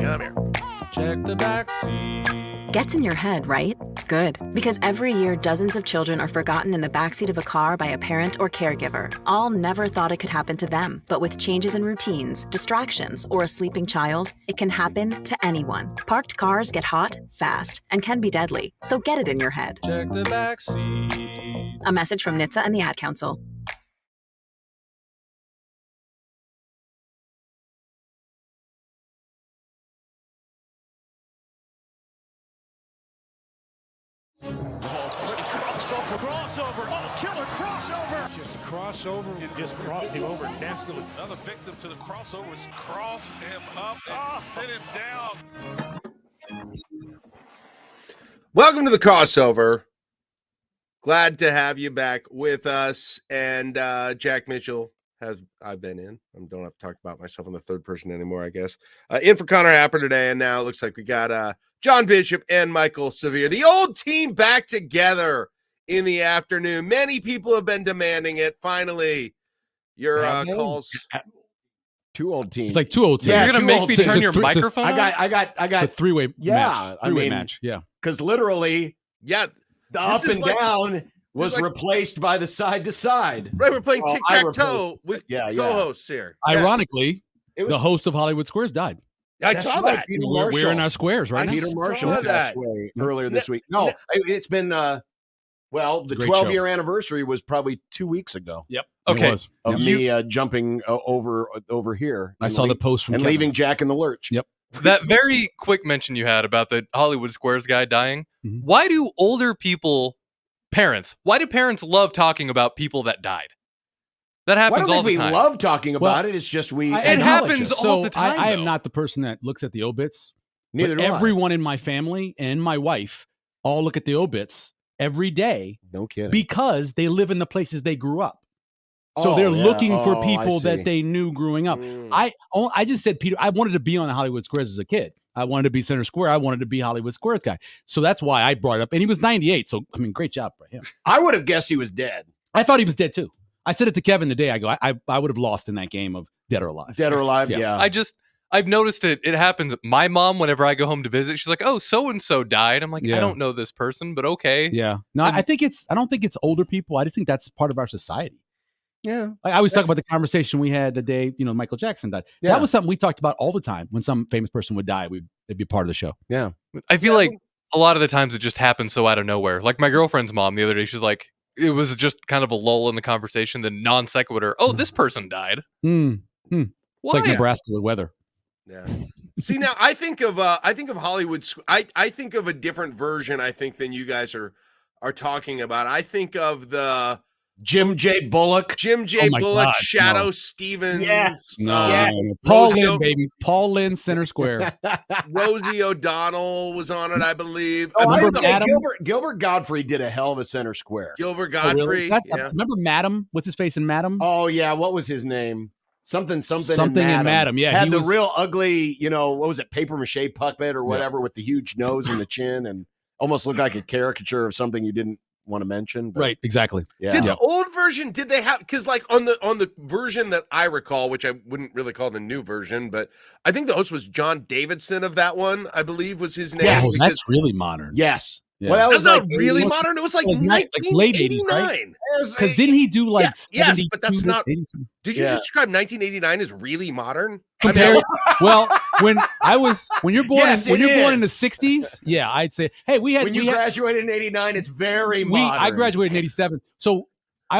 Come here. Check the back seat. Gets in your head, right? Good. Because every year, dozens of children are forgotten in the backseat of a car by a parent or caregiver. All never thought it could happen to them. But with changes in routines, distractions, or a sleeping child, it can happen to anyone. Parked cars get hot, fast, and can be deadly. So get it in your head. Check the back seat. A message from NHTSA and the Ad Council. Crossover. Oh, killer crossover. Just crossover. It just crossed him over nastily. Another victim to the crossovers. Cross him up and sit him down. Welcome to the crossover. Glad to have you back with us. And Jack Mitchell I've been in. I don't have to talk about myself in the third person anymore, I guess. In for Connor Happer today. And now it looks like we got John Bishop and Michael Severe. The old team back together in the afternoon. Many people have been demanding it. Finally, your calls. Two old teams. It's like two old teams. Yeah, you're gonna make me turn your microphone on? I got It's a three-way match. Three-way mean, match. Yeah. Because literally, Yeah. the up and like, down was replaced by the side to side. Right, we're playing Well, tic-tac-toe with yeah. co-hosts here. Ironically, It was, the host of Hollywood Squares died. I that's saw right, that. Peter We're Marshall. in our squares right now. Peter Marshall saw passed that. away earlier this week. No, it's been the a great 12-year anniversary was probably 2 weeks ago. Yep. Okay. It was. Of Yep. me jumping over here. I and saw the post from and Kevin. leaving Jack in the lurch. Yep. That very quick mention you had about the Hollywood Squares guy dying. Mhm. Why do older people, why do parents love talking about people that died? That Well, I happens don't all think the we time. love talking about Well, it. It's just we I- It acknowledge happens it. all the time, I am though. not the person that looks at the obits. Neither but do I. everyone in my family and my wife all look at the obits every day No kidding. because they live in the places they grew up. So Oh, they're yeah. looking for Oh, I people see. that they knew growing up. Mm. I just said, Peter, I wanted to be on the Hollywood Squares as a kid. I wanted to be center square. I wanted to be Hollywood Squares guy. So that's why I brought it up. And he was 98. So, I mean, great job for him. I would have guessed he was dead. I thought he was dead too. I said it to Kevin the day I go, I would have lost in that game of dead or alive. Dead or alive, Yeah. yeah. I've noticed it. It happens. My mom, whenever I go home to visit, she's like, "Oh, so and so died." I'm like, Yeah. I don't know this person, but okay. Yeah. No, I don't think it's older people. I just think that's part of our society. Yeah. I always talk about the conversation we had the day, Michael Jackson died. Yeah. That was something we talked about all the time. When some famous person would die, it'd be part of the show. Yeah. I feel like a lot of the times it just happens so out of nowhere. Like my girlfriend's mom the other day, she's like, it was just kind of a lull in the conversation, then non sequitur. Oh, this person died. It's like Why? Nebraska with weather. Yeah. See, now I think of Hollywood. I think of a different version. I think than you guys are talking about. I think of the Jim J. Bullock. Jim J. Oh my Bullock, God, Shadow no. Stevens, Yeah. Paul Rosie Lynn, baby. Paul Lynn, center square. Rosie O'Donnell was on it, I believe. Oh, I remember would say Madam? Gilbert Godfrey did a hell of a center square. Gilbert Oh, really? Godfrey. Yeah. Remember Madam? What's his face in Madam? Oh yeah, what was his name? Something Something in Madam. Yeah, had he the was- real ugly, what was it, paper mache puppet or whatever with the huge nose and the chin and almost looked like a caricature of something you didn't want to mention. But, Right, exactly. Yeah. Did the old version? Did they have? Because like on the version that I recall, which I wouldn't really call the new version, but I think the host was John Davidson of that one. I believe was his name. Yes. Oh, because that's really modern. Yes. Yeah. Well, that that's was not like really 80s. modern. It was like Like late 80s, 1989. right? Because didn't he do like yes, but that's 72 not- 80s? Did you Yeah. just describe 1989 as really modern? Compared, well, when you're born Yes, when it you're born in the is. 60s, yeah, I'd say, hey, when you graduated in 89, it's very modern. I graduated in 87. So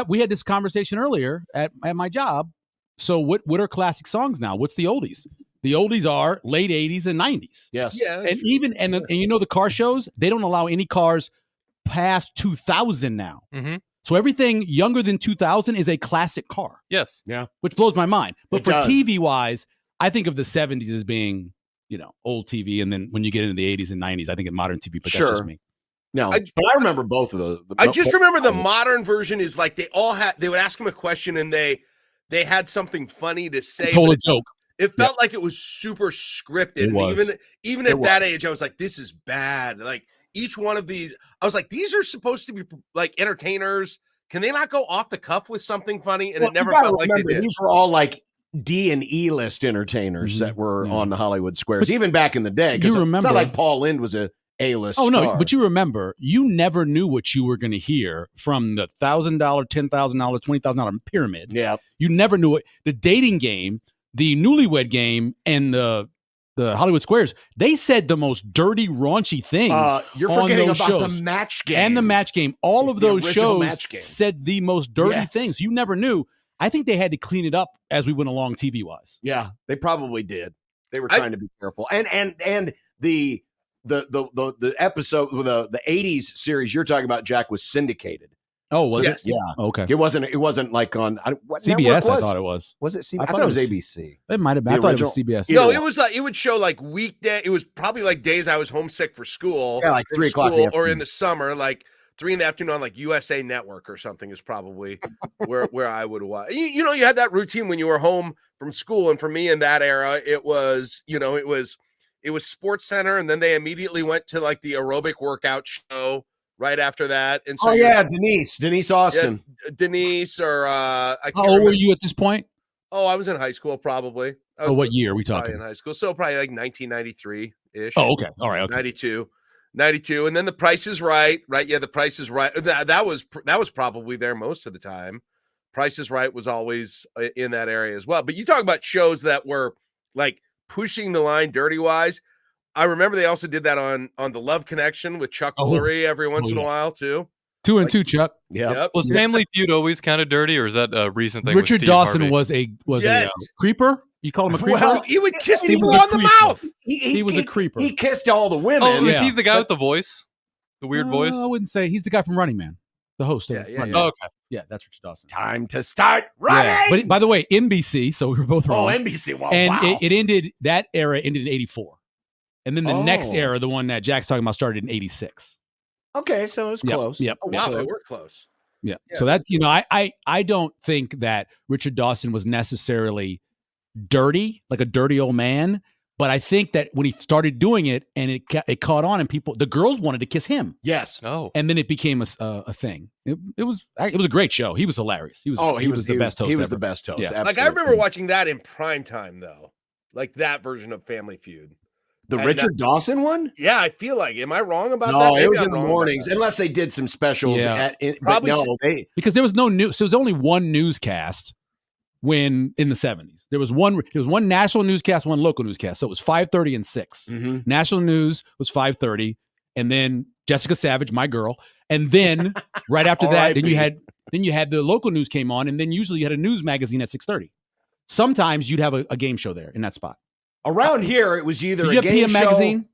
we had this conversation earlier at my job. So what are classic songs now? What's the oldies? The oldies are late 80s and 90s. Yes. Yeah, And even and the car shows, they don't allow any cars past 2000 now. Mhm. So everything younger than 2000 is a classic car, Yes. which blows my mind. But It for does. TV wise, I think of the 70s as being, old TV. And then when you get into the 80s and 90s, I think of modern TV, but that's just Sure. me. No, I- but I remember both of those. I just remember the modern version is like they would ask him a question and they had something funny to say. Told but a joke. It felt like it was super scripted. It And was. even at that age, I was like, this is bad. Like each one of these, I was like, these are supposed to be like entertainers. Can they not go off the cuff with something funny? And Well, it never you gotta felt like they remember, did. these were all like D and E list entertainers that were Yeah. on the Hollywood Squares, even back in the day. 'Cause You it's remember- not like Paul Lynde was a A-list Oh no, star. but you remember, you never knew what you were going to hear from the $1,000, $10,000, $20,000 pyramid. Yeah. You never knew it. The dating game, the newlywed game, and the Hollywood Squares. They said the most dirty, raunchy things. You're on forgetting those about shows. the match game. And the match game. All of The those original shows match game. said the most dirty Yes. things. You never knew. I think they had to clean it up as we went along TV wise. Yeah, they probably did. They were trying to be careful. And the episode, the 80s series you're talking about, Jack, was syndicated. Oh, was Yes. it? Yeah. Okay. It wasn't like on what CBS, network I thought it was. Was it CBS? I I thought it was ABC. It might have been. I The thought it was original- CBS. No, it was like it would show like weekday. It was probably like days I was homesick for school. Yeah, like from 3 o'clock in the school, or afternoon. in the summer, like 3 in the afternoon on like USA Network or something is probably where I would watch. You know, you had that routine when you were home from school, and for me in that era, it was Sports Center, and then they immediately went to like the aerobic workout show right after that. And so Denise Austin. Denise, or I can't How old remember. were you at this point? Oh, I was in high school probably. I Oh, was what year are we probably talking? in high school? So probably like 1993-ish. Oh, okay. All right. Okay. 92, and then The Price is Right. Yeah, The Price is Right. That was probably there most of the time. Price is Right was always in that area as well. But you talk about shows that were like pushing the line dirty wise. I remember they also did that on The Love Connection with Chuck Woolery every once in a while too. 2 and 2, Chuck. Yeah. Was Family Feud always kind of dirty, or is that a recent thing? Richard with Steve Dawson Harvey? was Yes. a creeper. You call him a creeper? Well, He would kiss he people was a on the creeper. mouth. He was a creeper. He kissed all the women. Oh, was Yeah. he the guy with the voice, the weird voice? I wouldn't say he's the guy from Running Man, the host. Of Yeah, Running yeah. Man. Oh, okay. Yeah, that's Richard Dawson. Time to start running. Yeah. But by the way, NBC. So we were both wrong. Oh, NBC. Wow. and wow. it ended. That era ended in '84, and then the next Oh. era, the one that Jack's talking about, started in '86. Okay, so it was Yep, close. Yep. Oh, yep. wow, they were close. Yeah. Yeah. So that, I don't think that Richard Dawson was necessarily dirty, like a dirty old man, but I think that when he started doing it and it caught on, and the girls wanted to kiss him, Yes. Oh, and then it became a thing. It was a great show. He was hilarious. He was the best host. He was ever. the best host. Yeah. Like I absolutely. remember watching that in prime time though, like that version of Family Feud. the and Richard Dawson one. Yeah, I feel like. Am I wrong about that? No, Maybe it was I'm in the wrong about mornings, that. unless they did some specials. Yeah. But Probably no, they Because there was no news. So there was only one newscast when in the 70s. There was one national newscast, one local newscast. So it was 5:30 and 6. Mm-hmm. National news was 5:30, and then Jessica Savage, my girl, and then right after that, then you had the local news came on, and then usually you had a news magazine at 6:30. Sometimes you'd have a game show there in that spot. around here it was either Did a you have game PM show. magazine?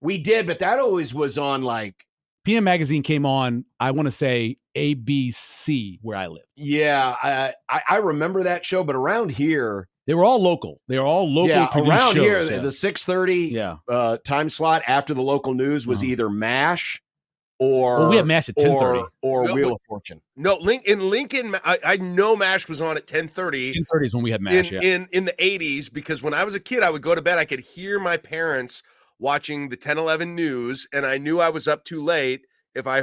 We did, but that always was on like PM magazine came on. I want to say ABC where I live. yeah. I remember that show, but around here, They were all local. They were all local. yeah, produced around shows, here, yeah. the 6:30 yeah. time slot after the local news was Uh-huh. either MASH or Well, we had MASH at 10:30. or No, Wheel of Fortune. No, in Lincoln, I know MASH was on at 10:30 10:30 is when we had MASH. Yeah. in the 80s, because when I was a kid, I would go to bed. I could hear my parents watching the 10-11 news, and I knew I was up too late if I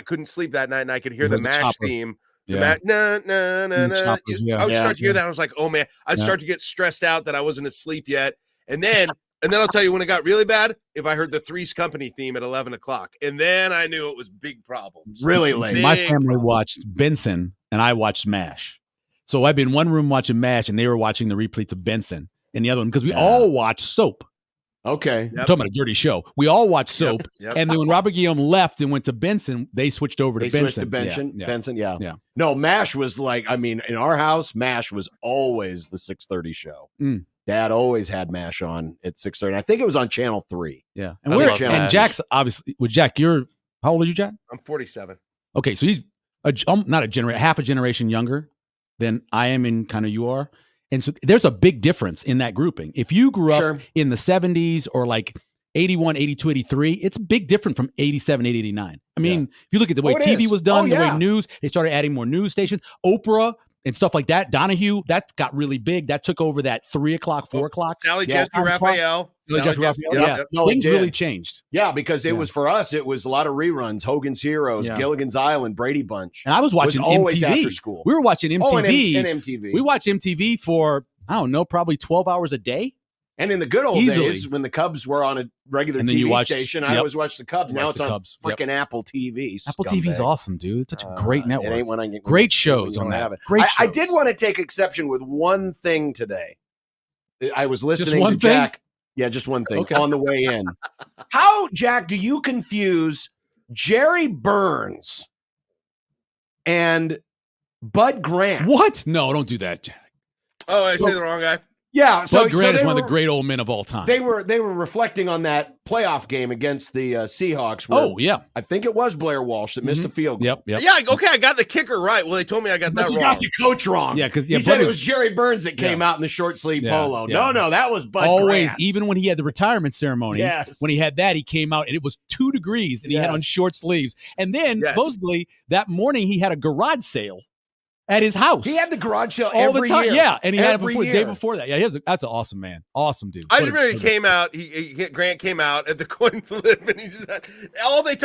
couldn't sleep that night, and I could hear You the heard the MASH chopper. theme. The Yeah. na na na na. Choppers, yeah. I would Yeah, start to hear that. I was like, oh man, I'd Yeah. start to get stressed out that I wasn't asleep yet. And then I'll tell you when it got really bad, if I heard the Three's Company theme at 11 o'clock. And then I knew it was big problems. Really late. My Big family problem. watched Benson, and I watched MASH. So I'd be in one room watching MASH, and they were watching the replays of Benson in the other one, because we Yeah. all watched soap. Okay. Yep. I'm talking about a dirty show. We all watched soap. Yep. And then when Robert Guillaume left and went to Benson, they switched over to They Benson. switched to Benson. Yeah, yeah. Benson, yeah. Yeah. No, MASH was like, I mean, in our house, MASH was always the 6:30 show. Mm. Dad always had MASH on at 6:30. I think it was on Channel 3. Yeah. I And, we're, love and MASH. Jack's obviously, with Jack, how old are you, Jack? I'm 47. Okay, so he's not a generation, half a generation younger than I am, and kind of you are. And so there's a big difference in that grouping. If you grew up Sure. in the 70s or like 81, 82, 83, it's big different from 87, 88, 89. I mean, if you look at the way it TV is. was done, Oh, the yeah. way news, they started adding more news stations, Oprah and stuff like that. Donahue, that got really big. That took over that 3 o'clock, 4 o'clock. Sally Yeah. Jessica Raphael. Sally Jessica Jessica- Raphael, yep, yeah. yep. No, it Things did. really changed. Yeah, because it Yeah. was for us, it was a lot of reruns, Hogan's Heroes, Yeah. Gilligan's Island, Brady Bunch. And I was watching always MTV. after school. We were watching MTV. and MTV. We watched MTV for I don't know, probably 12 hours a day. And in the good old Easily. days, when the Cubs were on a regular And then you TV watch- station, I yep. always watched the Cubs. You Now watch it's the on Cubs. Yep. freaking Apple TV. Apple TV's scumbag. awesome, dude. It's such a great network. It ain't when I get Great when shows you on don't that. have it. Great I shows. did want to take exception with one thing today. I was listening one to thing? Jack. Yeah, just one thing Okay. on the way in. How, Jack, do you confuse Jerry Burns and Bud Grant? What? No, don't do that, Jack. Oh, I say the wrong guy. Yeah, Bud Grant is they one of were- the great old men of all time. They were reflecting on that playoff game against the Seahawks. Where Oh, yeah. I think it was Blair Walsh that missed the field goal. Yep. Yeah, okay, I got the kicker right. Well, they told me I got But that you wrong. got the coach wrong. Yeah, because he said it was Jerry Burns that came out in the short sleeve Yeah, polo. yeah. No, that was Bud Always, Grant. even when he had the retirement ceremony, Yes. when he had that, he came out and it was 2 degrees and he had on Yes. short sleeves. And then Yes. supposedly that morning he had a garage sale at his house. He had the garage sale all every the time. year. Yeah, and he had it Every before, the day year. before that. Yeah, that's an awesome man. Awesome dude. I What just a- remember what he a- came out. Grant came out at the coin flip, and he just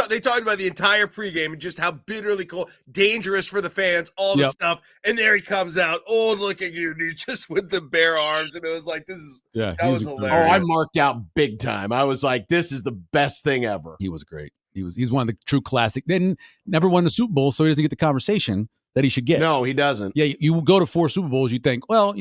they talked about the entire pregame and just how bitterly cold, dangerous for the fans, all the Yep. stuff. And there he comes out, old looking dude, he's just with the bare arms, and it was like, this is Yeah, that he was a- Oh, hilarious. I marked out big time. I was like, this is the best thing ever. He was great. He's one of the true classic. Then never won the Super Bowl, so he doesn't get the conversation that he should get. No, he doesn't. Yeah, you go to 4 Super Bowls, you think, well,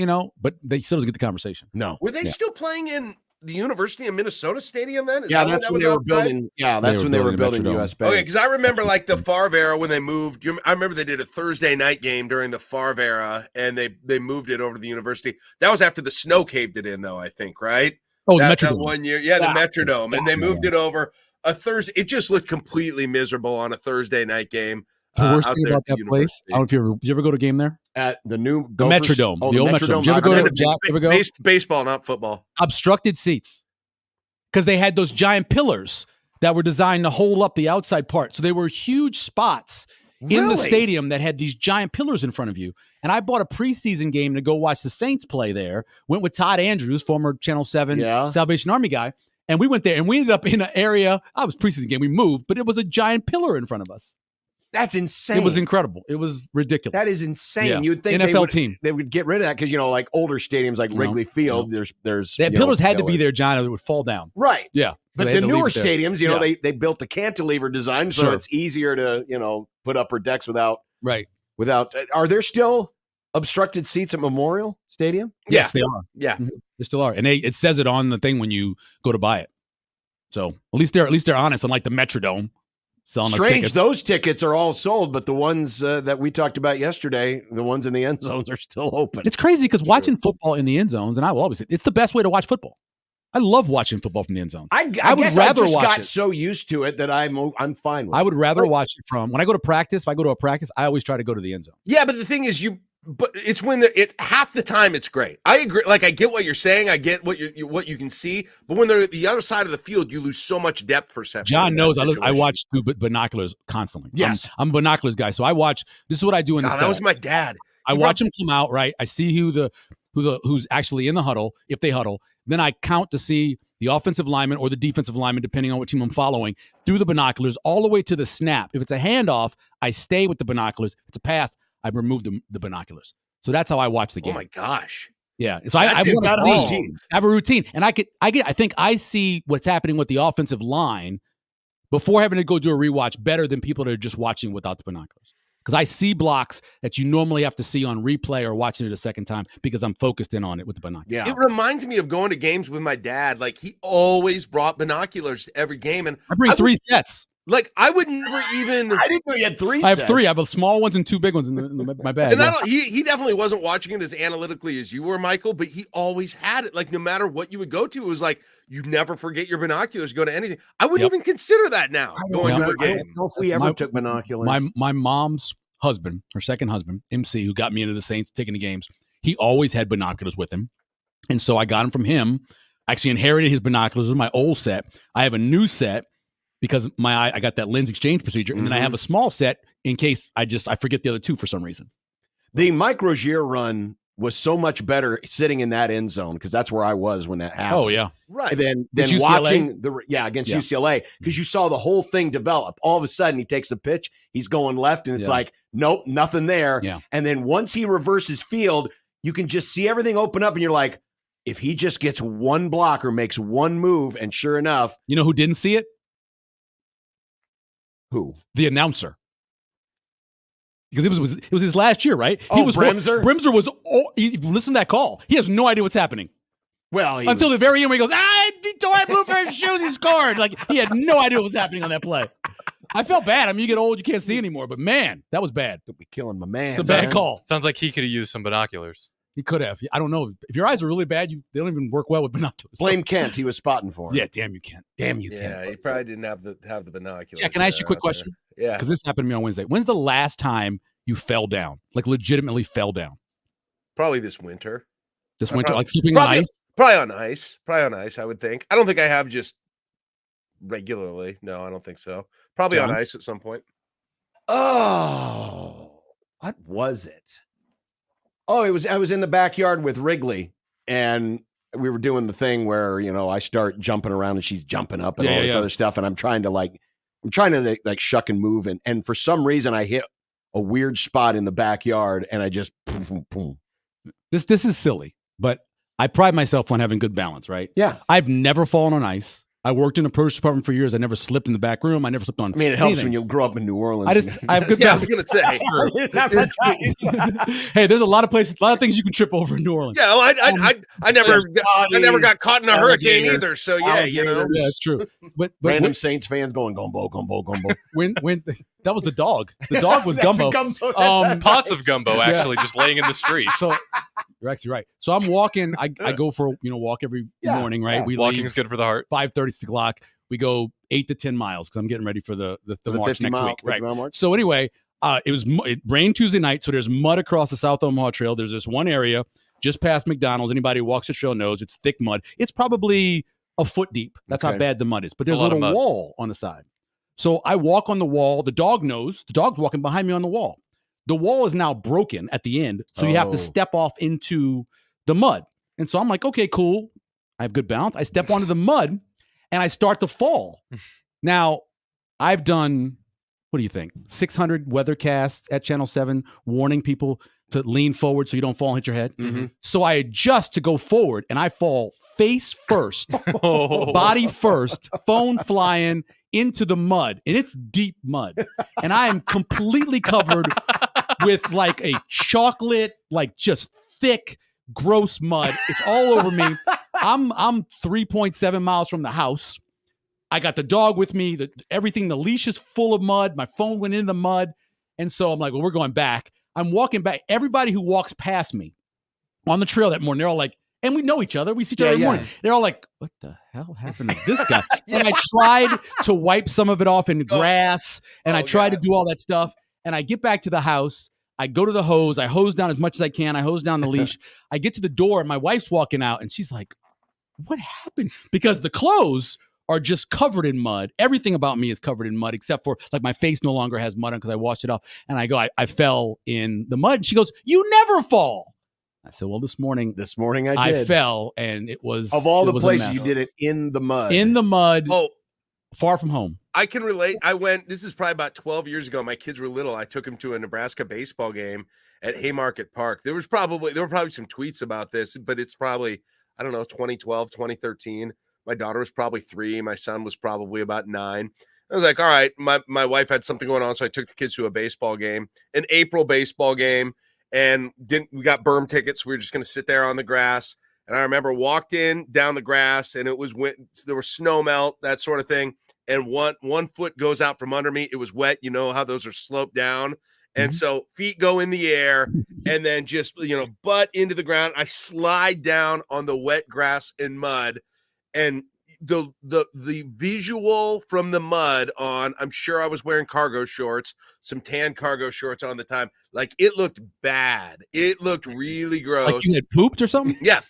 but they still doesn't get the conversation. No. Were they Yeah. still playing in the University of Minnesota Stadium then? Is Yeah, that that's that when was they were outside? building. Yeah, that's when they were building Metrodome. US Bank. Okay, because I remember like the Favre era when they moved. I remember they did a Thursday night game during the Favre era, and they moved it over to the university. That was after the snow caved it in, though. I think, right? Oh, the that Metrodome. 1 year, yeah, the Metrodome, and they moved it over a Thursday. It just looked completely miserable on a Thursday night game. The worst out thing there about at that the place, I don't know if you ever go to a game there? At the new The Metrodome. Oh, the old Metrodome. Did you ever go to Jack? Ever go? Baseball, not football. Obstructed seats. Because they had those giant pillars that were designed to hold up the outside part. So they were huge spots in the Really? stadium that had these giant pillars in front of you. And I bought a preseason game to go watch the Saints play there. Went with Todd Andrews, former Channel 7 Yeah. Salvation Army guy. And we went there and we ended up in an area. I was preseason game. We moved, but it was a giant pillar in front of us. That's insane. It was incredible. It was ridiculous. That is insane. Yeah. You'd think NFL team. they would get rid of that because like older stadiums like No, Wrigley Field, there's That pillars had to be pillars. there, John, or it would fall down. Right. Yeah. So But they the had to leave newer it there. stadiums, Yeah. they built the cantilever design, so Sure. it's easier to put upper decks without. Right. Are there still obstructed seats at Memorial Stadium? Yes, they are. Yeah. Mhm. They still are. And it says it on the thing when you go to buy it. So at least they're honest, unlike the Metrodome selling us Strange. tickets. Those tickets are all sold, but the ones that we talked about yesterday, the ones in the end zones, are still open. It's crazy because watching football in the end zones, and I will always say, it's the best way to watch football. I love watching football from the end zone. I would guess rather I just watch got it. so used to it that I'm fine with it. I would rather watch it from when I go to practice. If I go to a practice, I always try to go to the end zone. Yeah, but the thing is, but it's when it half the time it's great. I agree. Like I get what you're saying. I get what you can see. But when they're at the other side of the field, you lose so much depth perception. John in that knows I situation. watch through binoculars constantly. Yes. I'm a binoculars guy, so I watch. This is what I do in the God, that setup. was my dad. I watch them come out, right? I see who's actually in the huddle, if they huddle. Then I count to see the offensive lineman or the defensive lineman, depending on what team I'm following, through the binoculars all the way to the snap. If it's a handoff, I stay with the binoculars. If it's a pass, I remove the binoculars. So that's how I watch the game. Oh my gosh. Yeah. So I That's want to got a see. routine. I have a routine. And I think I see what's happening with the offensive line before having to go do a rewatch better than people that are just watching without the binoculars. Because I see blocks that you normally have to see on replay or watching it a second time because I'm focused in on it with the binoculars. Yeah. It reminds me of going to games with my dad. Like he always brought binoculars to every game, and I bring would- 3 sets. Like I would never even. I didn't know you had 3 I have sets. 3. I have small ones and 2 big ones in my bag. And Yeah. he definitely wasn't watching it as analytically as you were, Michael, but he always had it. Like no matter what you would go to, it was like you never forget your binoculars. Go to anything. I wouldn't even consider that now. Going to a I game. don't know if we ever took binoculars. My mom's husband, her second husband, MC, who got me into the Saints, taking the games, he always had binoculars with him. And so I got them from him. I actually inherited his binoculars with my old set. I have a new set because I got that lens exchange procedure. And then I have a small set in case I forget the other 2 for some reason. The Mike Rozier run was so much better sitting in that end zone because that's where I was when that happened. Oh, yeah. Right. Than Against UCLA? watching against Yeah. UCLA because you saw the whole thing develop. All of a sudden, he takes a pitch, he's going left, and it's Yeah. like, nope, nothing there. Yeah. And then once he reverses field, you can just see everything open up, and you're like, if he just gets one block or makes one move, and sure enough, You know who didn't see it? who? The announcer. Because it was his last year, right? Oh, Bremser? Bremser was. Listen to that call. He has no idea what's happening Well, until the very end where he goes, I blew for his shoes. He scored. Like he had no idea what was happening on that play. I felt bad. I mean, you get old, you can't see anymore. But man, that was bad. Don't be killing my man. It's a bad call. Sounds like he could have used some binoculars. He could have. I don't know. If your eyes are really bad, they don't even work well with binoculars. Blame Kent. He was spotting for him. Yeah, damn you, Kent. Damn you, Yeah, Kent. he probably didn't have the binoculars. Yeah, can I ask you a quick question? Yeah. Because this happened to me on Wednesday. When's the last time you fell down? Like legitimately fell down? Probably this winter. This I winter, probably- like sleeping on probably- ice? Probably on ice. Probably on ice, I would think. I don't think I have just regularly. No, I don't think so. Probably on John? ice at some point. Oh, what was it? Oh, I was in the backyard with Wrigley, and we were doing the thing where, I start jumping around and she's jumping up and all this other stuff. And I'm trying to shuck and move. And for some reason I hit a weird spot in the backyard and I just, boom, boom. This is silly, but I pride myself on having good balance, right? Yeah. I've never fallen on ice. I worked in a purse department for years. I never slipped in the back room. I never slipped on. I mean, it helps anything. when you grow up in New Orleans. I have good Yeah, I was balance. gonna say. Hey, there's a lot of places, a lot of things you can trip over in New Orleans. Yeah, well, I never got caught in a hurricane alligators, either. So yeah, Yeah, it's true. But Random Saints fans going gumbo, gumbo, gumbo. when that was the dog. The dog was Gumbo. Pots of gumbo, actually, just laying in the street. So you're actually right. So I'm walking. I go for a walk every morning, right? yeah. We Walking leave is good for the heart. 5:30, 6 o'clock. We go 8 to 10 miles because I'm getting ready for the march next week. Right. March? So anyway, it rained Tuesday night, so there's mud across the South Omaha Trail. There's this one area just past McDonald's. Anybody who walks the trail knows it's thick mud. It's probably a foot deep. That's how Okay. bad the mud is. But there's a lot of little mud. wall on the side. So I walk on the wall. The dog knows. The dog's walking behind me on the wall. The wall is now broken at the end, so you have to Oh. step off into the mud. And so I'm like, okay, cool. I have good balance. I step onto the mud and I start to fall. Now, I've done, what do you think? 600 weathercasts at Channel 7 warning people to lean forward so you don't fall and hit your head. Mm-hmm. So I adjust to go forward and I fall face first, body first, phone flying into the mud. And it's deep mud. And I am completely covered with like a chocolate, like just thick, gross mud. It's all over me. I'm 3.7 miles from the house. I got the dog with me. Everything, the leash is full of mud. My phone went in the mud. And so I'm like, well, we're going back. I'm walking back. Everybody who walks past me on the trail that morning, they're all like, and we know each other. We see each other every morning. They're all like, what the hell happened to this guy? And I tried to wipe some of it off in grass. And I tried to do all that stuff. And I get back to the house. I go to the hose. I hose down as much as I can. I hose down the leash. I get to the door and my wife's walking out and she's like, what happened? Because the clothes are just covered in mud. Everything about me is covered in mud except for like my face no longer has mud on because I washed it off. And I go, I fell in the mud. And she goes, you never fall. I said, well, this morning I did. I fell and it was Of all it the was a places mess. you did it in the mud. In the mud, Oh, far from home. I can relate. This is probably about 12 years ago. My kids were little. I took them to a Nebraska baseball game at Haymarket Park. There were probably some tweets about this, but it's probably, I don't know, 2012, 2013. My daughter was probably 3. My son was probably about 9. I was like, all right, my wife had something going on. So I took the kids to a baseball game, an April baseball game, and we got berm tickets. We were just going to sit there on the grass. And I remember walked in down the grass and it was there was snow melt, that sort of thing. And one foot goes out from under me. It was wet. You know how those are sloped down. And so feet go in the air and then just, butt into the ground. I slide down on the wet grass and mud. And the visual from the mud on, I'm sure I was wearing cargo shorts, some tan cargo shorts on the time. Like it looked bad. It looked really gross. Like you had pooped or something? Yeah.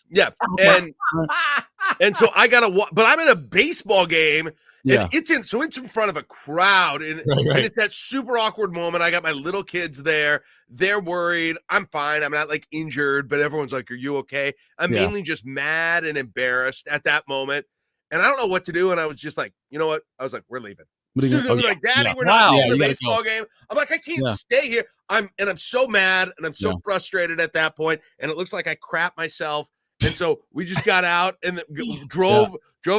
And so I gotta walk, but I'm in a baseball game. Yeah. And it's in front of a crowd, and it's that super awkward moment. I got my little kids there. They're worried. I'm fine. I'm not like injured, but everyone's like, "Are you okay?" I'm mainly just mad and embarrassed at that moment, and I don't know what to do. And I was just like, you know what? I was like, "We're leaving." What are you They're gonna, like, "Daddy, we're not seeing the you gotta baseball game." I'm like, "I can't stay here. I'm so mad and I'm so frustrated at that point, and it looks like I crap myself. And so we just got out and drove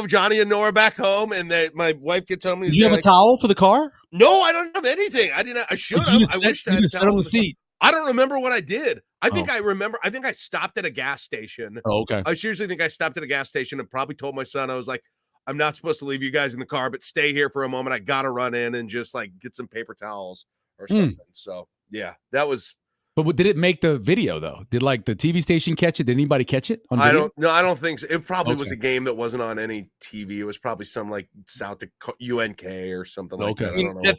Johnny and Nora back home, and my wife gets home. Did you have a towel for the car? No, I don't have anything. I didn't. I should have. I wish I had a sit towel on the seat. I don't remember what I did. I think I remember. I think I stopped at a gas station. Oh, okay. I seriously think I stopped at a gas station and probably told my son, I was like, I'm not supposed to leave you guys in the car, but stay here for a moment. I got to run in and just like get some paper towels or something. So yeah, that was. But did it make the video though? Did like the TV station catch it? Did anybody catch it on video? I don't think so. It probably was a game that wasn't on any TV. It was probably some like South Dakota UNK or something like that. I don't know.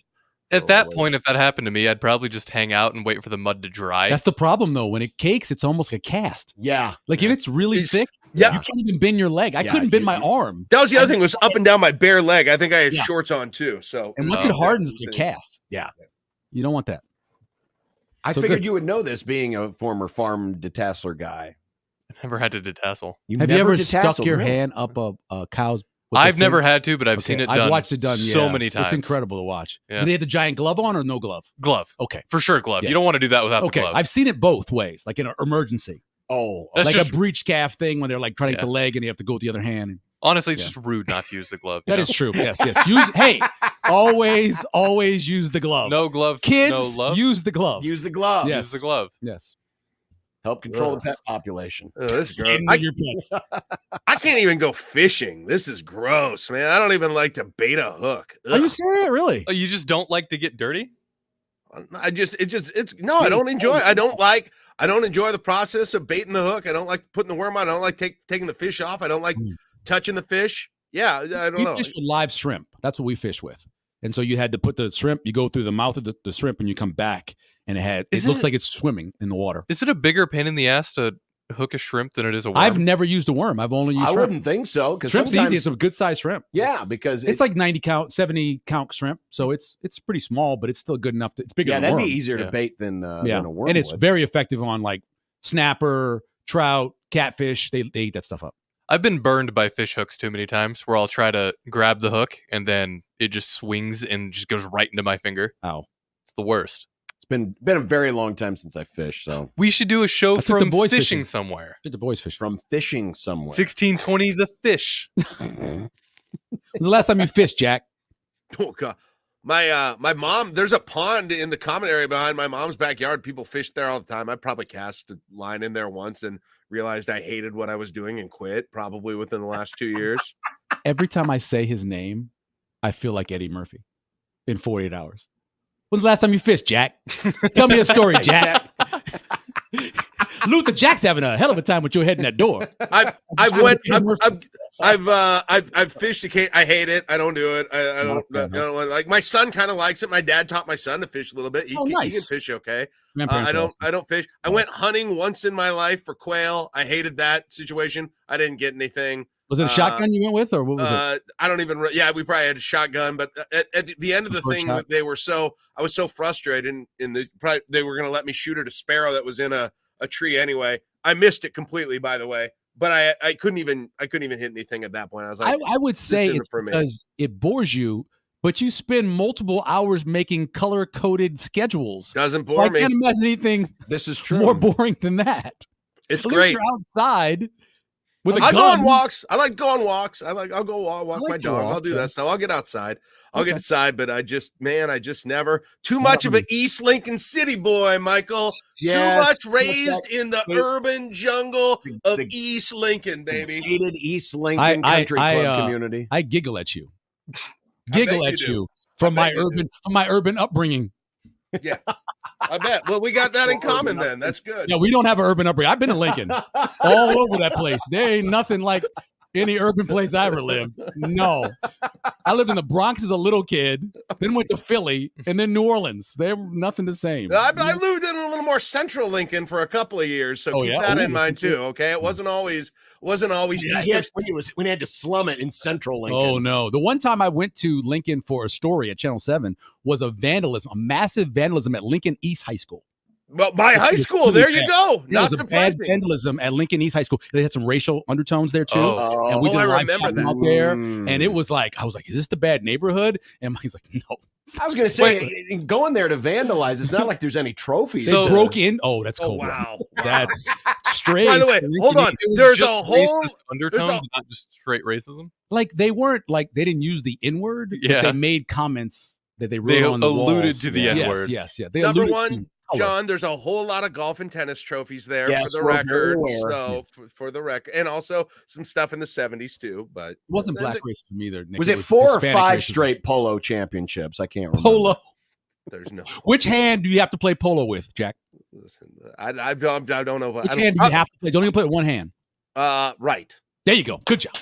At that point, if that happened to me, I'd probably just hang out and wait for the mud to dry. That's the problem though. When it cakes, it's almost like a cast. Yeah. Like if it's really thick, you can't even bend your leg. I couldn't bend my arm. That was the other thing, was up and down my bare leg. I think I had shorts on too. So and once it hardens, it's a cast. Yeah. You don't want that. I figured you would know this, being a former farm detasseler guy. I never had to detassel. Have you ever stuck your hand up a cow's? I've never had to, but I've seen it done. I've watched it done so many times. It's incredible to watch. Yeah. Do they have the giant glove on or no glove? Glove. Okay. For sure, glove. Yeah. You don't want to do that without the glove. I've seen it both ways, like in an emergency. Oh. That's like a breech calf thing when they're like trying to get the leg and you have to go with the other hand. Honestly, it's just rude not to use the glove. That is true. Yes. Hey, always use the glove. No glove. Kids, no love. use the glove. Use the glove. Yes. Use the glove. Yes. Help control the pet population. This is gross. I can't even go fishing. This is gross, man. I don't even like to bait a hook. Ugh. Are you serious? Really? Oh, you just don't like to get dirty? I don't enjoy the process of baiting the hook. I don't like putting the worm on. I don't like taking the fish off. I don't like touching the fish. Yeah, I don't know. We fish with live shrimp. That's what we fish with. And so you had to put the shrimp, you go through the mouth of the shrimp and you come back and it looks like it's swimming in the water. Is it a bigger pain in the ass to hook a shrimp than it is a worm? I've never used a worm. I've only used shrimp. I wouldn't think so. Because shrimp's easy. It's a good size shrimp. Yeah, because it's like 90 count, 70 count shrimp. So it's pretty small, but it's still good enough. It's bigger than a worm. That'd be easier to bait than a worm. And it's very effective on like snapper, trout, catfish. They eat that stuff up. I've been burned by fish hooks too many times where I'll try to grab the hook and then it just swings and just goes right into my finger. Ow. It's the worst. It's been a very long time since I fished, so we should do a show from boys fishing somewhere. I took the boys fishing. From fishing somewhere. 1620 the fish. When's the last time you fished, Jack? Oh God. My mom, there's a pond in the common area behind my mom's backyard. People fish there all the time. I probably cast a line in there once and realized I hated what I was doing and quit probably within the last 2 years. Every time I say his name, I feel like Eddie Murphy in 48 hours. When's the last time you fished, Jack? Tell me a story, Jack. Luther, Jack's having a hell of a time with your head in that door. I've fished a case. I hate it. I don't do it. I don't like. My son kind of likes it. My dad taught my son to fish a little bit. He can fish okay. I don't fish. I went hunting once in my life for quail. I hated that situation. I didn't get anything. Was it a shotgun you went with, or what was it? I don't even. Yeah, we probably had a shotgun, but at the end of the thing, I was so frustrated. They were going to let me shoot at a sparrow that was in a tree anyway. I missed it completely, by the way. But I couldn't even hit anything at that point. I was like, I would say it's because it bores you, but you spend multiple hours making color-coded schedules. Doesn't bore me. I can't imagine anything. This is true. More boring than that. It's At great. least you're outside. I go on walks. I like to go on walks. I'll go walk my dog. I'll do that stuff. I'll get outside. I'll get outside, but I just never too much of an East Lincoln City boy, Michael. Yes, too much raised in the urban jungle of East Lincoln, baby. Hated East Lincoln Country Club community. I giggle at you. Giggle at you from my urban upbringing. Yeah. I bet. Well, we got that in common then. That's good. Yeah, we don't have an urban upbringing. I've been in Lincoln, all over that place. There ain't nothing like any urban place I ever lived. No. I lived in the Bronx as a little kid, then went to Philly, and then New Orleans. They're nothing the same. I lived in a little more central Lincoln for a couple of years, so keep that in mind too, okay? It wasn't always when he had to slum it in central Lincoln. Oh no. The one time I went to Lincoln for a story at Channel 7 was a massive vandalism at Lincoln East High School. Well, my high school, there you go. Not surprising. Bad vandalism at Lincoln East High School. They had some racial undertones there too. And we did a live shopping out there. And it was like, I was like, is this the bad neighborhood? And he's like, no, I was going to say, going there to vandalize, it's not like there's any trophies. They So- broke in. Oh, that's Oh cold. wow. That's straight. By the way, hold on. There's Just a whole racist undertones, not just straight racism. Like they weren't like they didn't use the N word. Yeah. They made comments that they wrote They on the alluded walls. to the Yes, N-word. Yes, yeah. They number alluded one, to color. John. There's a whole lot of golf and tennis trophies there Yes, for the we're very record. aware. So for the record, and also some stuff in the '70s too. But It wasn't black racism either. Nick. Was it 4 or Hispanic 5 racism. straight polo championships? I can't remember. polo? there's no. Which hand do you have to play polo with, Jack? Listen, I don't know. Which hand do you have to play? Don't even play with one hand. Right. There you go. Good job.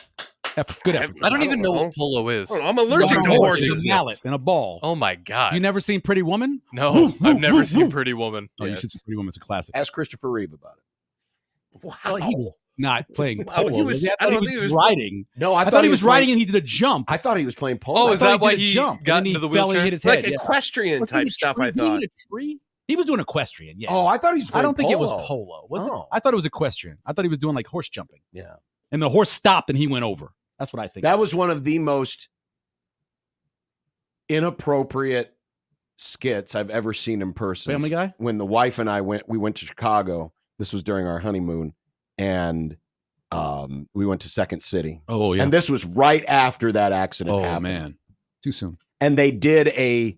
Effort. Good effort. I don't even know what polo is. I don't know. I'm allergic to It's horses. a mallet and a ball. Oh my god! You never seen Pretty Woman? No, Woo, woo, I've never woo, seen woo. Pretty Woman. Oh, you Yes. should see Pretty Woman. It's a classic. Ask Christopher Reeve about it. Wow. Well, he was not playing Wow, polo. he was- was he? I I thought don't he think was he was- riding. No, I thought he was riding and he did a jump. I thought he was playing polo. Oh, I is thought that he why did a he jump? got and then into the he fell and wheelchair? hit his Like head. Yeah. equestrian Was he in type a stuff. tree? I Did he thought. hit a tree? He was doing equestrian. Yeah. Oh, I thought he was I playing don't think it was polo. polo. Was Oh. it? I thought it was equestrian. I thought he was doing like horse jumping. Yeah. And the horse stopped and he went over. That's what I think. That was one of the most inappropriate skits I've ever seen in person. Family Guy? When the wife and I we went to Chicago. This was during our honeymoon, and we went to Second City. Oh, yeah. And this was right after that accident Oh, happened. man. Too soon. And they did a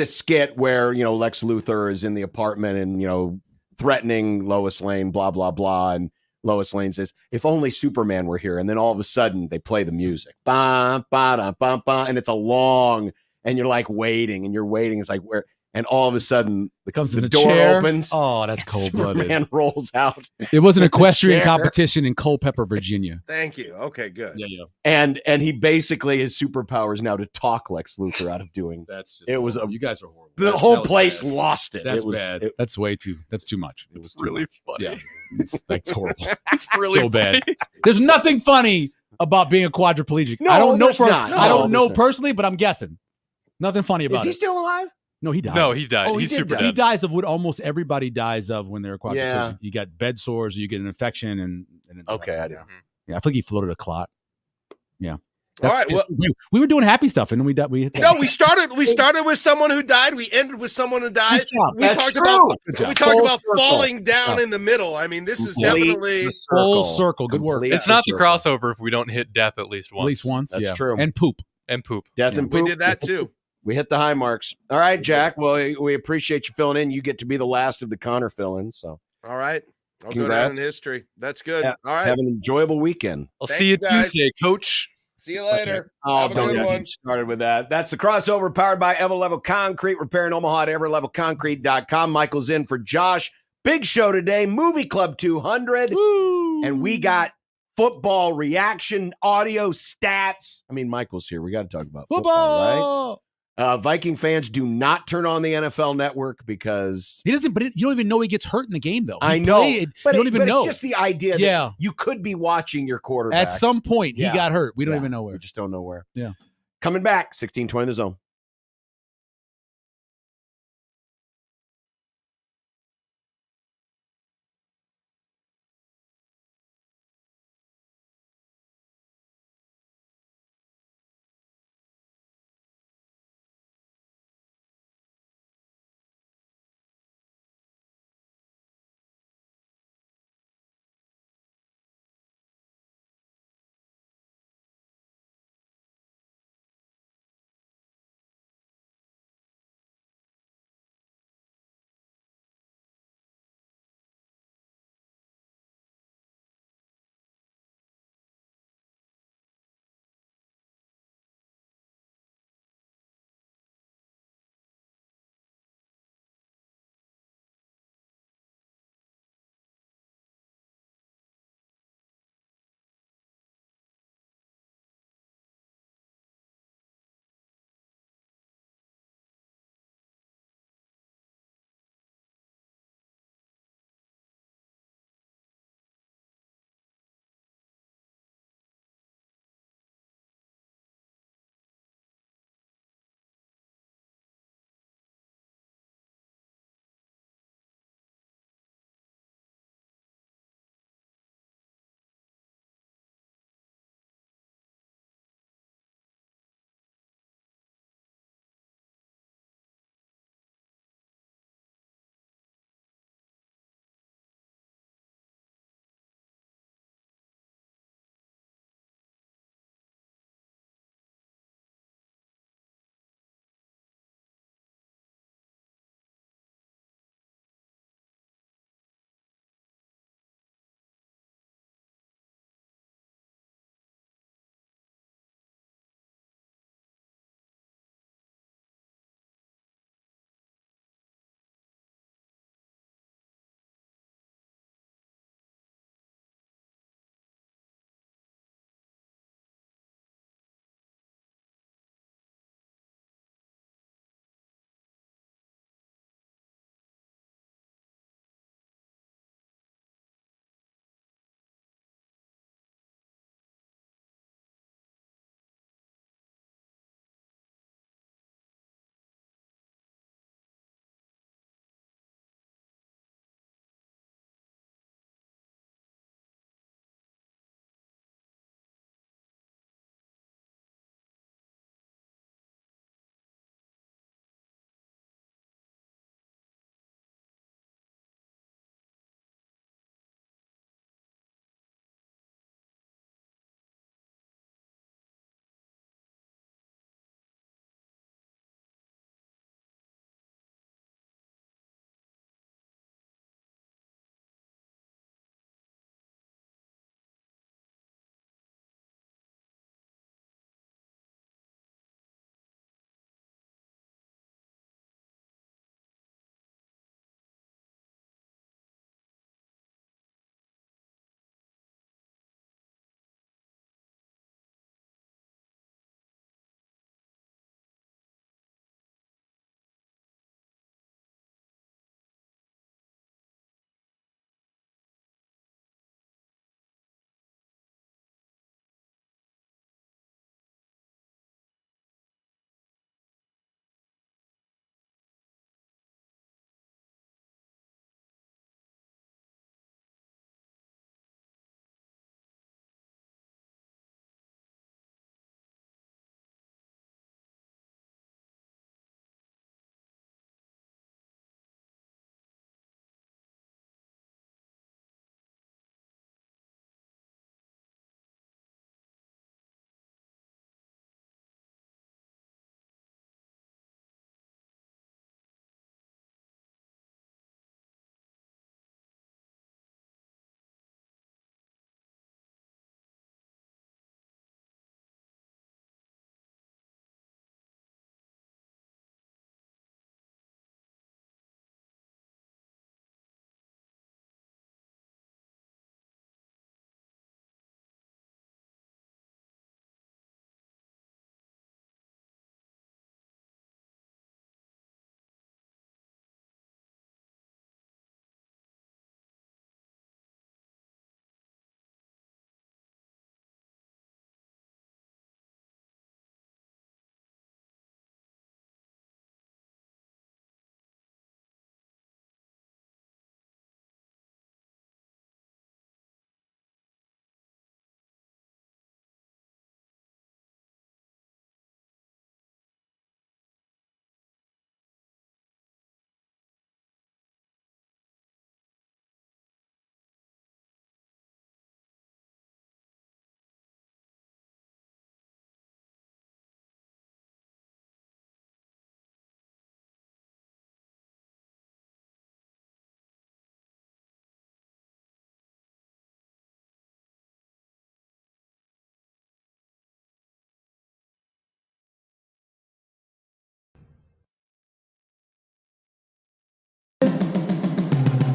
skit where, you know, Lex Luthor is in the apartment and, you know, threatening Lois Lane, blah, blah, blah. And Lois Lane says, if only Superman were here. And then all of a sudden they play the music. Ba, ba, da, ba, ba, and it's a long, and you're like waiting and you're waiting. It's like where, and all of a sudden Comes the in a door chair. opens. Oh, that's cold blooded. Superman rolls out. It was an equestrian chair. competition in Culpeper, Virginia. Thank you. Okay, good. yeah. And he basically, his superpower is now to talk Lex Luthor out of doing. That's just It was you guys are horrible. The whole place lost it. That's it was bad. That's way too. That's too much. It was It's really funny. Yeah. It's like horrible. It's really So bad. funny. There's nothing funny about being a quadriplegic. No, I don't know there's not. I No, don't know there's not. personally, but I'm guessing. Nothing funny about Is he it. still alive? No, he died. No, he died. Oh, he He's did super die. He dead. dies of what almost everybody dies of when they're a quadriplegic. Yeah. You got bed sores, or you get an infection, and Okay, I do. Yeah, I think he floated a clot. Yeah. All right. Well, we were doing happy stuff, and then we died. We hit that. no, we started with someone who died. We ended with someone who died. Nice job. We That's talked true. about Good job. we talked Full about circle. falling down Yeah. in the middle. I mean, this is Complete definitely the Full circle. Good work. Complete It's not the circle. crossover if we don't hit death at least once. At least once. That's yeah. true. And poop. And poop. Death and poop. we did that too. We hit the high marks. All right, Jack. Well, we appreciate you filling in. You get to be the last of the Connor fill-ins. So All right. I'll go down Congrats. in history. That's good. Yeah. All right. have an enjoyable weekend. I'll Thank see you you, guys. Tuesday, Coach. See you later. Oh, Have a don't good get one. me started with that. That's the crossover powered by Everlevel Concrete. Repair in Omaha at everlevelconcrete.com. Michael's in for Josh. Big show today, Movie Club 200. Woo! And we got football reaction, audio, stats. I mean, Michael's here. We got to talk about football, right? football. Viking fans, do not turn on the NFL Network because He doesn't. But you don't even know he gets hurt in the game, though. He I know, played- but you don't even know. It's just the idea that Yeah. you could be watching your quarterback. At some point, Yeah. he got hurt. We don't Yeah. even know We where. just don't know where. Yeah. Coming back, 1620 The Zone.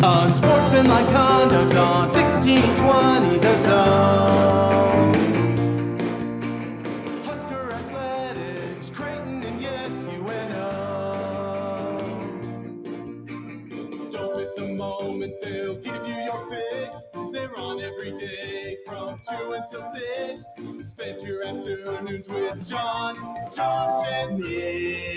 Unsportsmanlike conduct on 1620 The Zone. Husker Athletics, Creighton, and yes, UNO. Don't miss a moment, they'll give you your fix. They're on every day from 2 until 6. Spend your afternoons with John, Josh, and Nick.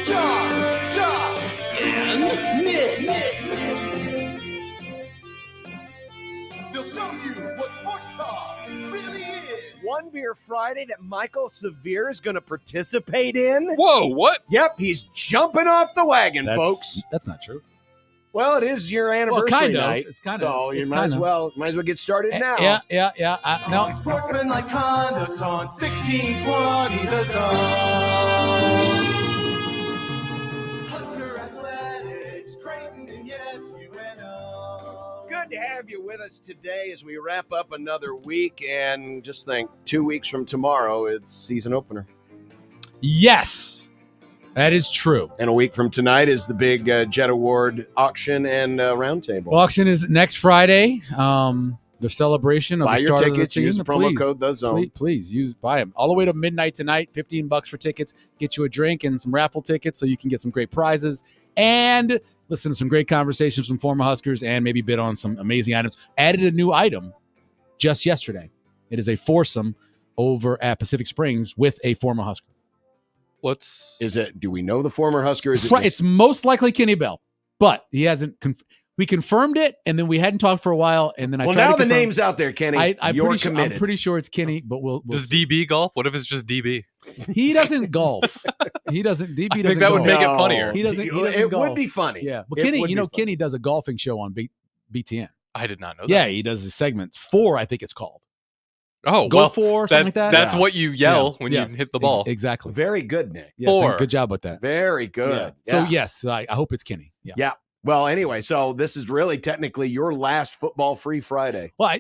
John, Josh, and Nick. They'll show you what sports talk really is. One Beer Friday that Michael Severe is going to participate in. Whoa, what? Yep, he's jumping off the wagon, folks. That's not true. Well, it is your anniversary kind of. night. It's kind of. So you might as well get started now. Yeah. No. Sportsmanlike conduct on 1620 The Zone. Husker Athletics, Creighton, and yes, UNO. Good to have you with us today as we wrap up another week. And just think, 2 weeks from tomorrow, it's season opener. Yes, that is true. And a week from tonight is the big Jet Award auction and roundtable. Auction is next Friday. The celebration of Buy the your start tickets. of the Use season. the promo code The Zone. Please buy them all the way to midnight tonight. $15 for tickets. Get you a drink and some raffle tickets so you can get some great prizes and listen to some great conversations from former Huskers and maybe bid on some amazing items. Added a new item just yesterday. It is a foursome over at Pacific Springs with a former Husker. Is it? Do we know the former Husker? Is it Right, it's most likely Kenny Bell, but he hasn't. We confirmed it, and then we hadn't talked for a while, and then I. Well, tried now to the confirm. name's out there, Kenny. I'm committed. pretty sure it's Kenny, but we'll Does see. DB golf? What if it's just DB? He doesn't golf. He doesn't. DB doesn't. I think that would golf. make it funnier. He doesn't. It golf. would be funny. Yeah, but It Kenny, would be funny. Kenny does a golfing show on BTN. I did not know that. Yeah, he does the segments. 4, I think it's called. Oh, Go well, 4, something like that. That's what you yell when Yeah. you hit the ball. Exactly. Very good, Nick. Yeah, 4. Good job with that. Very good. Yeah. So Yeah. yes, I hope it's Kenny. Yeah. Yeah. Well, anyway, so this is really technically your last football-free Friday. Well,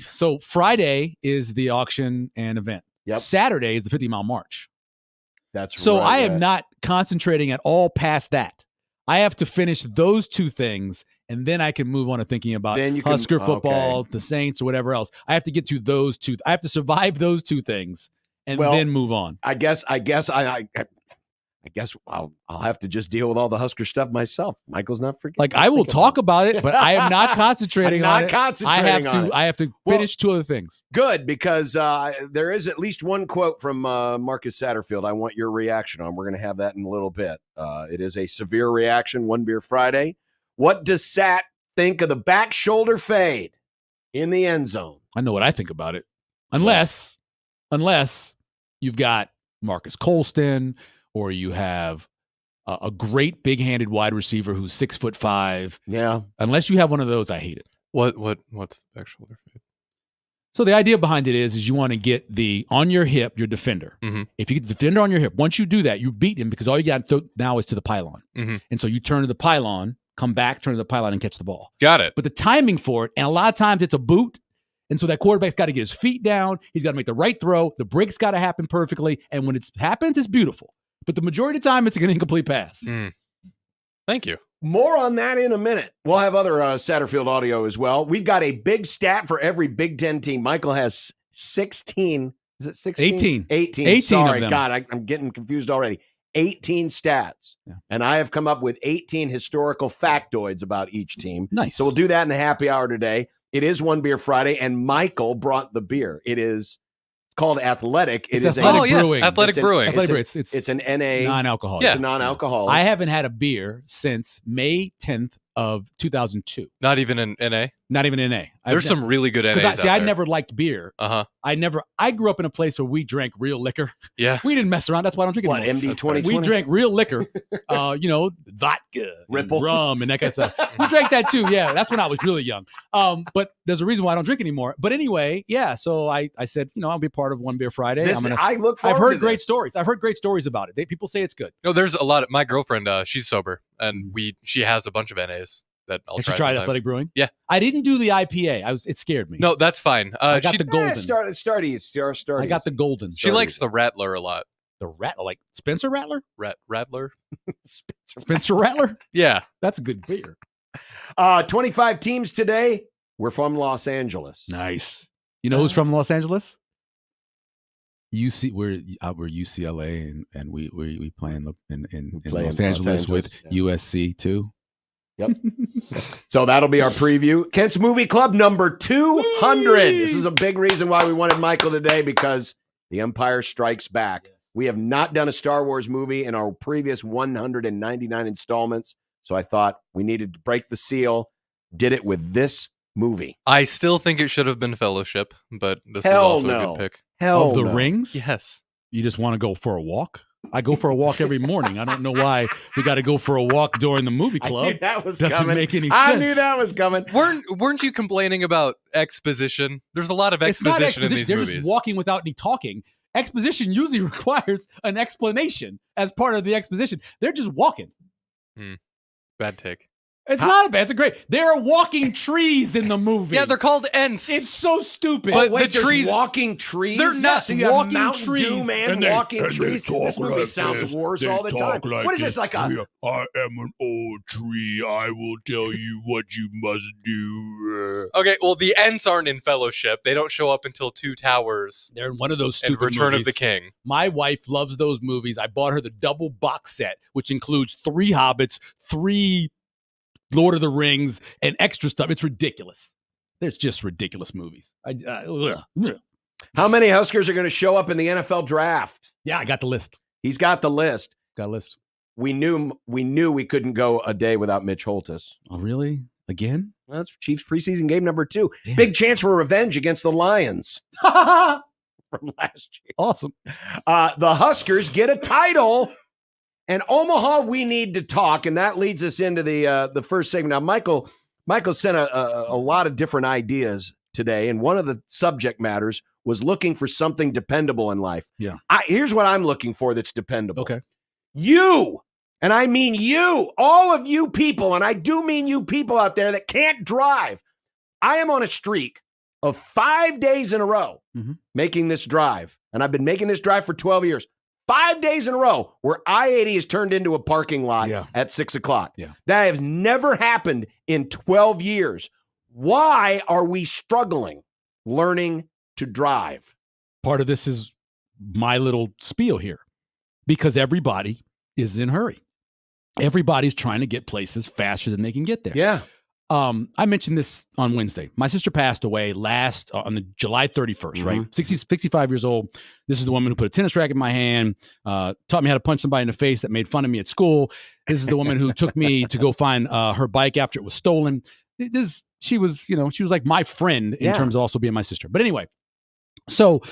so Friday is the auction and event. Yep. Saturday is the 50-mile march. That's So right. I am not concentrating at all past that. I have to finish those two things, and then I can move on to thinking about Then you can- Husker football, okay. the Saints, or whatever else. I have to get to those two. I have to survive those two things and Well, then move on. I guess I'll have to just deal with all the Husker stuff myself. Michael's not forgetting. Like I will talk about it, but I am not concentrating I'm not on it. concentrating on it. I have to Well, finish 2 other things. Good, because there is at least one quote from Marcus Satterfield I want your reaction on. We're going to have that in a little bit. It is a severe reaction, One Beer Friday. What does Sat think of the back shoulder fade in the end zone? I know what I think about it. Unless you've got Marcus Colston or you have a great big-handed wide receiver who's 6'5". Yeah. Unless you have one of those, I hate it. What's the back shoulder fade? So the idea behind it is you want to get on your hip, your defender. Mm-hmm. If you get the defender on your hip, once you do that, you beat him because all you got now is to the pylon. Mm-hmm. And so you turn to the pylon, come back, turn to the pylon, and catch the ball. Got it. But the timing for it, and a lot of times it's a boot. And so that quarterback's got to get his feet down. He's got to make the right throw. The break's got to happen perfectly. And when it happens, it's beautiful. But the majority of the time, it's an incomplete pass. Thank you. More on that in a minute. We'll have other Satterfield audio as well. We've got a big stat for every Big Ten team. Michael has 16. Is it 16? 18. 18 of Sorry, them. God, I'm getting confused already. 18 stats. Yeah. And I have come up with 18 historical factoids about each team. Nice. So we'll do that in the happy hour today. It is One Beer Friday, and Michael brought the beer. It's called Athletic. It's It is Athletic Brewing. Athletic Brewing. Athletic Brewing. It's an NA. non-alcoholic. It's a non-alcoholic. I haven't had a beer since May 10th of 2002. Not even an NA. Not even NA. There's some really good NAs. Because I never liked beer. Uh-huh. I grew up in a place where we drank real liquor. Yeah. We didn't mess around. That's why I don't drink it What, anymore. MD 2020? We drank real liquor, vodka, Ripple. and rum, and that kind of stuff. We drank that too. Yeah, that's when I was really young. But there's a reason why I don't drink anymore. But anyway, yeah. So I said, I'll be part of One Beer Friday. I look forward I've heard to great this. stories. I've heard great stories about it. People say it's good. No, there's a lot of my girlfriend. She's sober, and she has a bunch of NAs. that I'll I should try try sometimes. Athletic Brewing. Yeah. I didn't do the IPA. It scared me. No, that's fine. I got She, the golden. Start easy. I got the golden. she likes the Rattler a lot. The Rattler, like Spencer Rattler? Rattler? Spencer Rattler? Yeah. That's a good beer. 25 teams today. We're from Los Angeles. Nice. You know who's from Los Angeles? We're UCLA and we play in Los Angeles with USC too. Yep. So that'll be our preview. Kent's Movie Club number 200. This is a big reason why we wanted Michael today, because The Empire Strikes Back. We have not done a Star Wars movie in our previous 199 installments, so I thought we needed to break the seal. Did it with this movie. I still think it should have been Fellowship, but this is Hell also no. a good pick. Hell of the no. rings? Yes. You just want to go for a walk? I go for a walk every morning. I don't know why we got to go for a walk during the movie club. I knew that was Doesn't coming. make any sense. I knew that was coming. Weren't you complaining about exposition? There's a lot of It's not exposition in exposition. these They're movies. just walking without any talking. Exposition usually requires an explanation as part of the exposition. They're just walking. Bad take. It's not a bad. It's a great. There are walking trees in the movie. Yeah, they're called Ents. It's so stupid. But Wait, the trees, walking trees? they're not So you have walking Mountain trees. Dew Man And they- walking and they trees? talk This movie like sounds this. worse They all the time. talk like What is this. this, like a... I am an old tree. I will tell you what you must do. Okay, well, the Ents aren't in Fellowship. They don't show up until Two Towers They're in one of those and stupid Return movies. of the King. My wife loves those movies. I bought her the double box set, which includes 3 Hobbits, 3 Lord of the Rings, and extra stuff. It's ridiculous. There's just ridiculous movies. How many Huskers are going to show up in the NFL draft? Yeah, I got the list. He's got the list. Got a list. We knew we couldn't go a day without Mitch Holtis. Oh, really? Again? Well, that's Chiefs preseason game number 2. Damn. Big chance for revenge against the Lions from last year. Awesome. The Huskers get a title. And Omaha, we need to talk, and that leads us into the first segment. Now, Michael sent a lot of different ideas today, and one of the subject matters was looking for something dependable in life. Yeah. Here's what I'm looking for that's dependable. Okay. You, and I mean you, all of you people, and I do mean you people out there that can't drive. I am on a streak of 5 days in a row making this drive, and I've been making this drive for 12 years. 5 days in a row where I-80 has turned into a parking lot at 6 o'clock. Yeah. That has never happened in 12 years. Why are we struggling learning to drive? Part of this is my little spiel here, because everybody is in a hurry. Everybody's trying to get places faster than they can get there. Yeah. I mentioned this on Wednesday. My sister passed away on the July 31st, right? 65 years old. This is the woman who put a tennis racket in my hand, taught me how to punch somebody in the face that made fun of me at school. This is the woman who took me to go find her bike after it was stolen. She was like my friend in terms of also being my sister. But anyway, so,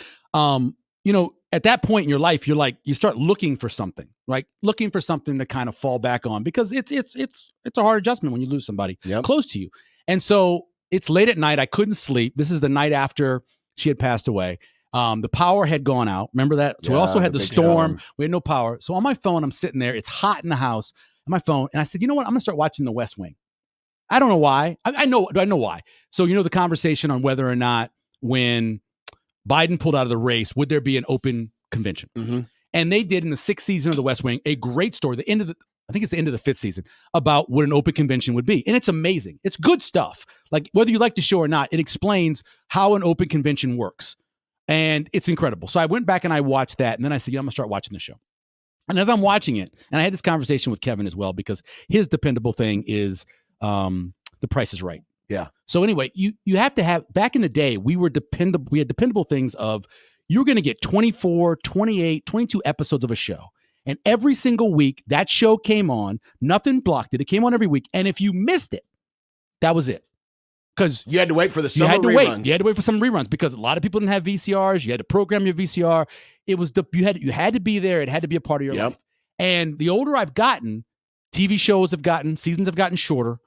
at that point in your life, you start looking for something, right? Looking for something to kind of fall back on, because it's a hard adjustment when you lose somebody close to you. And so it's late at night. I couldn't sleep. This is the night after she had passed away. The power had gone out. Remember that? So we also had the storm. We had no power. So on my phone, I'm sitting there. It's hot in the house on my phone. And I said, you know what? I'm going to start watching The West Wing. I don't know why. I know why. So, the conversation on whether or not when Biden pulled out of the race, would there be an open convention? And they did in the 6th season of The West Wing a great story. I think it's the end of the 5th season, about what an open convention would be. And it's amazing. It's good stuff. Like, whether you like the show or not, it explains how an open convention works. And it's incredible. So I went back and I watched that. And then I said, I'm going to start watching the show. And as I'm watching it, and I had this conversation with Kevin as well, because his dependable thing is The Price is Right. Yeah. So anyway, you have to have, back in the day, we had dependable things of, you're going to get 24, 28, 22 episodes of a show. And every single week that show came on, nothing blocked it. It came on every week. And if you missed it, that was it. Because you had to wait for the summer reruns. You had to wait for some reruns, because a lot of people didn't have VCRs. You had to program your VCR. It was you had to be there. It had to be a part of your life. And the older I've gotten, TV shows seasons have gotten shorter.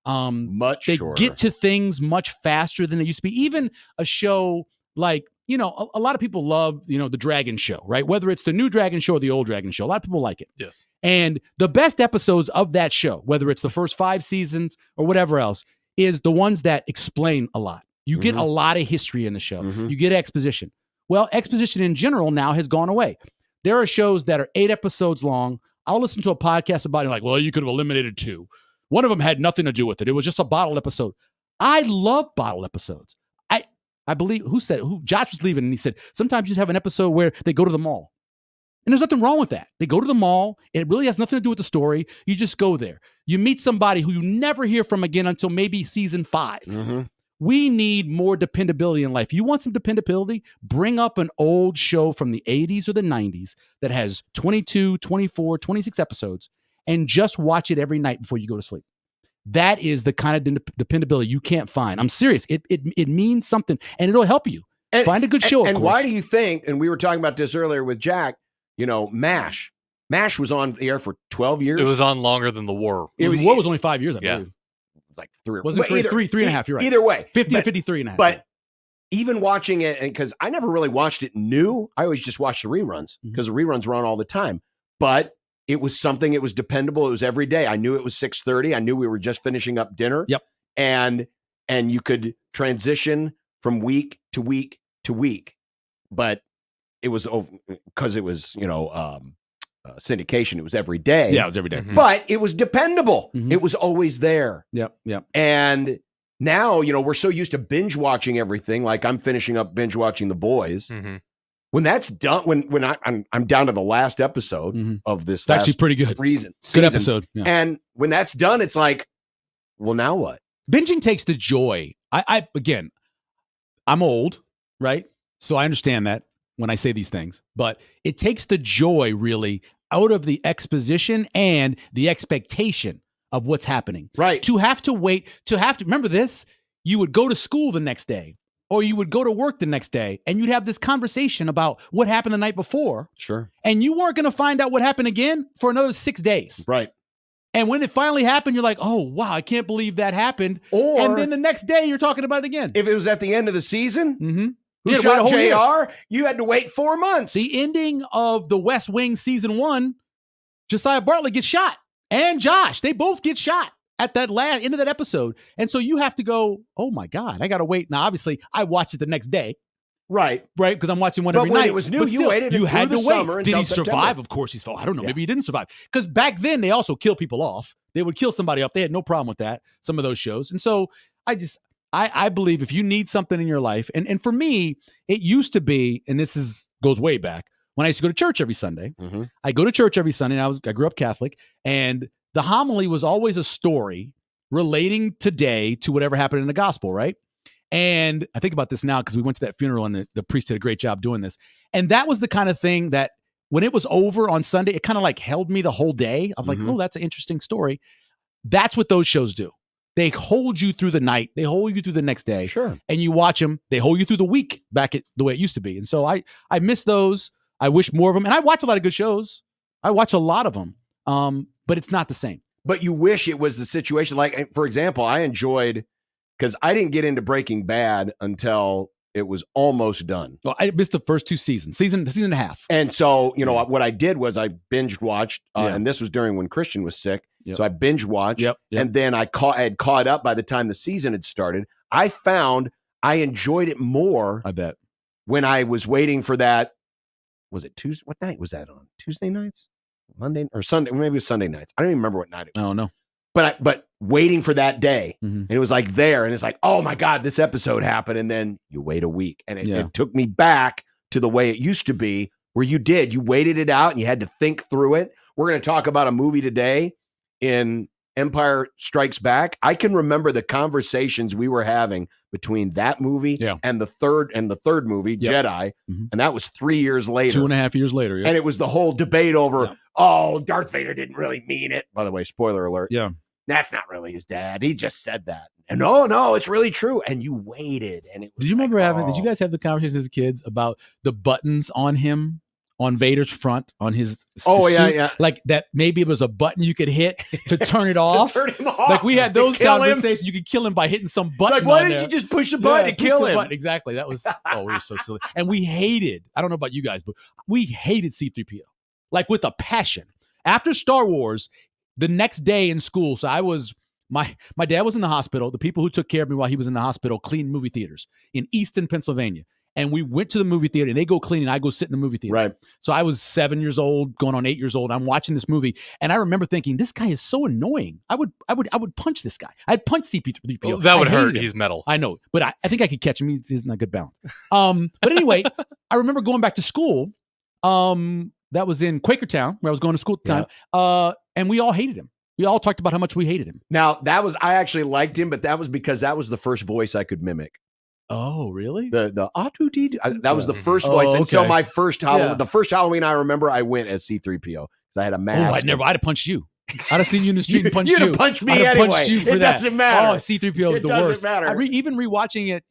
Much they shorter. Get to things much faster than they used to be. Even a show like a lot of people love, the Dragon Show, right? Whether it's the new Dragon Show or the old Dragon Show, a lot of people like it. Yes. And the best episodes of that show, whether it's the first 5 seasons or whatever else, is the ones that explain a lot. You get a lot of history in the show. You get exposition. Well, exposition in general now has gone away. There are shows that are 8 episodes long. I'll listen to a podcast about it like, well, you could have eliminated 2. One of them had nothing to do with it. It was just a bottle episode. I love bottle episodes. I believe, Josh was leaving and he said, sometimes you just have an episode where they go to the mall. And there's nothing wrong with that. They go to the mall. It really has nothing to do with the story. You just go there. You meet somebody who you never hear from again until maybe season 5. We need more dependability in life. You want some dependability? Bring up an old show from the 80s or the 90s that has 22, 24, 26 episodes and just watch it every night before you go to sleep. That is the kind of dependability you can't find. I'm serious. It means something, and it'll help you. Find a good show, And why do you think, and we were talking about this earlier with Jack, MASH. MASH was on the air for 12 years. It was on longer than The War. The War was only 5 years, I Yeah. believe. It was like 3 or Wasn't it three and a half? You're right. Either way. 50 to 53 and a half. But even watching it, and because I never really watched it new, I always just watched the reruns because the reruns were on all the time. But it was something, it was dependable. It was every day. I knew it was 6:30. I knew we were just finishing up dinner. Yep. And you could transition from week to week to week. But it was because it was, syndication. It was every day. Yeah, it was every day. But it was dependable. It was always there. Yep. And now, we're so used to binge watching everything. Like I'm finishing up binge watching The Boys. When that's done, when I'm down to the last episode of this, it's actually pretty good. Season, good episode. Yeah. And when that's done, it's like, well, now what? Binging takes the joy. I'm old, right? So I understand that when I say these things, but it takes the joy really out of the exposition and the expectation of what's happening. Right. To have to wait, remember this, you would go to school the next day or you would go to work the next day and you'd have this conversation about what happened the night before. Sure. And you weren't going to find out what happened again for another 6 days. Right. And when it finally happened, you're like, oh, wow, I can't believe that happened. Or and then the next day you're talking about it again. If it was at the end of the season, who Yeah, shot wait a whole JR, you had to wait 4 months. The ending of The West Wing season 1, Josiah Bartlett gets shot. And Josh, they both get shot at that last end of that episode. And so you have to go, oh my God, I got to wait. Now, obviously, I watched it the next day. Right. Because I'm watching one But every when night. it was new, But you waited You until had the to summer wait. Did until he survive? September. Of course he's fine. I don't know. Maybe he didn't survive. Because back then, they also kill people off. They would kill somebody off. They had no problem with that, some of those shows. And so I believe if you need something in your life, and for me, it used to be, and this goes way back, when I used to go to church every Sunday. I go to church every Sunday, and I grew up Catholic, and the homily was always a story relating today to whatever happened in the gospel, right? And I think about this now because we went to that funeral and the priest did a great job doing this. And that was the kind of thing that when it was over on Sunday, it kind of like held me the whole day. I was like, oh, that's an interesting story. That's what those shows do. They hold you through the night. They hold you through the next day. Sure. And you watch them. They hold you through the week back at the way it used to be. And so I miss those. I wish more of them. And I watch a lot of good shows. I watch a lot of them. But it's not the same. But you wish it was the situation. Like, for example, I enjoyed, because I didn't get into Breaking Bad until it was almost done. Well, I missed the first 2 seasons, season and a half. And so, what I did was I binge watched, and this was during when Christian was sick. So I binge watched, and then I had caught up by the time the season had started. I found I enjoyed it more. I bet. When I was waiting for that, was it Tuesday? What night was that on? Tuesday nights? Monday or Sunday? Maybe it was Sunday nights. I don't even remember what night it was. Oh, no. But waiting for that day, and it was like there, and it's like, oh my God, this episode happened, and then you wait a week, and it took me back to the way it used to be, where you waited it out, and you had to think through it. We're going to talk about a movie today in Empire Strikes Back. I can remember the conversations we were having between that movie and the third movie, Jedi, and that was 3 years later, 2.5 years later, and it was the whole debate over, oh, Darth Vader didn't really mean it. By the way, spoiler alert. Yeah. That's not really his dad. He just said that. And no, it's really true. And you waited. And it was Did you remember did you guys have the conversations as kids about the buttons on him on Vader's front on his yeah. like that maybe it was a button you could hit to turn it off. Turn him off. Like we had those kill him. conversations. You could kill him by hitting some button. Like, why on didn't there. you just push a button to push kill the him? button. Exactly. That was we were so silly. And we hated, I don't know about you guys, but we hated C-3PO. Like with a passion. After Star Wars, the next day in school, so I was my dad was in the hospital. The people who took care of me while he was in the hospital cleaned movie theaters in Easton, Pennsylvania. And we went to the movie theater, and they go clean, and I go sit in the movie theater. Right. So I was 7 years old, going on 8 years old. I'm watching this movie, and I remember thinking, "This guy is so annoying. I would punch this guy. I'd punch C-3PO. Well, that would I hurt. hated him. He's metal. I know, but I think I could catch him. He's not good balance. But anyway, I remember going back to school. That was in Quakertown, where I was going to school at the time. And we all hated him. We all talked about how much we hated him. Now, I actually liked him, but that was because that was the first voice I could mimic. Oh, really? The that was the first voice. And so my first Halloween, the first Halloween I remember, I went as C-3PO because I had a mask. I'd have punched you. I'd have seen you in the street and punched you. You'd have punched me I'd have anyway. punched you for It that. doesn't matter. Oh, C-3PO is the worst. It doesn't matter. Even rewatching it,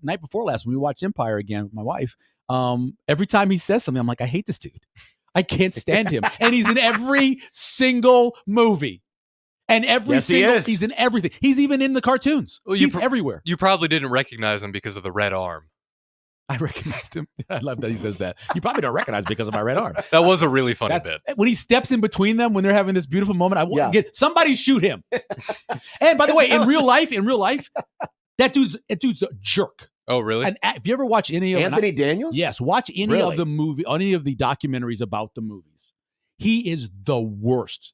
night before last, when we watched Empire again with my wife, every time he says something, I'm like, I hate this dude. I can't stand him. And he's in every single movie. And he's in everything. He's even in the cartoons. Well, he's everywhere. You probably didn't recognize him because of the red arm. I recognized him. I love that he says that. You probably don't recognize me because of my red arm. That was a really funny bit. When he steps in between them, when they're having this beautiful moment, I want to get somebody shoot him. And by the way, in real life, that dude's a jerk. Oh, really? And if you ever watch any of Anthony Daniels? Yes, watch any of the documentaries about the movies. He is the worst.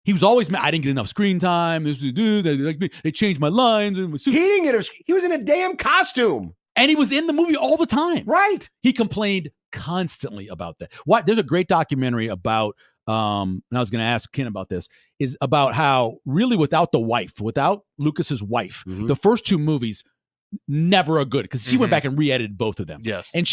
He was always mad. I didn't get enough screen time. They changed my lines. And he didn't get. He was in a damn costume, and he was in the movie all the time. Right. He complained constantly about that. There's a great documentary about. And I was going to ask Ken about this. Is about how really without Lucas's wife, the first two movies never are good because she went back and re-edited both of them. Yes, and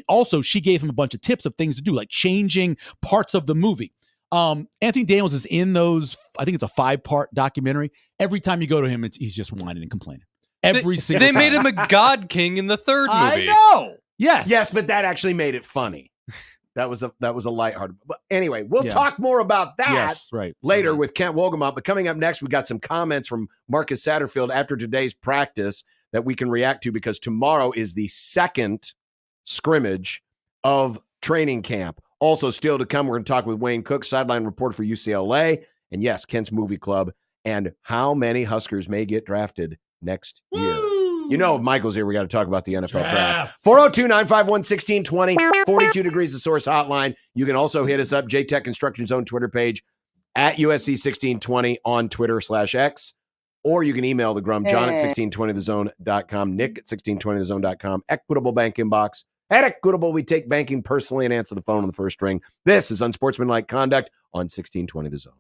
also she gave him a bunch of tips of things to do, like changing parts of the movie. Anthony Daniels is in those. I think it's a 5-part documentary. Every time you go to him, he's just whining and complaining. Every single time. They made him a god king in the third movie. I know. Yes, but that actually made it funny. That was a lighthearted. But anyway, we'll talk more about that later with Kent Wogemont. But coming up next, we got some comments from Marcus Satterfield after today's practice that we can react to because tomorrow is the second scrimmage of training camp. Also, still to come, we're going to talk with Wayne Cook, sideline reporter for UCLA, and yes, Kent's Movie Club, and how many Huskers may get drafted next year. You know, if Michael's here, we got to talk about the NFL draft. 402-951-1620, 42 Degrees The Source hotline. You can also hit us up, JTech Construction Zone Twitter page, at USC1620 on Twitter/X, or you can email the Grum, John at 1620thezone.com, Nick at 1620thezone.com, Equitable Bank Inbox. At Equitable, we take banking personally and answer the phone on the first ring. This is Unsportsmanlike Conduct on 1620 The Zone.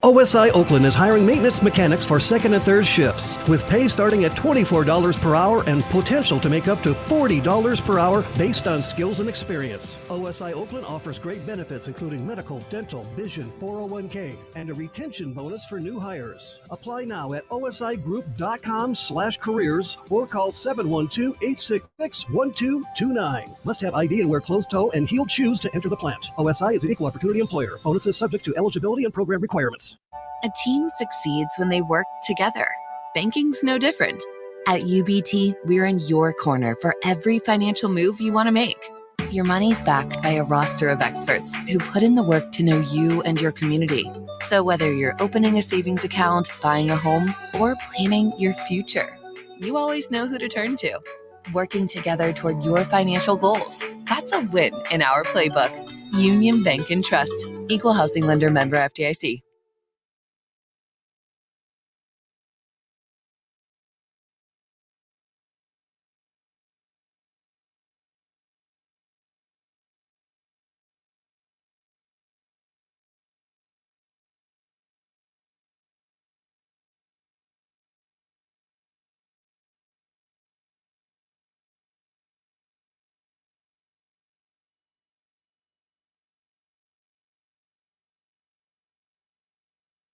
OSI Oakland is hiring maintenance mechanics for second and third shifts with pay starting at $24 per hour and potential to make up to $40 per hour based on skills and experience. OSI Oakland offers great benefits including medical, dental, vision, 401k, and a retention bonus for new hires. Apply now at osigroup.com/careers or call 712-866-1229. Must have ID and wear closed-toe and heeled shoes to enter the plant. OSI is an equal opportunity employer. Bonuses subject to eligibility and program requirements. A team succeeds when they work together. Banking's no different. At UBT, we're in your corner for every financial move you want to make. Your money's backed by a roster of experts who put in the work to know you and your community. So whether you're opening a savings account, buying a home, or planning your future, you always know who to turn to. Working together toward your financial goals. That's a win in our playbook. Union Bank and Trust. Equal housing lender, member FDIC.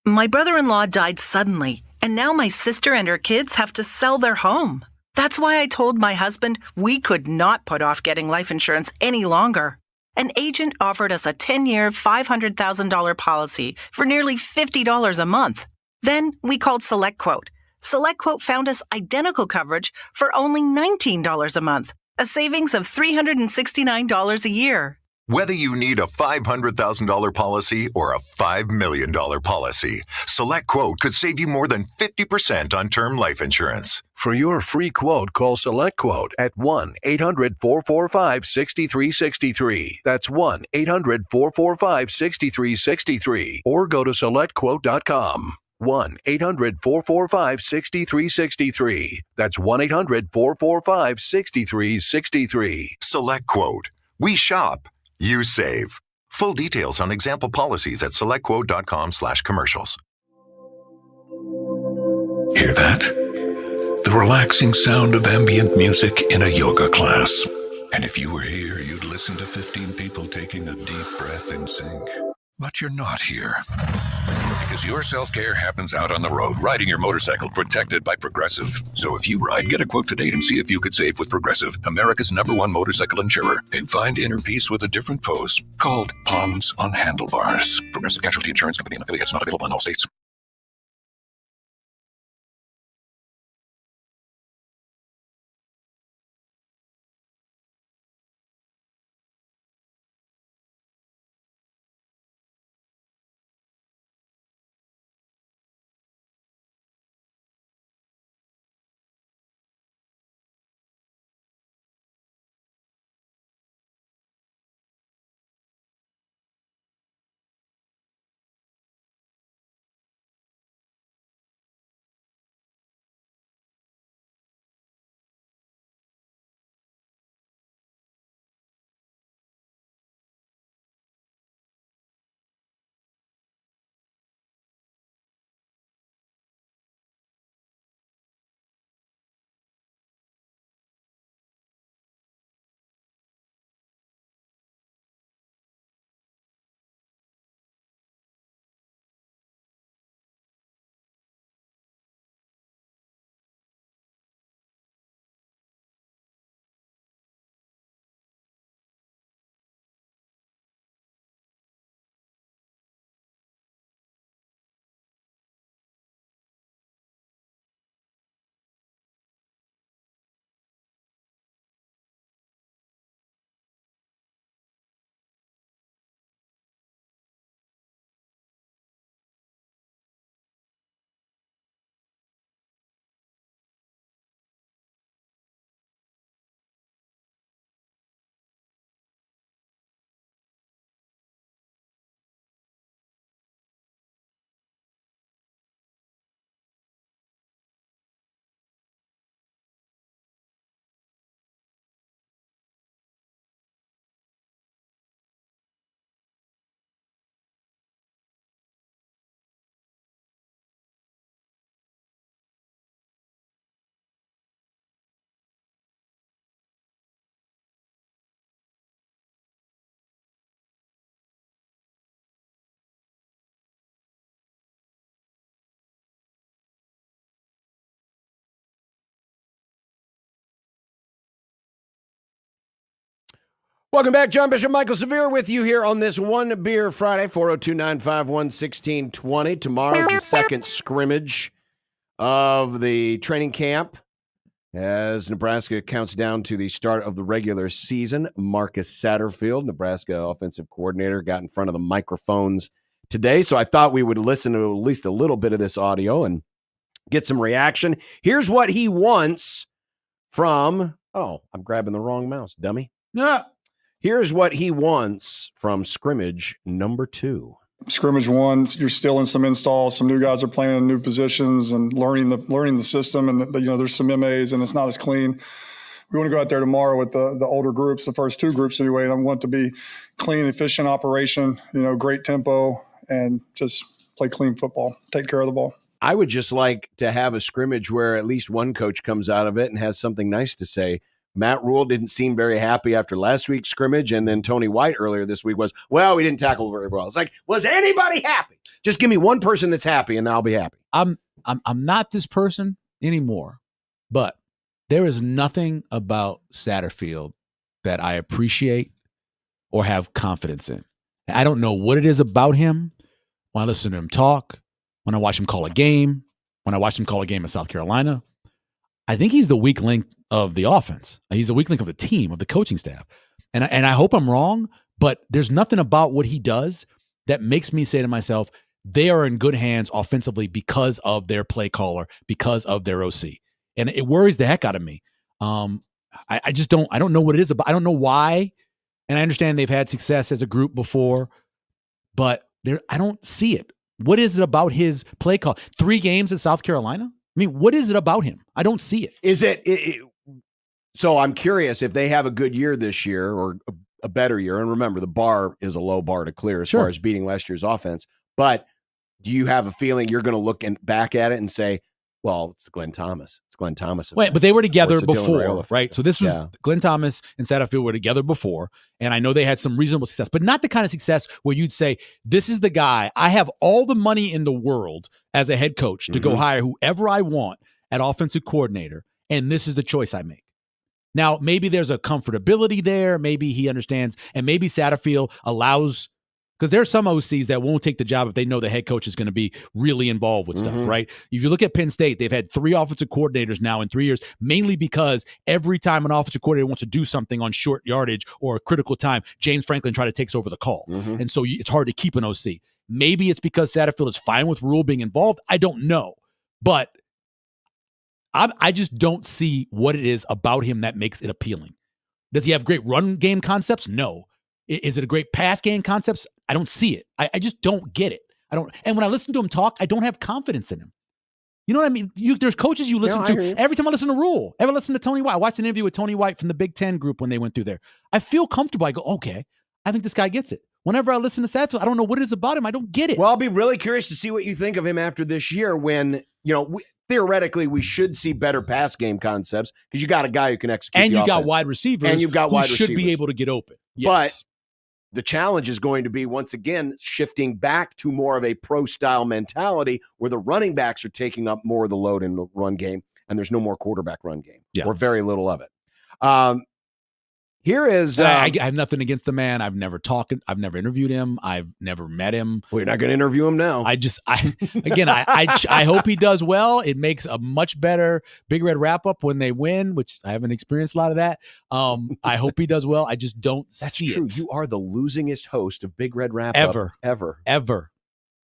My brother-in-law died suddenly, And now my sister and her kids have to sell their home. That's why I told my husband we could not put off getting life insurance any longer. An agent offered us a 10-year, $500,000 policy for nearly $50 a month. Then we called SelectQuote. SelectQuote found us identical coverage for only $19 a month, a savings of $369 a year. Whether you need a $500,000 policy or a $5 million policy, SelectQuote could save you more than 50% on term life insurance. For your free quote, call SelectQuote at 1-800-445-6363. That's 1-800-445-6363. Or go to SelectQuote.com. 1-800-445-6363. That's 1-800-445-6363. SelectQuote. We shop. You save. Full details on example policies at selectquote.com/commercials. Hear that? The relaxing sound of ambient music in a yoga class. And if you were here, you'd listen to 15 people taking a deep breath in sync. But you're not here. Because your self-care happens out on the road, riding your motorcycle protected by Progressive. So if you ride, get a quote today and see if you could save with Progressive, America's #1 motorcycle insurer. And find inner peace with a different pose called Palms on Handlebars. Progressive Casualty Insurance Company and affiliates, not available in all states. Welcome back. John Bishop, Michael Severe with you here on this One Beer Friday, 402-951-1620. Tomorrow's the second scrimmage of the training camp as Nebraska counts down to the start of the regular season. Marcus Satterfield, Nebraska offensive coordinator, got in front of the microphones today, so I thought we would listen to at least a little bit of this audio and get some reaction. Here's what he wants from, I'm grabbing the wrong mouse, dummy. Yeah. Here's what he wants from scrimmage number 2. Scrimmage 1, you're still in some installs. Some new guys are playing in new positions and learning the system. And there's some MAs and it's not as clean. We want to go out there tomorrow with the older groups, the first 2 groups anyway. And I want it to be clean, efficient operation. Great tempo and just play clean football. Take care of the ball. I would just like to have a scrimmage where at least one coach comes out of it and has something nice to say. Matt Rule didn't seem very happy after last week's scrimmage, and then Tony White earlier this week was, we didn't tackle very well. It's like, was anybody happy? Just give me one person that's happy, and I'll be happy. I'm not this person anymore, but there is nothing about Satterfield that I appreciate or have confidence in. I don't know what it is about him. When I listen to him talk, when I watch him call a game, when I watched him call a game in South Carolina, I think he's the weak link of the offense. He's the weak link of the team, of the coaching staff. And I hope I'm wrong, but there's nothing about what he does that makes me say to myself, they are in good hands offensively because of their play caller, because of their OC. And it worries the heck out of me. I just don't know what it is about. I don't know why. And I understand they've had success as a group before, but I don't see it. What is it about his play call? 3 games in South Carolina? I mean, what is it about him? I don't see it. Is it so I'm curious if they have a good year this year or a better year. And remember, the bar is a low bar to clear as far as beating last year's offense. But do you have a feeling you're going to look back at it and say, well, it's Glenn Thomas. It's Glenn Thomas. Wait, but they were together before, right? So this was Glenn Thomas and Satterfield were together before, and I know they had some reasonable success, but not the kind of success where you'd say, this is the guy. I have all the money in the world as a head coach to go hire whoever I want at offensive coordinator, and this is the choice I make. Now, maybe there's a comfortability there. Maybe he understands, and maybe Satterfield allows, because there are some OCs that won't take the job if they know the head coach is going to be really involved with stuff, right? If you look at Penn State, they've had 3 offensive coordinators now in 3 years, mainly because every time an offensive coordinator wants to do something on short yardage or a critical time, James Franklin takes over the call. And so it's hard to keep an OC. Maybe it's because Satterfield is fine with Rule being involved. I don't know. But I just don't see what it is about him that makes it appealing. Does he have great run game concepts? No. Is it a great pass game concepts? I don't see it. I just don't get it. And when I listen to him talk, I don't have confidence in him. You know what I mean? There's coaches you listen to. Every time I listen to Rule, ever listen to Tony White, I watched an interview with Tony White from the Big Ten group when they went through there. I feel comfortable. I go, okay, I think this guy gets it. Whenever I listen to Satterfield, I don't know what it is about him. I don't get it. Well, I'll be really curious to see what you think of him after this year when, theoretically, we should see better pass game concepts because you got a guy who can execute and the you got offense. wide receivers and you've got wide who receivers. should be able to get open. Yes. But the challenge is going to be, once again, shifting back to more of a pro-style mentality where the running backs are taking up more of the load in the run game, and there's no more quarterback run game, or very little of it. Here is... I have nothing against the man. I've never interviewed him. I've never met him. Well, you're not going to interview him now. I hope he does well. It makes a much better Big Red wrap-up when they win, which I haven't experienced a lot of that. I hope he does well. I just don't see it. That's true. You are the losingest host of Big Red Wrap-Up. Ever.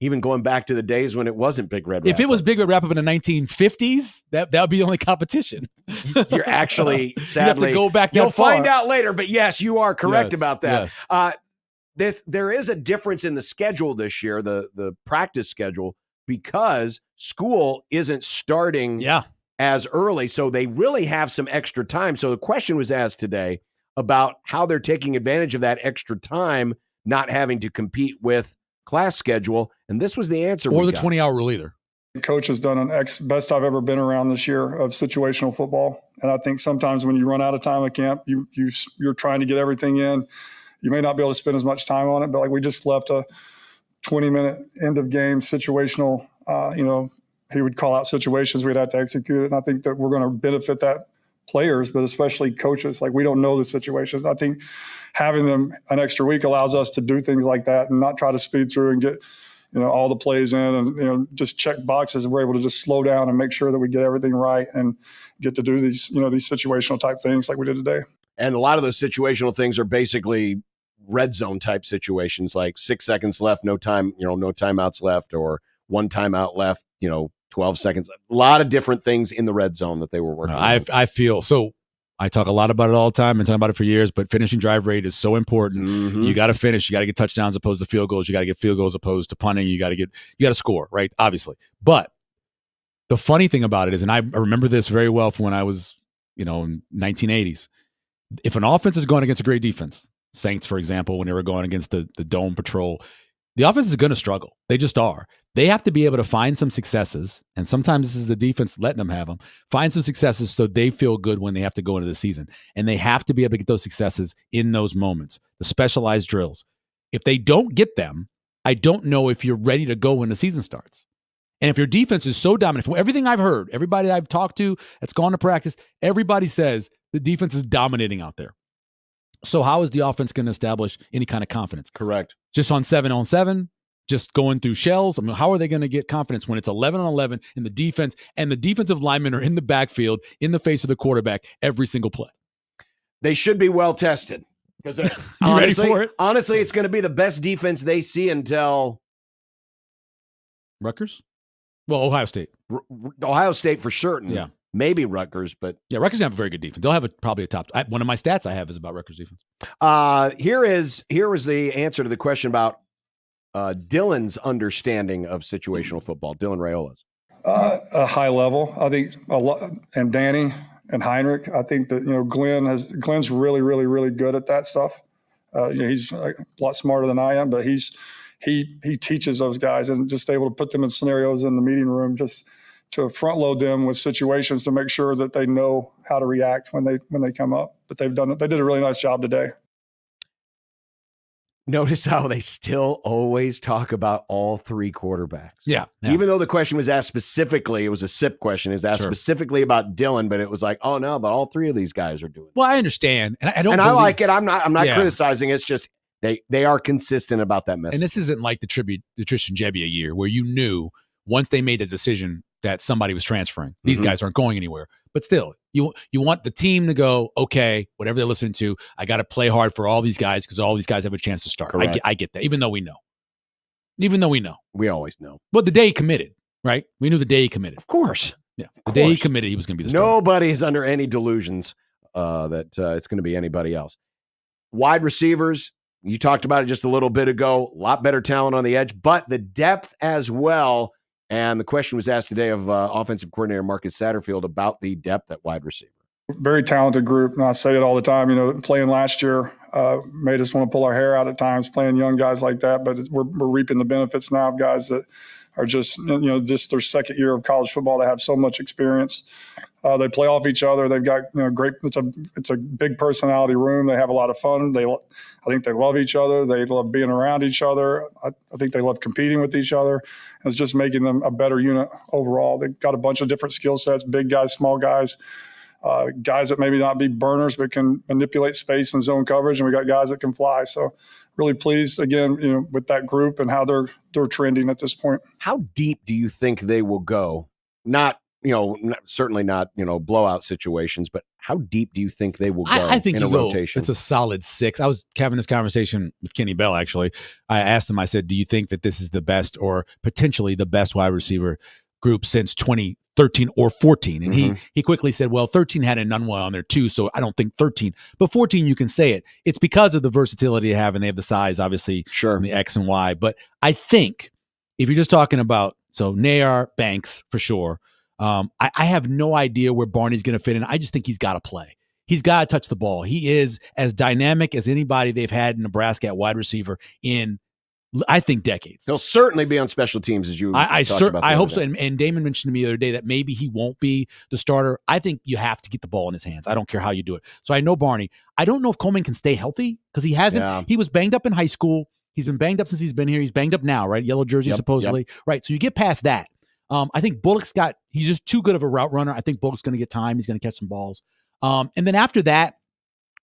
Even going back to the days when it wasn't Big Red Wrap-Up. If it was Big Red Wrap-Up in the 1950s, that would be the only competition. You're actually, sadly, you have to go back. You'll find out later, but yes, you are correct about that. Yes. There is a difference in the schedule this year, the practice schedule, because school isn't starting as early, so they really have some extra time. So the question was asked today about how they're taking advantage of that extra time, not having to compete with class schedule, and this was the answer. Or the 20-hour rule either. The coach has done an best I've ever been around this year of situational football. And I think sometimes when you run out of time at camp, you're trying to get everything in. You may not be able to spend as much time on it, but like we just left a 20-minute end of game situational, he would call out situations we'd have to execute it. And I think that we're going to benefit that players, but especially coaches. Like, we don't know the situations. I think having them an extra week allows us to do things like that and not try to speed through and get, all the plays in and, just check boxes. We're able to just slow down and make sure that we get everything right and get to do these, these situational type things like we did today. And a lot of those situational things are basically red zone type situations, like 6 seconds left, no time, no timeouts left, or 1 timeout left, 12 seconds. A lot of different things in the red zone that they were working on. I feel so. I talk a lot about it all the time and talk about it for years, but finishing drive rate is so important. You got to finish. You got to get touchdowns opposed to field goals. You got to get field goals opposed to punting. You got to score, right? Obviously. But the funny thing about it is, and I remember this very well from when I was, in 1980s, if an offense is going against a great defense, Saints, for example, when they were going against the Dome Patrol, the offense is going to struggle. They just are. They have to be able to find some successes, and sometimes this is the defense letting them have them, find some successes so they feel good when they have to go into the season. And they have to be able to get those successes in those moments, the specialized drills. If they don't get them, I don't know if you're ready to go when the season starts. And if your defense is so dominant, from everything I've heard, everybody I've talked to that's gone to practice, everybody says the defense is dominating out there. So how is the offense going to establish any kind of confidence? Correct. Just on 7-on-7, just going through shells? I mean, how are they going to get confidence when it's 11-on-11 in the defense and the defensive linemen are in the backfield in the face of the quarterback every single play? They should be well tested. Because ready for it? Honestly, it's going to be the best defense they see until Rutgers? Well, Ohio State. Ohio State for certain. Yeah. Maybe Rutgers, but yeah, Rutgers have a very good defense. They'll have probably a top. One of my stats I have is about Rutgers defense. Here was the answer to the question about Dylan's understanding of situational football. Dylan Raiola's a high level. I think a lot, and Danny and Heinrich. I think that Glenn's really, really, really good at that stuff. He's a lot smarter than I am, but he teaches those guys and just able to put them in scenarios in the meeting room, just to front load them with situations to make sure that they know how to react when they come up. But they've done it. They did a really nice job today. Notice how they still always talk about all three quarterbacks. Yeah. Even though the question was asked specifically, it was a SIP question, is asked specifically about Dylan, but it was like, oh no, but all three of these guys are doing it. Well, I understand. And I don't and I like it. I'm not criticizing. It's just they are consistent about that message. And this isn't like the Tristan Gebbia year where you knew once they made the decision that somebody was transferring, these guys aren't going anywhere. But still, you want the team to go, okay, whatever they're listening to, I got to play hard for all these guys because all these guys have a chance to start. I get that, even though we know. We always know. But the day he committed, right? We knew the day he committed. Of course. Yeah. The day he committed, he was going to be the starter. Nobody's under any delusions that it's going to be anybody else. Wide receivers, you talked about it just a little bit ago, a lot better talent on the edge, but the depth as well. And the question was asked today of offensive coordinator Marcus Satterfield about the depth at wide receiver. Very talented group, and I say it all the time. Playing last year made us want to pull our hair out at times, playing young guys like that. But we're reaping the benefits now of guys that are just their second year of college football. They have so much experience. They play off each other. They've got great. It's a big personality room. They have a lot of fun. I think they love each other. They love being around each other. I think they love competing with each other. It's just making them a better unit overall. They've got a bunch of different skill sets: big guys, small guys, guys that maybe not be burners but can manipulate space and zone coverage, and we got guys that can fly. So really pleased again, with that group and how they're trending at this point. How deep do you think they will go? Not certainly not, blowout situations, but how deep do you think they will go I think in a rotation? It's a solid 6. I was having this conversation with Kenny Bell, actually. I asked him, I said, do you think that this is the best or potentially the best wide receiver group since 2013 or 14? And he quickly said, well, 13 had an Unwell on there too, so I don't think 13. But 14, you can say it. It's because of the versatility they have, and they have the size, obviously, and the X and Y. But I think if you're just talking about, so Nayar, Banks, for sure, I have no idea where Barney's going to fit in. I just think he's got to play. He's got to touch the ball. He is as dynamic as anybody they've had in Nebraska at wide receiver in, I think, decades. He'll certainly be on special teams, as you I hope so. And Damon mentioned to me the other day that maybe he won't be the starter. I think you have to get the ball in his hands. I don't care how you do it. So I know Barney. I don't know if Coleman can stay healthy because he hasn't. Yeah. He was banged up in high school. He's been banged up since he's been here. He's banged up now, right? Yellow jersey, supposedly. Right. So you get past that. I think he's just too good of a route runner. I think Bullock's going to get time. He's going to catch some balls. And then after that,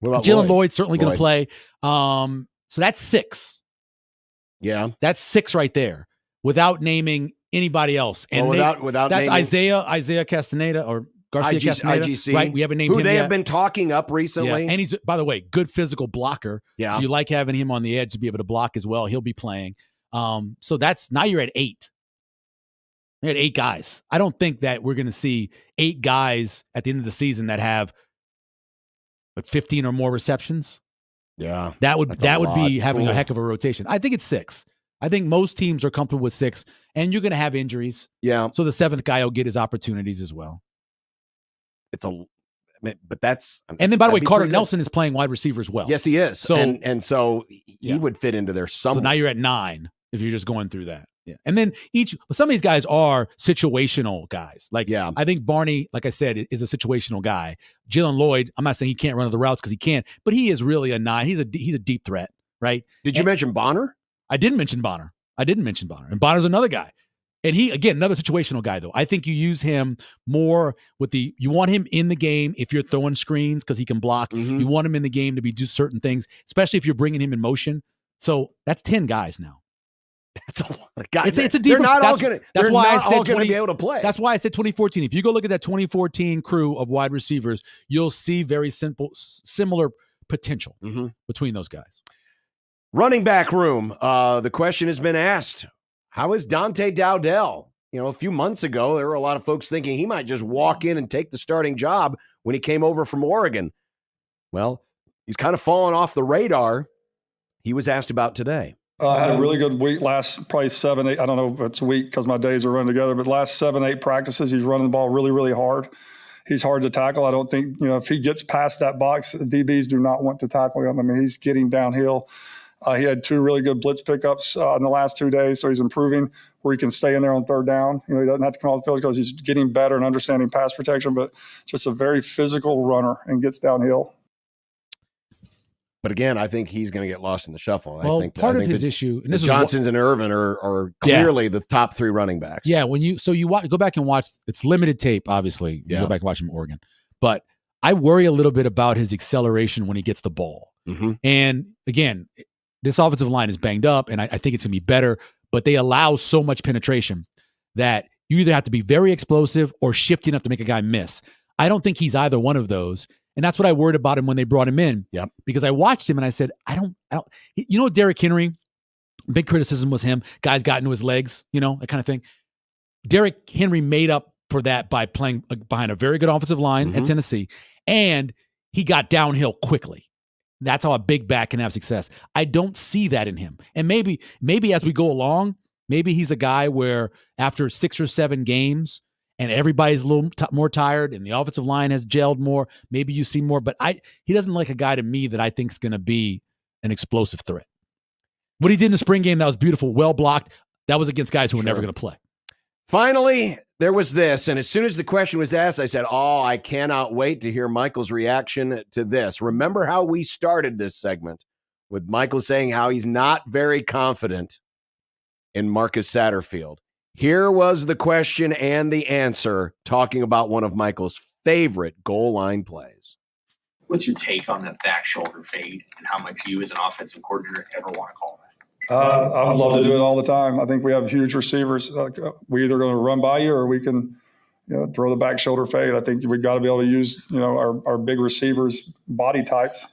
Jalen Lloyd's certainly going to play. So that's 6. Yeah. That's 6 right there without naming anybody else. And without that's naming Isaiah Castaneda or Garcia Castaneda. IGC. Right. We haven't named him who they yet. have been talking up recently. Yeah. And he's, by the way, good physical blocker. Yeah. So you like having him on the edge to be able to block as well. He'll be playing. So that's, now you're at 8. They had 8 guys. I don't think that we're going to see 8 guys at the end of the season that have 15 or more receptions. Yeah, that would be having a heck of a rotation. I think it's 6. I think most teams are comfortable with 6, and you're going to have injuries. Yeah, so the 7th guy will get his opportunities as well. But that's and then by the way, Carter Nelson is playing wide receiver as well. Yes, he is. So and so he would fit into there somewhere. So now you're at 9 if you're just going through that. Yeah. And then some of these guys are situational guys. I think Barney, like I said, is a situational guy. Jalen Lloyd, I'm not saying he can't run the routes because he can't, but he is really a 9. He's a deep threat, right? Did you mention Bonner? I didn't mention Bonner. And Bonner's another guy. And he, again, another situational guy, though. I think you use him more with you want him in the game if you're throwing screens because he can block. Mm-hmm. You want him in the game to do certain things, especially if you're bringing him in motion. So that's 10 guys now. That's a lot of guys. It's a deeper. They're not all going to be able to play. That's why I said 2014. If you go look at that 2014 crew of wide receivers, you'll see very similar potential between those guys. Running back room. The question has been asked. How is Dante Dowdell? A few months ago, there were a lot of folks thinking he might just walk in and take the starting job when he came over from Oregon. Well, he's kind of fallen off the radar. He was asked about today. I had a really good week last, probably 7, 8. I don't know if it's a week because my days are running together, but last 7, 8 practices, he's running the ball really, really hard. He's hard to tackle. I don't think, if he gets past that box, DBs do not want to tackle him. I mean, he's getting downhill. He had 2 really good blitz pickups in the last 2 days, so he's improving where he can stay in there on third down. He doesn't have to come off the field because he's getting better and understanding pass protection, but just a very physical runner and gets downhill. But again, I think he's going to get lost in the shuffle. Well, I think part of his issue, and this is Johnsons and Irvin are clearly the top 3 running backs. Yeah, when you go back and watch, it's limited tape, obviously. You go back and watch him in Oregon, but I worry a little bit about his acceleration when he gets the ball. Mm-hmm. And again, this offensive line is banged up, and I think it's going to be better, but they allow so much penetration that you either have to be very explosive or shifty enough to make a guy miss. I don't think he's either one of those. And that's what I worried about him when they brought him in. Yep. Because I watched him and I said, I don't, Derrick Henry, big criticism was him. Guys got into his legs, that kind of thing. Derrick Henry made up for that by playing behind a very good offensive line at Tennessee. And he got downhill quickly. That's how a big back can have success. I don't see that in him. And maybe as we go along, maybe he's a guy where after 6 or 7 games, and everybody's a little more tired, and the offensive line has gelled more. Maybe you see more, but he doesn't like a guy to me that I think is going to be an explosive threat. What he did in the spring game, that was beautiful, well blocked. That was against guys who were never going to play. Finally, there was this, and as soon as the question was asked, I said, I cannot wait to hear Michael's reaction to this. Remember how we started this segment with Michael saying how he's not very confident in Marcus Satterfield. Here was the question and the answer, talking about one of Michael's favorite goal line plays. What's your take on that back shoulder fade and how much you as an offensive coordinator ever want to call that? I would love to do it all the time. I think we have huge receivers. We're either going to run by you or we can throw the back shoulder fade. I think we've got to be able to use our big receivers' body types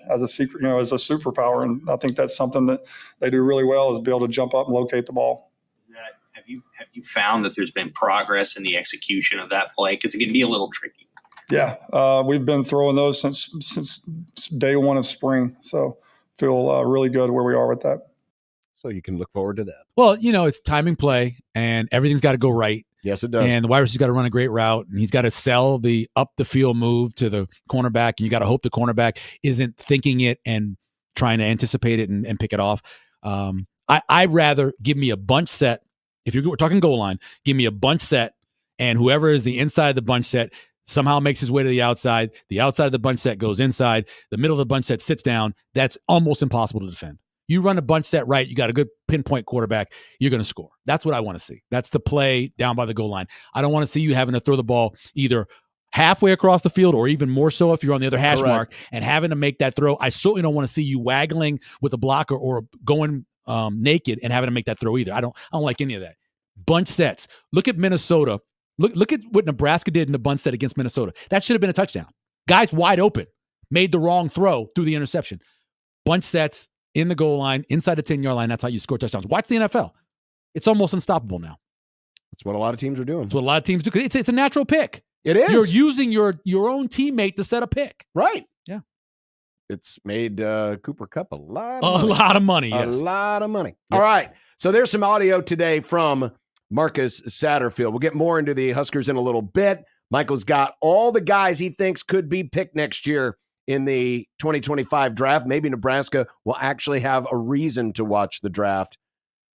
as a secret, as a superpower. And I think that's something that they do really well is be able to jump up and locate the ball. Have you found that there's been progress in the execution of that play? Because it can be a little tricky. Yeah, we've been throwing those since day one of spring. So feel really good where we are with that. So you can look forward to that. Well, it's timing play, and everything's got to go right. Yes, it does. And the wide receiver's got to run a great route, and he's got to sell the up the field move to the cornerback, and you got to hope the cornerback isn't thinking it and trying to anticipate it and pick it off. I'd rather give me a bunch set. If we're talking goal line, give me a bunch set, and whoever is the inside of the bunch set somehow makes his way to the outside. The outside of the bunch set goes inside. The middle of the bunch set sits down. That's almost impossible to defend. You run a bunch set right, you got a good pinpoint quarterback, you're going to score. That's what I want to see. That's the play down by the goal line. I don't want to see you having to throw the ball either halfway across the field or even more so if you're on the other hash mark and having to make that throw. I certainly don't want to see you waggling with a blocker or going naked and having to make that throw either. I don't like any of that. Bunch sets. Look at Minnesota. Look at what Nebraska did in the bunch set against Minnesota. That should have been a touchdown. Guys wide open. Made the wrong throw through the interception. Bunch sets in the goal line, inside the 10-yard line. That's how you score touchdowns. Watch the NFL. It's almost unstoppable now. That's what a lot of teams are doing. That's what a lot of teams do. It's a natural pick. It is. You're using your own teammate to set a pick. Right. Yeah. It's made Cooper Kupp a lot of money. Yes. A lot of money. Yep. All right. So there's some audio today from Marcus Satterfield. We'll get more into the Huskers in a little bit. Michael's got all the guys he thinks could be picked next year in the 2025 draft. Maybe Nebraska will actually have a reason to watch the draft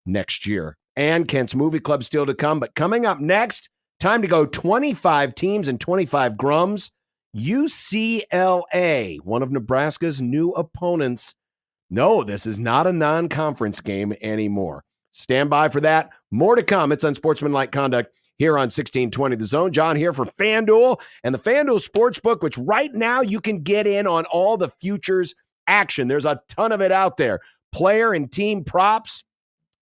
next year. And Kent's Movie Club still to come. But coming up next, time to go 25 teams and 25 grums. UCLA, one of Nebraska's new opponents. No, this is not a non-conference game anymore. Stand by for that. More to come. It's Unsportsmanlike Conduct here on 1620 The Zone. John here for FanDuel and the FanDuel Sportsbook, which right now you can get in on all the futures action. There's a ton of it out there. Player and team props,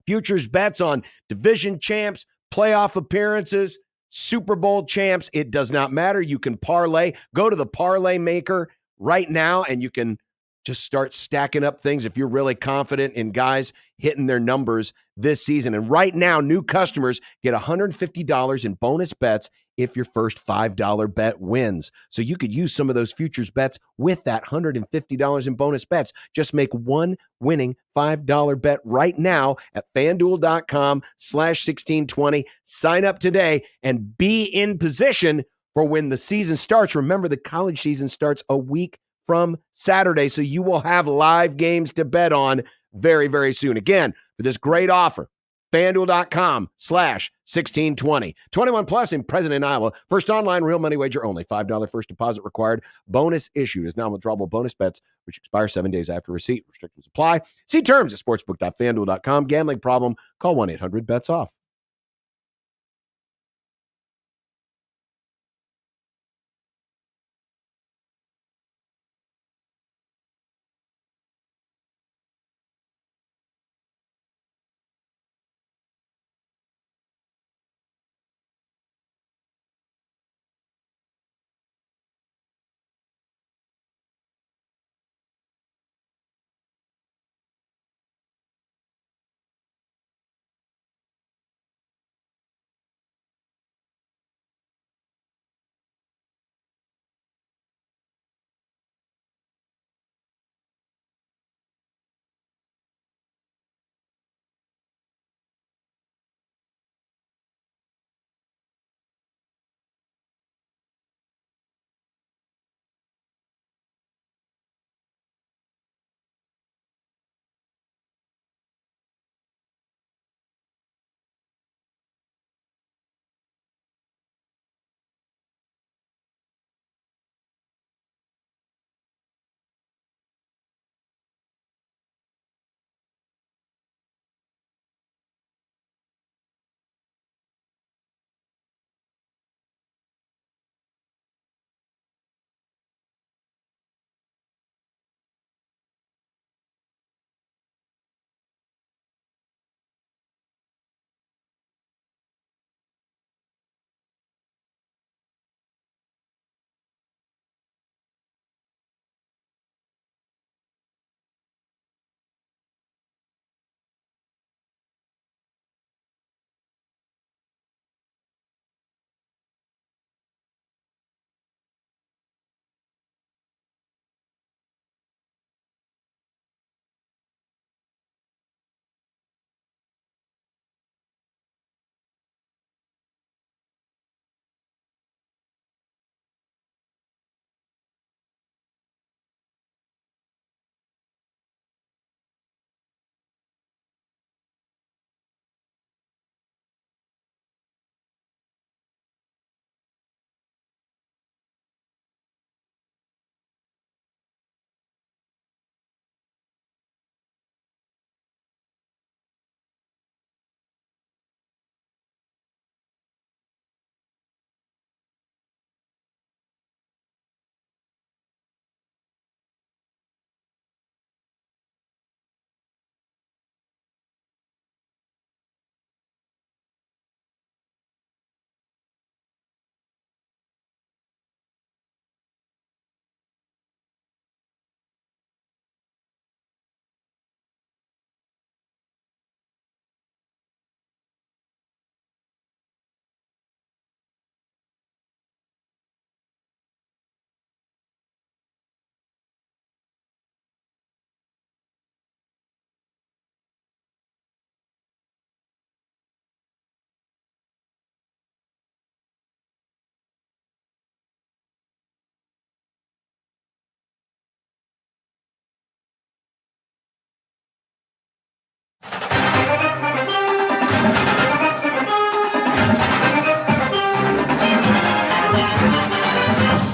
futures bets on division champs, playoff appearances, Super Bowl champs. It does not matter. You can parlay. Go to the parlay maker right now and you can just start stacking up things if you're really confident in guys hitting their numbers this season. And right now, new customers get $150 in bonus bets if your first $5 bet wins. So you could use some of those futures bets with that $150 in bonus bets. Just make one winning $5 bet right now at FanDuel.com/1620. Sign up today and be in position for when the season starts. Remember, the college season starts a week from Saturday, so you will have live games to bet on very, very soon. Again, for this great offer, FanDuel.com/1620. 21 plus in President, Iowa. First online real money wager only. $5 first deposit required. Bonus issued as non-withdrawable bonus bets, which expire 7 days after receipt. Restrictions apply. See terms at sportsbook.fanduel.com. Gambling problem? Call 1-800-BETS-OFF.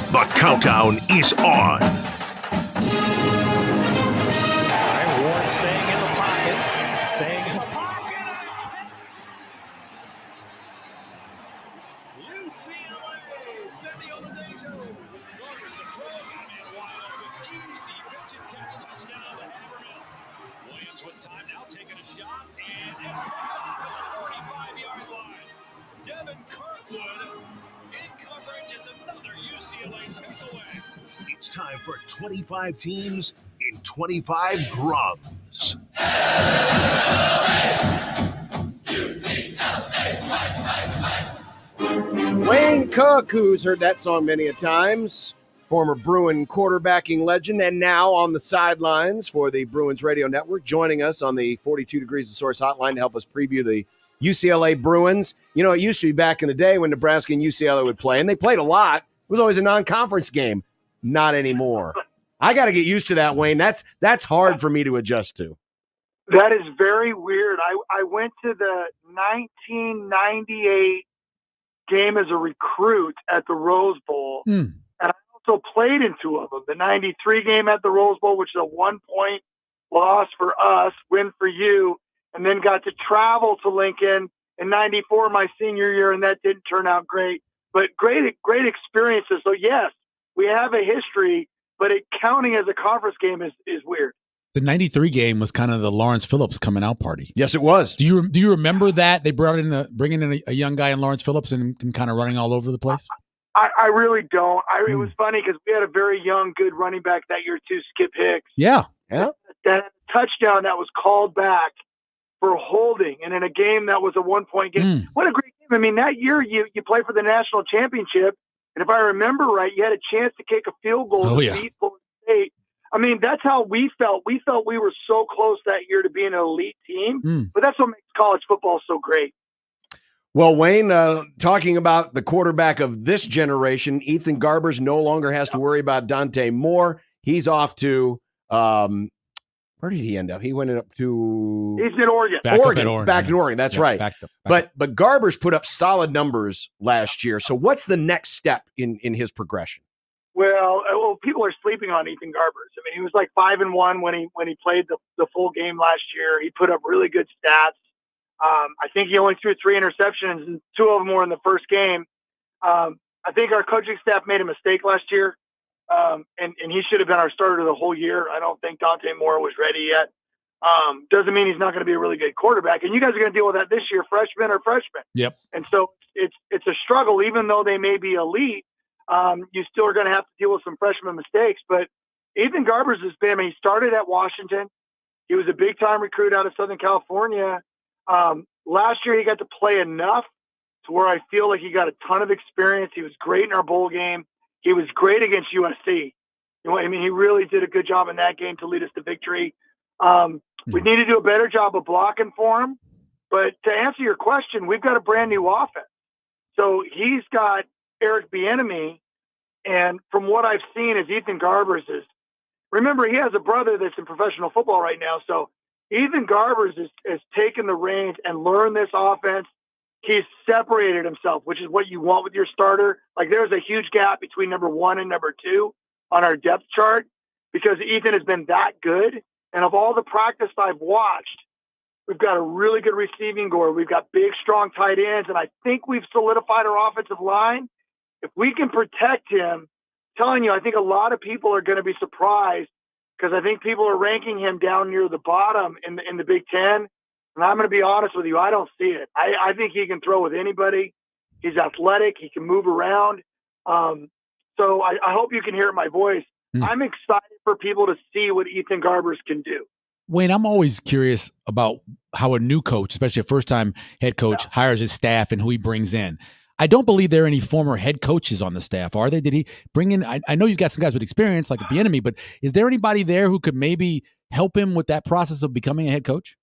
The countdown is on. Warren staying in the pocket. Staying in the pocket. easy pitch and catch touchdown to Havermill. Williams with time now, taking a shot, and it's picked off at the 45-yard line. Devin Kirkwood in coverage. It's another UCLA takeaway. It's time for 25 teams in 25 grubs. Wayne Cook, who's heard that song many a times, former Bruin quarterbacking legend, and now on the sidelines for the Bruins radio network, joining us on the 42 Degrees of Source hotline to help us preview the UCLA Bruins. You know, it used to be back in the day when Nebraska and UCLA would play, and they played a lot. It was always a non-conference game. Not anymore. I got to get used to that, Wayne. That's hard for me to adjust to. That is very weird. I went to the 1998 game as a recruit at the Rose Bowl, and I also played in two of them. The 93 game at the Rose Bowl, which is a 1-point loss for us, win for you, and then got to travel to Lincoln in 94, my senior year, and that didn't turn out great. But great experiences. So, yes, we have a history, but it counting as a conference game is weird. The 93 game was kind of the Lawrence Phillips coming out party. Yes, it was. Do you remember that? They bringing in a young guy in Lawrence Phillips and kind of running all over the place? I really don't. It was funny because we had a very young, good running back that year too, Skip Hicks. Yeah. That touchdown that was called back for holding, and in a game that was a 1-point game. What a great game. I mean, that year you played for the national championship, and if I remember right, you had a chance to kick a field goal to beat Florida State. I mean, that's how we felt. We felt we were so close that year to being an elite team, but that's what makes college football so great. Well, Wayne, talking about the quarterback of this generation, Ethan Garbers no longer has to worry about Dante Moore. He's off to where did he end up? He went up to he's in Oregon. Back in Oregon. That's right. But Garbers put up solid numbers last year. So what's the next step in his progression? Well, people are sleeping on Ethan Garbers. I mean, he was like 5-1 when he played the full game last year. He put up really good stats. I think he only threw 3 interceptions, and 2 of them were in the first game. I think our coaching staff made a mistake last year, and he should have been our starter the whole year. I don't think Dante Moore was ready yet. Doesn't mean he's not going to be a really good quarterback. And you guys are going to deal with that this year, freshman. Yep. And so it's a struggle, even though they may be elite. You still are going to have to deal with some freshman mistakes. But Ethan Garbers has been, he started at Washington. He was a big-time recruit out of Southern California. Last year he got to play enough to where I feel like he got a ton of experience. He was great in our bowl game. He was great against USC. I mean, he really did a good job in that game to lead us to victory. We need to do a better job of blocking for him. But to answer your question, we've got a brand new offense. So he's got Eric Benemy, and from what I've seen is Ethan Garbers is, remember, he has a brother that's in professional football right now. So Ethan Garbers has taken the reins and learned this offense. He's separated himself, which is what you want with your starter. Like, there's a huge gap between number 1 and number 2 on our depth chart because Ethan has been that good. And of all the practice I've watched, we've got a really good receiving core. We've got big, strong tight ends. And I think we've solidified our offensive line. If we can protect him, I'm telling you, I think a lot of people are going to be surprised because I think people are ranking him down near the bottom in the Big Ten. And I'm going to be honest with you, I don't see it. I think he can throw with anybody. He's athletic. He can move around. So I hope you can hear my voice. I'm excited for people to see what Ethan Garbers can do. Wayne, I'm always curious about how a new coach, especially a first-time head coach, hires his staff and who he brings in. I don't believe there are any former head coaches on the staff, are they? Did he bring in? I know you've got some guys with experience like Benemy, but is there anybody there who could maybe help him with that process of becoming a head coach?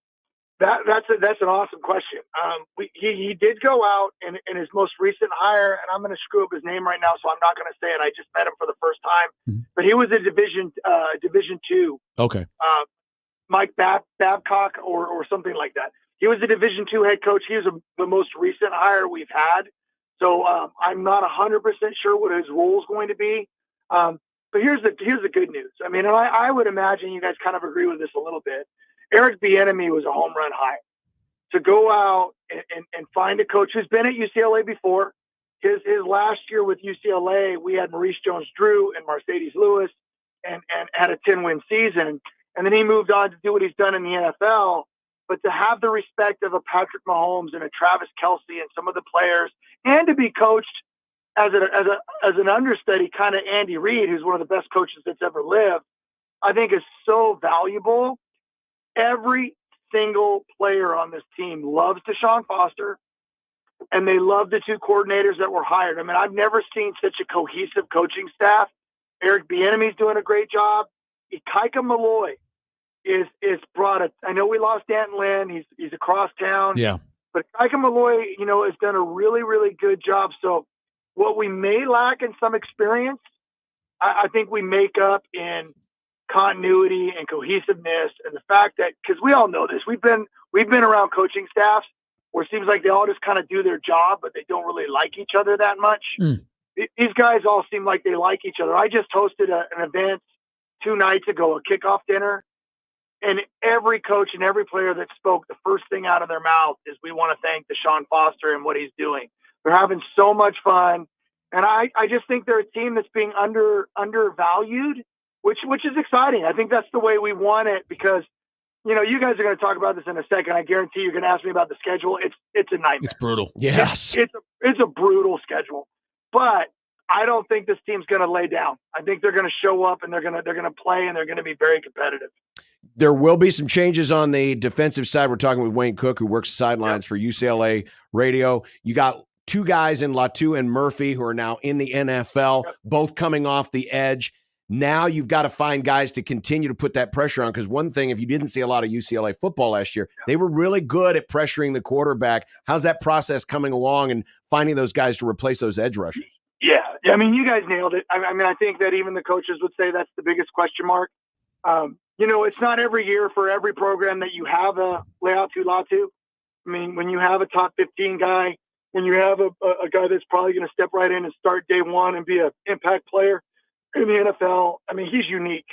That's an awesome question. He did go out in his most recent hire, and I'm going to screw up his name right now, so I'm not going to say it. I just met him for the first time, but he was a Division II. Okay. Mike Babcock or something like that. He was a Division II head coach. He was the most recent hire we've had. So I'm not 100% sure what his role is going to be. But here's the good news. I mean, and I would imagine you guys kind of agree with this a little bit. Eric Benemy was a home run hire. To go out and find a coach who's been at UCLA before. His last year with UCLA, we had Maurice Jones-Drew and Mercedes Lewis and had a 10-win season. And then he moved on to do what he's done in the NFL. But to have the respect of a Patrick Mahomes and a Travis Kelce and some of the players, and to be coached as an understudy, kind of Andy Reid, who's one of the best coaches that's ever lived, I think is so valuable. Every single player on this team loves Deshaun Foster, and they love the two coordinators that were hired. I mean, I've never seen such a cohesive coaching staff. Eric Bieniemy's doing a great job. Ikaika Malloy is brought a. I know we lost Danton Lynn. He's across town. Yeah. But Ikaika Malloy, has done a really, really good job. So what we may lack in some experience, I think we make up in continuity and cohesiveness, and the fact that, because we all know this, we've been around coaching staffs where it seems like they all just kind of do their job, but they don't really like each other that much. These guys all seem like they like each other. I just hosted an event 2 nights ago, a kickoff dinner, and every coach and every player that spoke, the first thing out of their mouth is, we want to thank Deshaun Foster and what he's doing. They're having so much fun. And I just think they're a team that's being undervalued, which is exciting. I think that's the way we want it, because, you guys are going to talk about this in a second. I guarantee you're going to ask me about the schedule. It's a nightmare. It's brutal. Yes. It's a brutal schedule. But I don't think this team's going to lay down. I think they're going to show up, and they're going to play, and they're going to be very competitive. There will be some changes on the defensive side. We're talking with Wayne Cook, who works sidelines for UCLA radio. You got 2 guys in Latu and Murphy who are now in the NFL, both coming off the edge. Now you've got to find guys to continue to put that pressure on, because one thing, if you didn't see a lot of UCLA football last year, they were really good at pressuring the quarterback. How's that process coming along and finding those guys to replace those edge rushers? Yeah. I mean, you guys nailed it. I mean, I think that even the coaches would say that's the biggest question mark. It's not every year for every program that you have a layout to Latu. I mean, when you have a top 15 guy, when you have a guy that's probably going to step right in and start day one and be an impact player in the NFL, I mean, he's unique.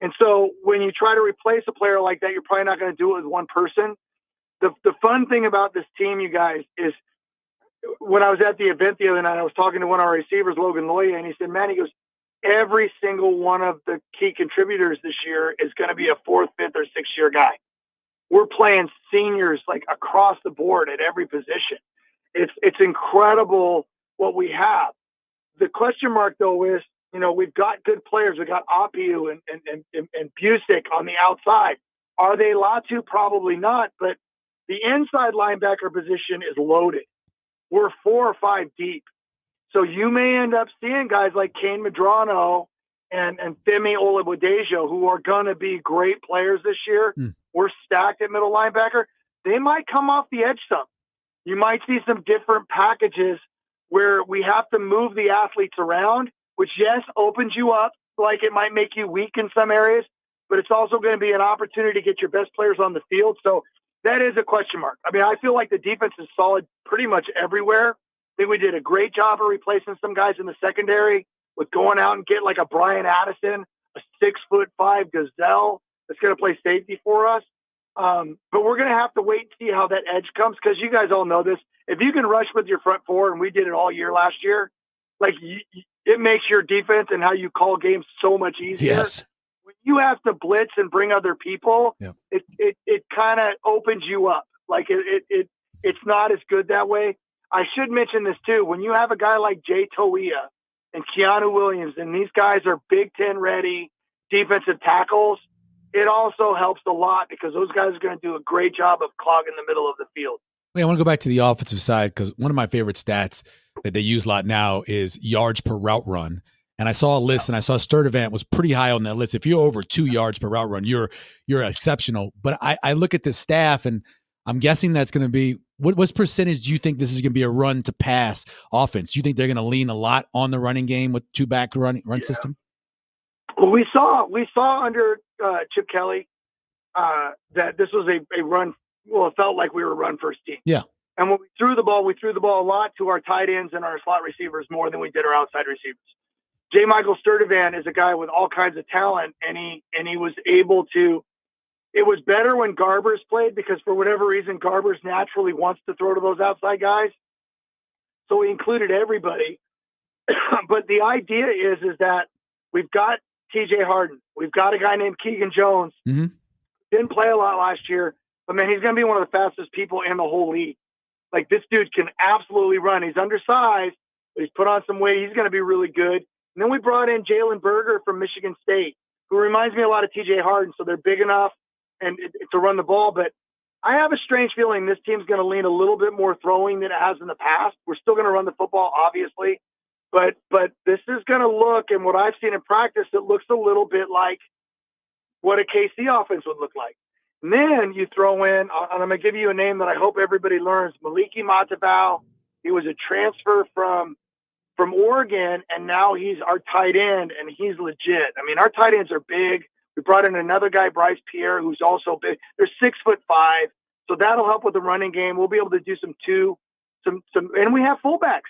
And so when you try to replace a player like that, you're probably not going to do it with one person. The fun thing about this team, you guys, is when I was at the event the other night, I was talking to one of our receivers, Logan Loya, and he said, man, he goes, every single one of the key contributors this year is going to be a 4th, 5th, or 6th year guy. We're playing seniors like across the board at every position. It's incredible what we have. The question mark, though, is, we've got good players. We've got Apiu and Busick on the outside. Are they Latu? Probably not, but the inside linebacker position is loaded. We're 4 or 5 deep. So you may end up seeing guys like Kane Medrano and Femi Olabodejo, who are going to be great players this year. We're stacked at middle linebacker. They might come off the edge some. You might see some different packages where we have to move the athletes around, which, yes, opens you up. Like, it might make you weak in some areas, but it's also going to be an opportunity to get your best players on the field. So that is a question mark. I mean, I feel like the defense is solid pretty much everywhere. I think we did a great job of replacing some guys in the secondary with going out and get like a Brian Addison, a 6'5" gazelle that's going to play safety for us. But we're going to have to wait and see how that edge comes, because you guys all know this. If you can rush with your front four, and we did it all year last year, like it makes your defense and how you call games so much easier. Yes. When you have to blitz and bring other people, it kind of opens you up. Like it's not as good that way. I should mention this too. When you have a guy like Jay Toia and Keanu Williams, and these guys are Big Ten ready defensive tackles, it also helps a lot, because those guys are going to do a great job of clogging the middle of the field. Wait, I want to go back to the offensive side, because one of my favorite stats that they use a lot now is yards per route run. And I saw a list, and I saw Sturdivant was pretty high on that list. If you're over 2 yards per route run, you're exceptional. But I look at this staff, and I'm guessing that's going to be what percentage do you think this is going to be a run to pass offense? Do you think they're going to lean a lot on the running game with 2-back run system? Well, we saw under Chip Kelly that this was a run. Well, it felt like we were a run first team. Yeah. And when we threw the ball a lot to our tight ends and our slot receivers more than we did our outside receivers. J. Michael Sturdivant is a guy with all kinds of talent, and he was able to. It was better when Garbers played, because for whatever reason, Garbers naturally wants to throw to those outside guys. So he included everybody. But the idea is that we've got TJ Harden. We've got a guy named Keegan Jones. Mm-hmm. Didn't play a lot last year, but man, he's going to be one of the fastest people in the whole league. Like, this dude can absolutely run. He's undersized, but he's put on some weight. He's going to be really good. And then we brought in Jalen Berger from Michigan State, who reminds me a lot of TJ Harden. So they're big enough and to run the ball. But I have a strange feeling this team's going to lean a little bit more throwing than it has in the past. We're still going to run the football, obviously. But this is going to look, and what I've seen in practice, it looks a little bit like what a KC offense would look like. And then you throw in, and I'm going to give you a name that I hope everybody learns, Maliki Matavao. He was a transfer from Oregon, and now he's our tight end, and he's legit. I mean, our tight ends are big. We brought in another guy, Bryce Pierre, who's also big. They're 6'5", so that'll help with the running game. We'll be able to do some, and we have fullbacks.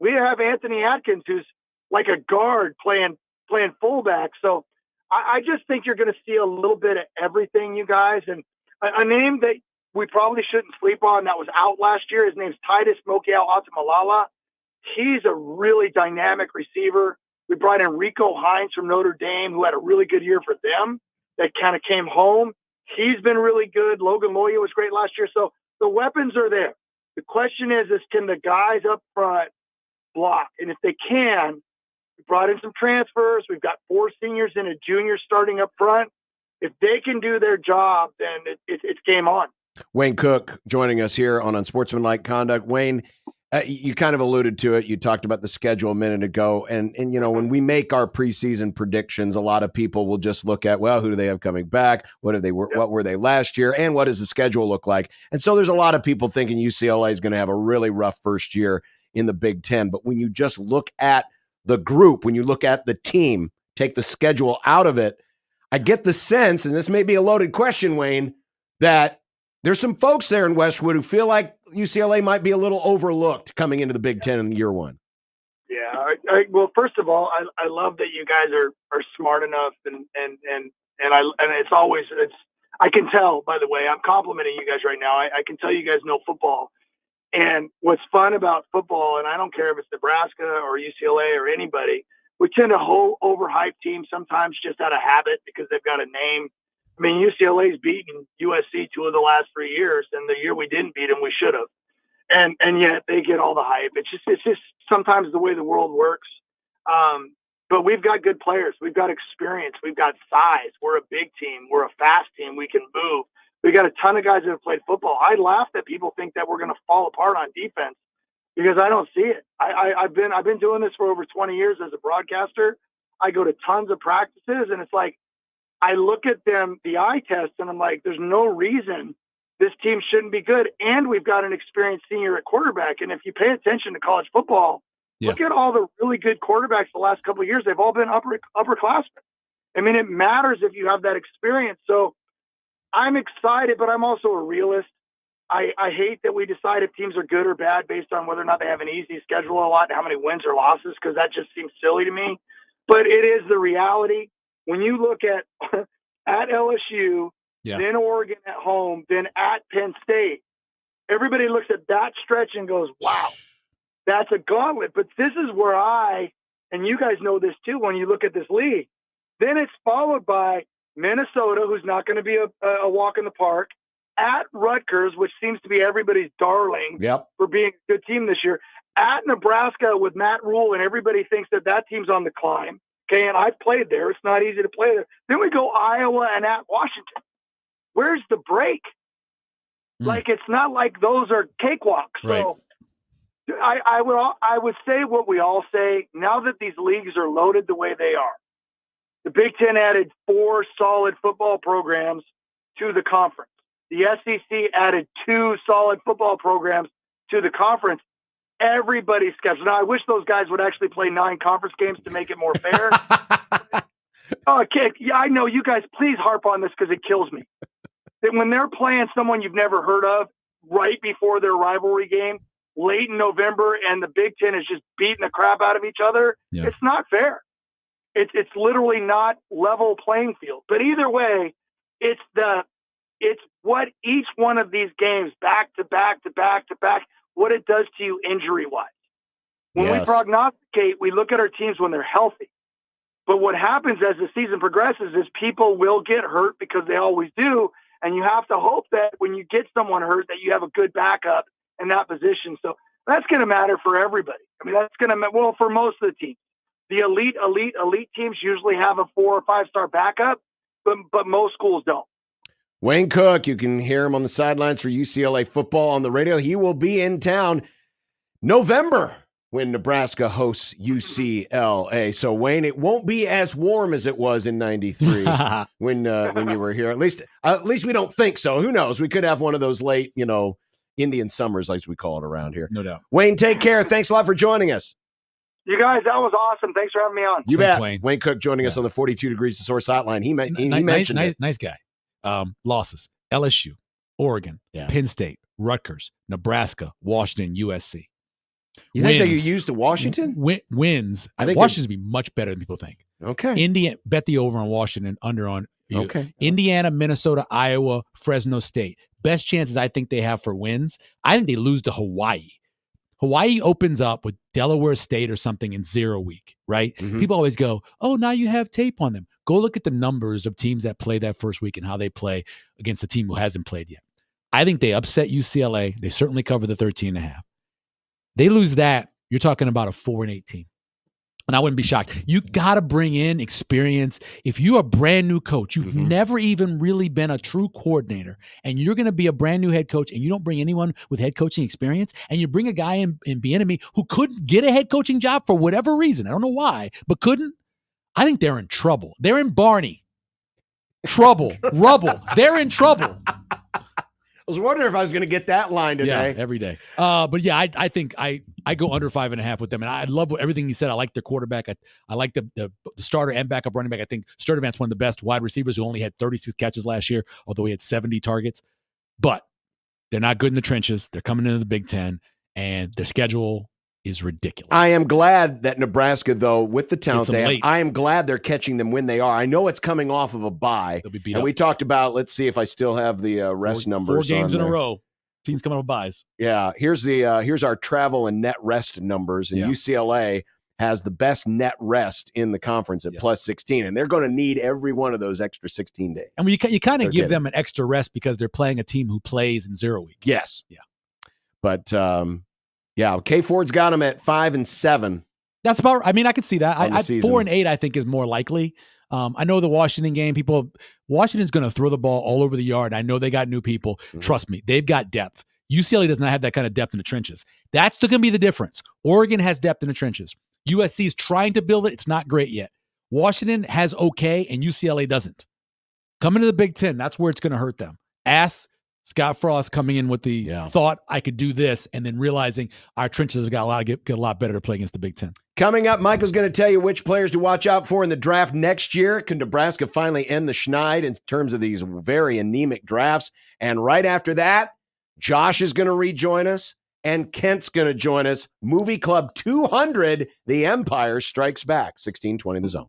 We have Anthony Atkins, who's like a guard playing fullback. So I just think you're going to see a little bit of everything, you guys. And a name that we probably shouldn't sleep on that was out last year, his name's Titus Mokiao Atamalala. He's a really dynamic receiver. We brought in Rico Hines from Notre Dame, who had a really good year for them, that kind of came home. He's been really good. Logan Loya was great last year. So the weapons are there. The question is can the guys up front block? And if they can, we brought in some transfers. We've got 4 seniors and a junior starting up front. If they can do their job, then it's game on. Wayne Cook joining us here on Unsportsmanlike Conduct. Wayne, you kind of alluded to it. You talked about the schedule a minute ago. And you know, when we make our preseason predictions, a lot of people will just look at, well, who do they have coming back? What were they last year? And what does the schedule look like? And so there's a lot of people thinking UCLA is going to have a really rough first year in the Big Ten. But when you just look at the group, when you look at the team, take the schedule out of it, I get the sense, and this may be a loaded question, Wayne, that there's some folks there in Westwood who feel like UCLA might be a little overlooked coming into the Big Ten in year one. Yeah. Well, first of all, I love that you guys are smart enough, and it's always, I can tell, by the way, I'm complimenting you guys right now. I can tell you guys know football. And what's fun about football, and I don't care if it's Nebraska or UCLA or anybody, we tend to overhype teams sometimes just out of habit because they've got a name. I mean, UCLA's beaten USC 2 of the last 3 years, and the year we didn't beat them, we should have. And yet they get all the hype. It's just sometimes the way the world works. But we've got good players. We've got experience. We've got size. We're a big team. We're a fast team. We can move. We got a ton of guys that have played football. I laugh that people think that we're going to fall apart on defense because I don't see it. I've been doing this for over 20 years as a broadcaster. I go to tons of practices, and it's like I look at them, the eye test, and I'm like, there's no reason this team shouldn't be good. And we've got an experienced senior at quarterback. And if you pay attention to college football, look at all the really good quarterbacks the last couple of years. They've all been upperclassmen. I mean, it matters if you have that experience. So I'm excited, but I'm also a realist. I hate that we decide if teams are good or bad based on whether or not they have an easy schedule a lot and how many wins or losses, because that just seems silly to me. But it is the reality. When you look at LSU, then Oregon at home, then at Penn State, everybody looks at that stretch and goes, wow, that's a gauntlet. But this is where and you guys know this too, when you look at this league, then it's followed by Minnesota, who's not going to be a walk in the park, at Rutgers, which seems to be everybody's darling for being a good team this year, at Nebraska with Matt Rule, and everybody thinks that team's on the climb. Okay, and I've played there. It's not easy to play there. Then we go Iowa and at Washington. Where's the break? Like, it's not like those are cakewalks. Right. So I would say what we all say, now that these leagues are loaded the way they are. The Big Ten added 4 solid football programs to the conference. The SEC added 2 solid football programs to the conference. Everybody's scheduled. Now, I wish those guys would actually play 9 conference games to make it more fair. I know you guys, please harp on this because it kills me. That when they're playing someone you've never heard of right before their rivalry game, late in November, and the Big Ten is just beating the crap out of each other, it's not fair. It's literally not level playing field. But either way, it's what each one of these games back to back to back to back, what it does to you injury-wise. When we prognosticate, we look at our teams when they're healthy. But what happens as the season progresses is people will get hurt because they always do. And you have to hope that when you get someone hurt, that you have a good backup in that position. So that's going to matter for everybody. I mean, that's going to, well, for most of the teams. The elite teams usually have a 4 or 5 star backup, but most schools don't. Wayne Cook, you can hear him on the sidelines for UCLA football on the radio. He will be in town November when Nebraska hosts UCLA. So, Wayne, it won't be as warm as it was in '93 when you were here. At least we don't think so. Who knows? We could have one of those late, Indian summers, like we call it around here. No doubt. Wayne, take care. Thanks a lot for joining us. You guys, that was awesome. Thanks for having me on. You Thanks, bet. Wayne Cook joining us on the 42 Degrees to Source hotline. He mentioned it. Nice guy. Losses: LSU, Oregon, Penn State, Rutgers, Nebraska, Washington, USC. You think they used to Washington? Wins. I think Washington's be much better than people think. Okay. Indiana, bet the over on Washington, under on. Okay. Indiana, Minnesota, Iowa, Fresno State. Best chances I think they have for wins. I think they lose to Hawaii. Hawaii opens up with Delaware State or something in 0 week, right? Mm-hmm. People always go, oh, now you have tape on them. Go look at the numbers of teams that play that first week and how they play against the team who hasn't played yet. I think they upset UCLA. They certainly cover the 13.5. They lose that, you're talking about a 4-8 team. And I wouldn't be shocked. You got to bring in experience. If you're a brand new coach, you've never even really been a true coordinator, and you're going to be a brand new head coach, and you don't bring anyone with head coaching experience, and you bring a guy in Benemy who couldn't get a head coaching job for whatever reason. I don't know why, but couldn't. I think they're in trouble. They're in Barney. Trouble. Rubble. They're in trouble. I was wondering if I was going to get that line today. Yeah, every day. But yeah, I think I go under 5.5 with them, and I love everything he said. I like their quarterback. I like the starter and backup running back. I think Sturdivant's one of the best wide receivers who only had 36 catches last year, although he had 70 targets. But they're not good in the trenches. They're coming into the Big Ten, and their schedule is ridiculous. I am glad that Nebraska, though, with the talent It's they have, late. I am glad they're catching them when they are. I know it's coming off of a bye. They'll be beat and up. we talked about, let's see if I still have the rest numbers. 4 games on in a there. row. Teams coming up with buys. Yeah, here's our travel and net rest numbers, and UCLA has the best net rest in the conference at plus 16, and they're going to need every one of those extra 16 days. And you kind of give them an extra rest because they're playing a team who plays in 0 week. Yes. Yeah. But K Ford's got them at 5 and 7. That's about. I mean, I could see that. On the 4 season. and 8, I think, is more likely. I know the Washington game. Washington's going to throw the ball all over the yard. I know they got new people. Mm-hmm. Trust me, they've got depth. UCLA does not have that kind of depth in the trenches. That's going to be the difference. Oregon has depth in the trenches. USC is trying to build it. It's not great yet. Washington has okay, and UCLA doesn't. Coming to the Big Ten, that's where it's going to hurt them. Scott Frost coming in with the thought I could do this, and then realizing our trenches have got get a lot better to play against the Big Ten. Coming up, Michael's going to tell you which players to watch out for in the draft next year. Can Nebraska finally end the schneid in terms of these very anemic drafts? And right after that, Josh is going to rejoin us, and Kent's going to join us. Movie Club 200, The Empire Strikes Back, 1620 The Zone.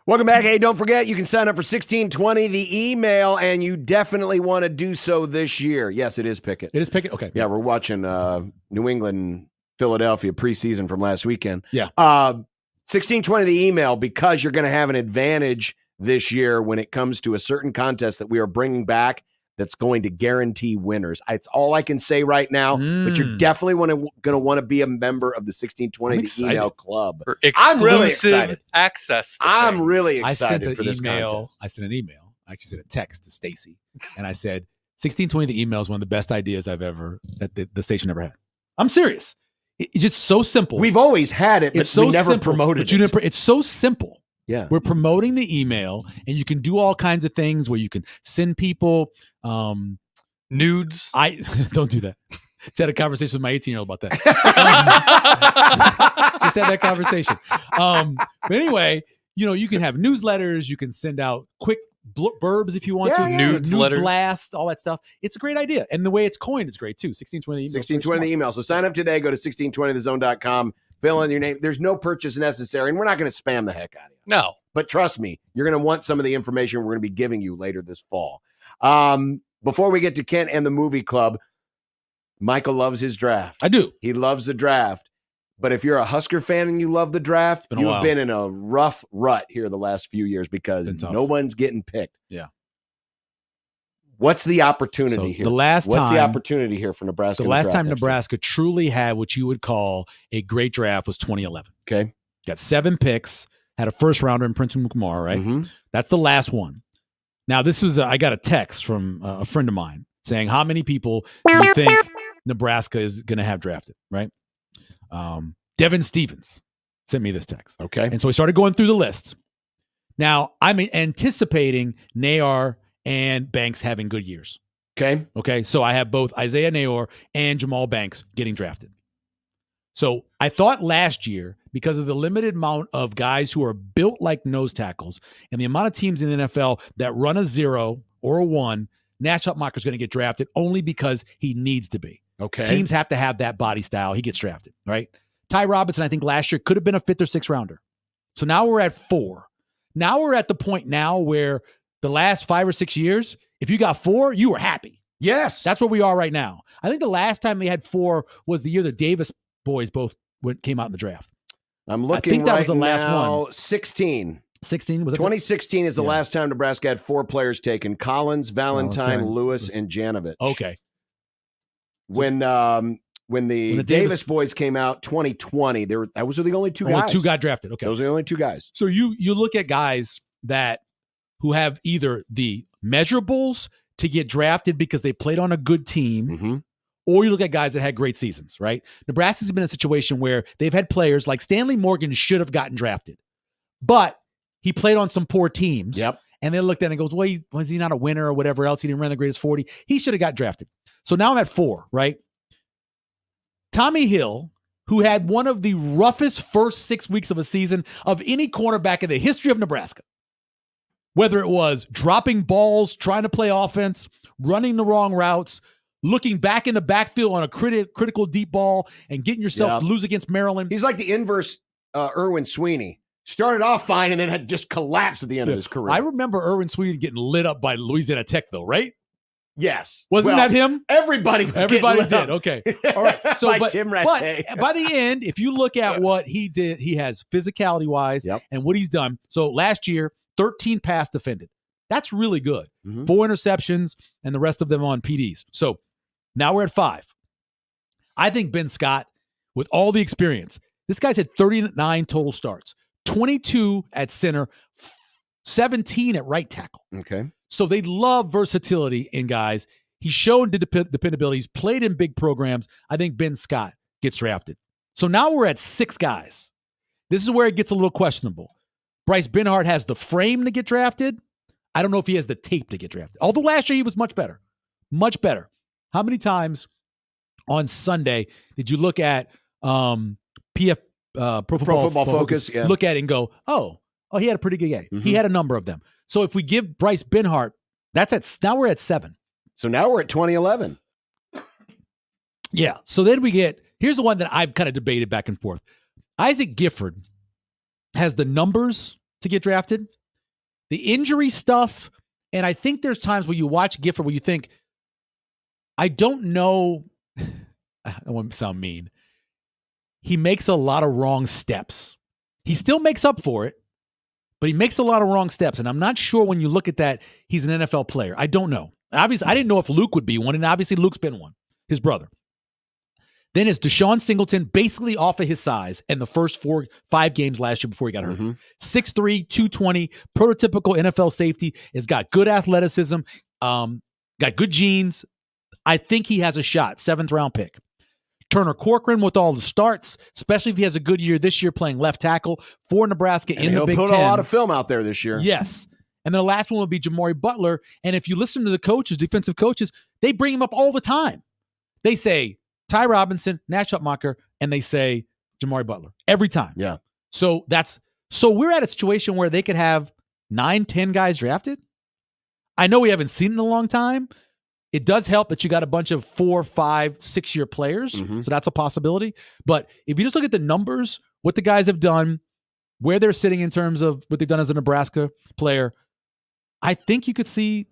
Welcome back. Hey, don't forget, you can sign up for 1620, the email, and you definitely want to do so this year. Yes, it is Pickett. It is Pickett? Okay. Yeah, we're watching New England, Philadelphia preseason from last weekend. Yeah. 1620, the email, because you're going to have an advantage this year when it comes to a certain contest that we are bringing back that's going to guarantee winners. It's all I can say right now, but you're definitely going to want to be a member of the 1620 the email club. For I'm really excited. Access. To I'm things. really I excited sent for an this email. contest. I sent an email. I actually sent a text to Stacy, and I said, 1620 the email is one of the best ideas I've ever, that the station ever had. I'm serious. It's just so simple. We've always had it, but it's so we never simple, promoted but you it. didn't, it's so simple. Yeah. We're promoting the email, and you can do all kinds of things where you can send people nudes. I don't do that. Just had a conversation with my 18-year-old about that. Just had that conversation. But anyway, you can have newsletters. You can send out quick blurbs if you want to. Nudes, news letters. blast, all that stuff. It's a great idea. And the way it's coined is great too. 1620 email. 1620 the email. So sign up today. Go to 1620thezone.com. Fill in your name. There's no purchase necessary, and we're not going to spam the heck out of you. No. But trust me, you're going to want some of the information we're going to be giving you later this fall. Before we get to Kent and the movie club, Michael loves his draft. I do. He loves the draft. But if you're a Husker fan and you love the draft, you've been in a rough rut here the last few years because no one's getting picked. Yeah. What's the opportunity here? What's the opportunity here for Nebraska? The last time Nebraska truly had what you would call a great draft was 2011. Okay. Got 7 picks, had a first rounder in Princeton McMorrow, right? Mm-hmm. That's the last one. Now, this was, I got a text from a friend of mine saying, how many people do you think Nebraska is going to have drafted, right? Devin Stevens sent me this text. Okay. And so we started going through the list. Now, I'm anticipating Nair and Banks having good years. Okay. Okay. So I have both Isaiah Nair and Jamal Banks getting drafted. So I thought last year, because of the limited amount of guys who are built like nose tackles and the amount of teams in the NFL that run a 0 or a 1, Nash Hutmacher is going to get drafted only because he needs to be. Okay. Teams have to have that body style. He gets drafted, right? Ty Robinson, I think last year could have been a 5th or 6th rounder. So now we're at 4. Now we're at the point now where the last 5 or 6 years, if you got 4, you were happy. Yes. That's where we are right now. I think the last time they had 4 was the year the Davis boys both came out in the draft. I'm looking. I think that right was the last now, one. 16. 16 was it? 2016 is the last time Nebraska had 4 players taken: Collins, Valentine, Lewis, and Janovich. Okay. When the Davis boys came out, 2020, those are the only 2 guys. Only 2 got drafted. Okay. Those are the only 2 guys. So you look at guys who have either the measurables to get drafted because they played on a good team, or you look at guys that had great seasons, right? Nebraska's been in a situation where they've had players like Stanley Morgan should have gotten drafted, but he played on some poor teams. Yep. And they looked at it and goes, well, was he not a winner or whatever else? He didn't run the greatest 40. He should have got drafted. So now I'm at 4, right? Tommy Hill, who had one of the roughest first 6 weeks of a season of any cornerback in the history of Nebraska. Whether it was dropping balls, trying to play offense, running the wrong routes, looking back in the backfield on a critical deep ball and getting yourself to lose against Maryland. He's like the inverse Erwin Sweeney. Started off fine and then had just collapsed at the end of his career. I remember Erwin Sweeney getting lit up by Louisiana Tech, though, right? Yes. Wasn't that him? Everybody was getting lit did. up. Okay. All right. So, By Tim Rattay. but by the end, if you look at what he did, he has physicality-wise and what he's done. So last year, 13 pass defended. That's really good. 4 interceptions and the rest of them on PDs. So now we're at 5. I think Ben Scott, with all the experience, this guy's had 39 total starts, 22 at center, 17 at right tackle. Okay. So they love versatility in guys. He's shown dependability. He's played in big programs. I think Ben Scott gets drafted. So now we're at 6 guys. This is where it gets a little questionable. Bryce Benhart has the frame to get drafted. I don't know if he has the tape to get drafted. Although last year he was much better. Much better. How many times on Sunday did you look at Pro Football Focus look at it and go, oh, he had a pretty good game. He had a number of them. So if we give Bryce Benhart, now we're at 7. So now we're at 2011. Yeah. So then here's the one that I've kind of debated back and forth. Isaac Gifford has the numbers to get drafted. The injury stuff, and I think there's times where you watch Gifford where you think, I don't know, I don't want to sound mean. He makes a lot of wrong steps. He still makes up for it, but he makes a lot of wrong steps. And I'm not sure when you look at that, he's an NFL player. I don't know. Obviously, I didn't know if Luke would be one, and obviously Luke's been one, his brother. Then is Deshaun Singleton, basically off of his size in the first 4-5 games last year before he got hurt. 6'3", 220, prototypical NFL safety, has got good athleticism, got good genes. I think he has a shot, 7th-round pick. Turner Corcoran with all the starts, especially if he has a good year this year playing left tackle for Nebraska in the Big Ten. He'll put a lot of film out there this year. Yes. And the last one will be Jamari Butler. And if you listen to the coaches, defensive coaches, they bring him up all the time. They say Ty Robinson, Nash Hutmacher, and they say Jamari Butler every time. Yeah. So we're at a situation where they could have 9-10 guys drafted. I know we haven't seen it in a long time. It does help that you got a bunch of 4, 5, 6-year players. So that's a possibility. But if you just look at the numbers, what the guys have done, where they're sitting in terms of what they've done as a Nebraska player, I think you could see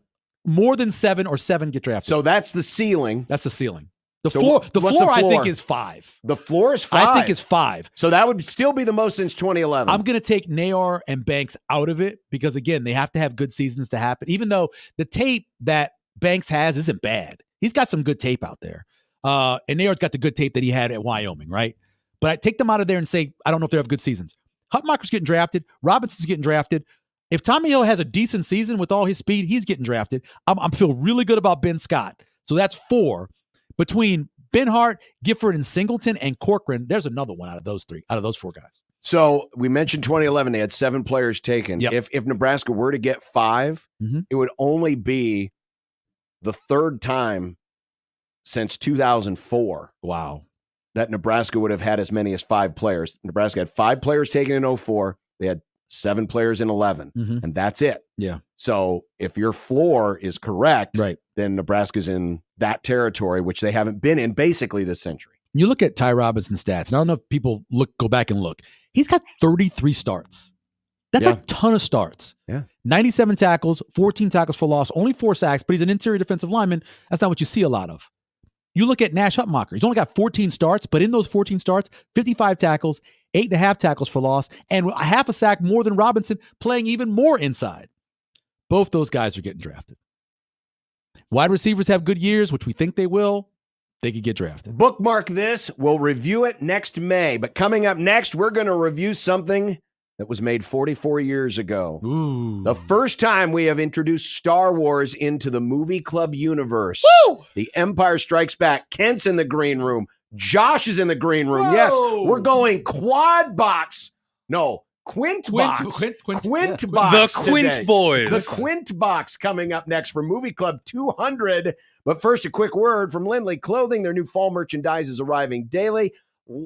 more than 7 get drafted. So that's the ceiling. That's the ceiling. The floor, I think, is 5. The floor is 5? I think it's 5. So that would still be the most since 2011. I'm going to take Nair and Banks out of it because, again, they have to have good seasons to happen. Even though the tape that Banks has isn't bad. He's got some good tape out there. And Nair's got the good tape that he had at Wyoming, right? But I take them out of there and say, I don't know if they have good seasons. Hutmacher's getting drafted. Robinson's getting drafted. If Tommy Hill has a decent season with all his speed, he's getting drafted. I'm feel really good about Ben Scott. So that's 4. Between Ben Hart, Gifford, and Singleton, and Corcoran, there's another one out of those 4 guys. So we mentioned 2011. They had 7 players taken. Yep. If Nebraska were to get 5, it would only be the 3rd time since 2004. Wow. That Nebraska would have had as many as 5 players. Nebraska had 5 players taken in 2004. They had 7 players in 11, and that's it. Yeah. So if your floor is correct, right, then Nebraska's in that territory, which they haven't been in basically this century. You look at Ty Robinson's stats, and I don't know if people go back and look. He's got 33 starts. That's a ton of starts. Yeah. 97 tackles, 14 tackles for loss, only 4 sacks, but he's an interior defensive lineman. That's not what you see a lot of. You look at Nash Hutmacher. He's only got 14 starts, but in those 14 starts, 55 tackles, 8.5 tackles for loss, and a half a sack more than Robinson, playing even more inside. Both those guys are getting drafted. Wide receivers have good years, which we think they will. They could get drafted. Bookmark this. We'll review it next May. But coming up next, we're going to review something that was made 44 years ago. Ooh. The first time we have introduced Star Wars into the movie club universe. Woo! The Empire Strikes Back. Kent's in the green room. Josh is in the green room. Whoa! Yes, we're going quad box. No, Quint box. Quint box. The Quint today. boys. The Quint box coming up next for Movie Club 200. But first, a quick word from Lindley Clothing. Their new fall merchandise is arriving daily.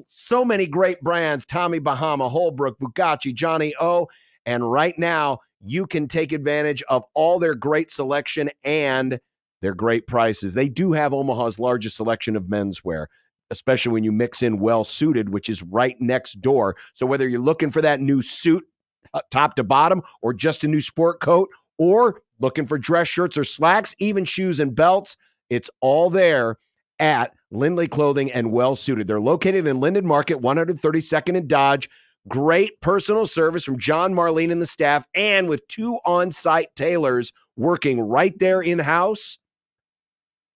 So many great brands: Tommy Bahama, Holbrook, Bugatti, Johnny O. And right now, you can take advantage of all their great selection and their great prices. They do have Omaha's largest selection of menswear, especially when you mix in Well Suited, which is right next door. So whether you're looking for that new suit top to bottom or just a new sport coat or looking for dress shirts or slacks, even shoes and belts, it's all there at Lindley Clothing and Well Suited. They're located in Linden Market, 132nd and Dodge. Great personal service from John, Marlene, and the staff, and with 2 on-site tailors working right there in-house.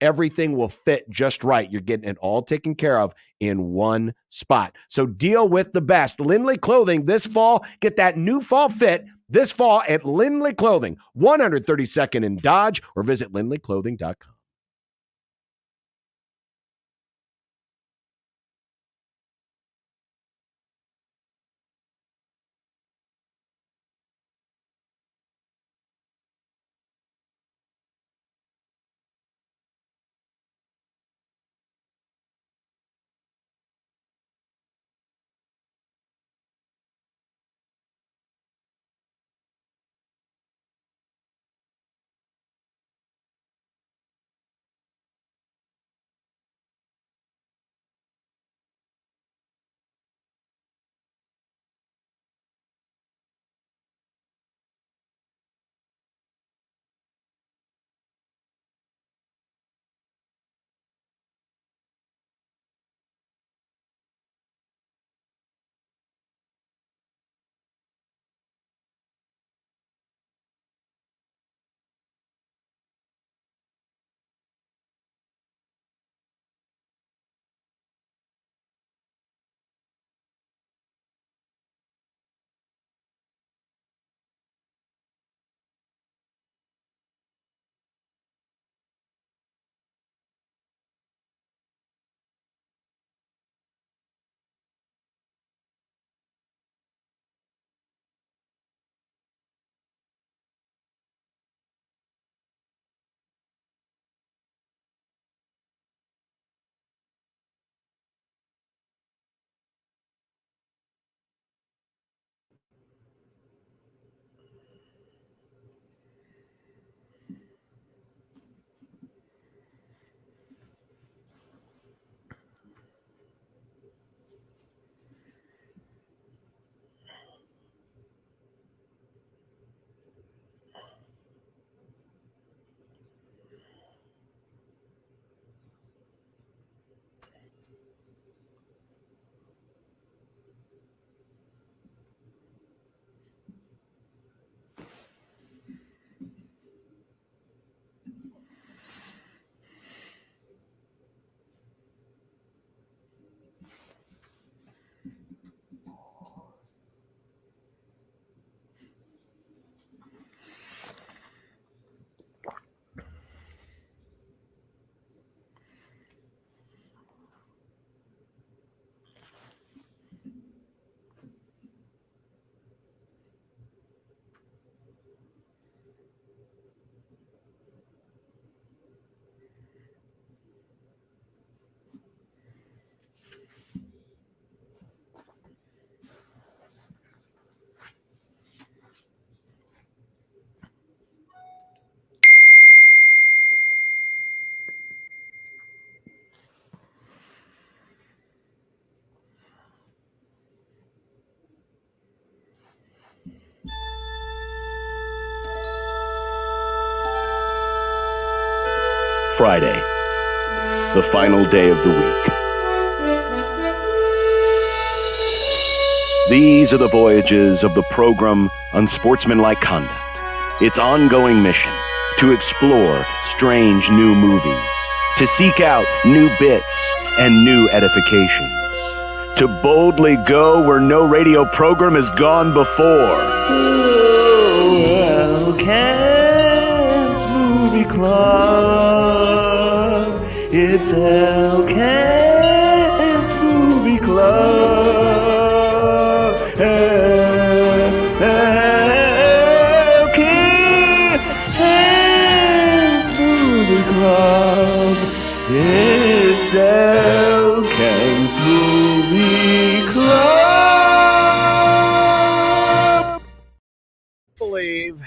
Everything will fit just right. You're getting it all taken care of in one spot. So deal with the best. Lindley Clothing this fall. Get that new fall fit this fall at Lindley Clothing, 132nd and Dodge, or visit lindleyclothing.com. Friday, the final day of the week. These are the voyages of the program Unsportsmanlike Conduct. Its ongoing mission: to explore strange new movies, to seek out new bits and new edifications, to boldly go where no radio program has gone before. Oh, Kent's Movie Club. It's El Kent's Movie Club. El Kent's Movie Club. It's El Kent's Movie Club. Believe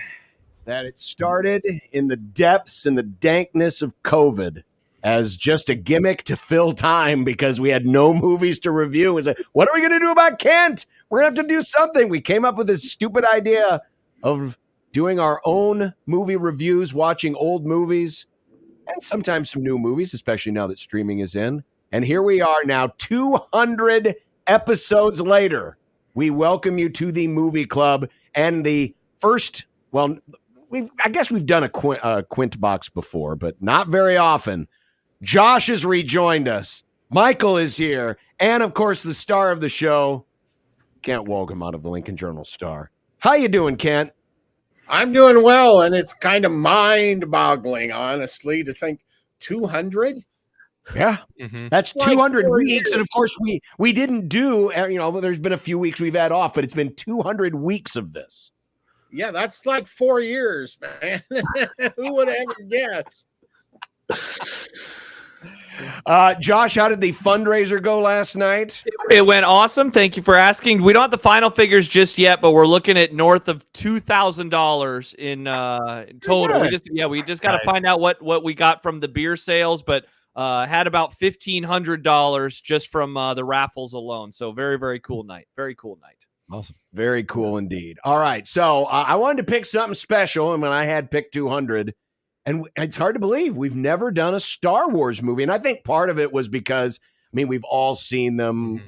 that it started in the depths and the dankness of COVID as just a gimmick to fill time because we had no movies to review. We said, what are we going to do about Kent? We're going to have to do something. We came up with this stupid idea of doing our own movie reviews, watching old movies, and sometimes some new movies, especially now that streaming is in. And here we are now, 200 episodes later. We welcome you to the movie club and the first, well, I guess we've done a Quint box before, but not very often. Josh has rejoined us. Michael is here. And, of course, the star of the show, Kent Woolcomb out of the Lincoln Journal-Star. How you doing, Kent? I'm doing well, and it's kind of mind-boggling, honestly, to think 200. Yeah, that's Like 200 4 weeks. years. And, of course, we didn't do, there's been a few weeks we've had off, but it's been 200 weeks of this. Yeah, that's like 4 years, man. Who would have ever guessed? Josh, how did the fundraiser go last night? It went awesome. Thank you for asking. We don't have the final figures just yet, but we're looking at north of $2,000 in total. We just got to find out what we got from the beer sales, but had about $1,500 just from the raffles alone. So very, very cool night. Very cool night. Awesome. Very cool indeed. All right. So I wanted to pick something special, and when I had picked 200, and it's hard to believe we've never done a Star Wars movie. And I think part of it was because, we've all seen them.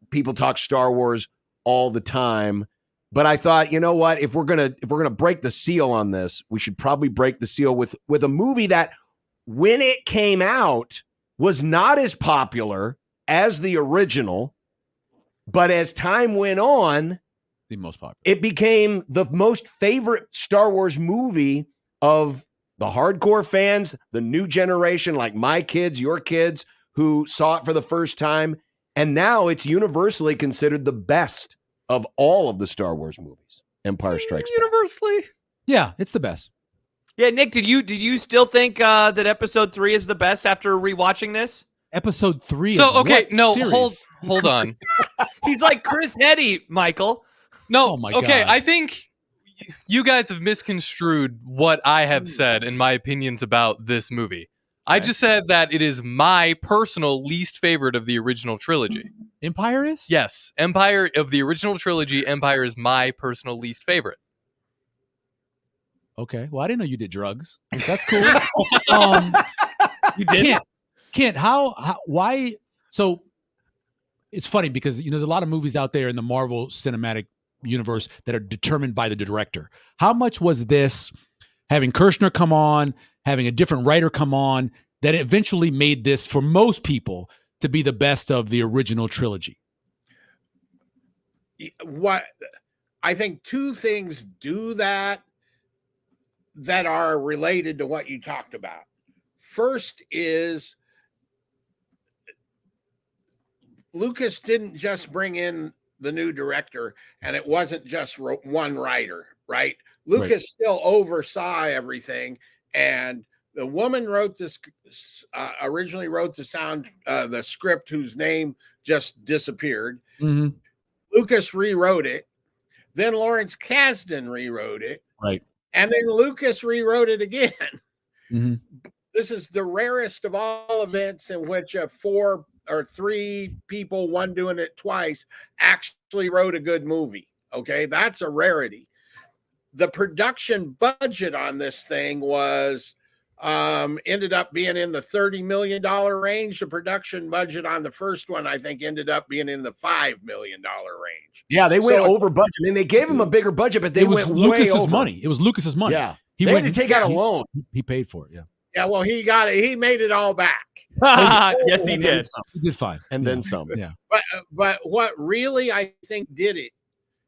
People talk Star Wars all the time. But I thought, you know what? If we're gonna break the seal on this, we should probably break the seal with a movie that, when it came out, was not as popular as the original. But as time went on, the most popular, it became the most favorite Star Wars movie of the hardcore fans, the new generation, like my kids, your kids, who saw it for the first time. And now it's universally considered the best of all of the Star Wars movies. Empire Strikes Back. Universally? Yeah, it's the best. Yeah, Nick, did you still think that episode 3 is the best after rewatching this? Episode 3. So, of okay, what no, series? hold on. He's like Chris Heddy, Michael. No, Oh my okay, God. I think you guys have misconstrued what I have said in my opinions about this movie. I just said that it is my personal least favorite of the original trilogy. Empire is? Yes, Empire of the original trilogy, Empire is my personal least favorite. Okay. Well, I didn't know you did drugs. That's cool. You did? Kent, why? So it's funny because, there's a lot of movies out there in the Marvel Cinematic Universe that are determined by the director. How much was this having Kirshner come on, having a different writer come on, that eventually made this, for most people, to be the best of the original trilogy? What I think two things do that are related to what you talked about. First is Lucas didn't just bring in the new director, and it wasn't just one writer, right? Lucas still oversaw everything, and the woman wrote this, originally wrote the script, whose name just disappeared. Mm-hmm. Lucas rewrote it. Then Lawrence Kasdan rewrote it. Right. And then Lucas rewrote it again. Mm-hmm. This is the rarest of all events in which 4 or 3 people, one doing it twice, actually wrote a good movie. Okay, that's a rarity. The production budget on this thing was ended up being in the $30 million range. The production budget on the first one, I think, ended up being in the $5 million range. Yeah, they went over budget. I mean, they gave him a bigger budget, but they it was went Lucas's way over. money. It was Lucas's money. Yeah, he they went had to take out a loan. He paid for it. Yeah. Yeah, well, he got it. He made it all back. Yes, he did. He did fine. And then some. Yeah. But what really I think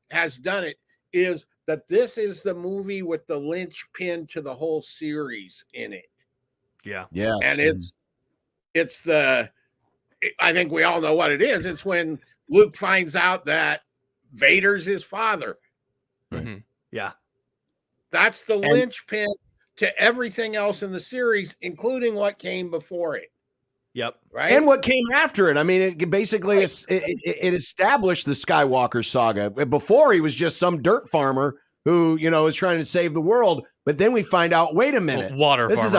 has done it, is that this is the movie with the linchpin to the whole series in it. Yeah. Yes. And I think we all know what it is. It's when Luke finds out that Vader's his father. Mm-hmm. Yeah. That's the linchpin to everything else in the series, including what came before it. Yep. Right. And what came after it. I mean, it basically it established the Skywalker saga. Before, he was just some dirt farmer who, is trying to save the world. But then we find out, wait a minute, This is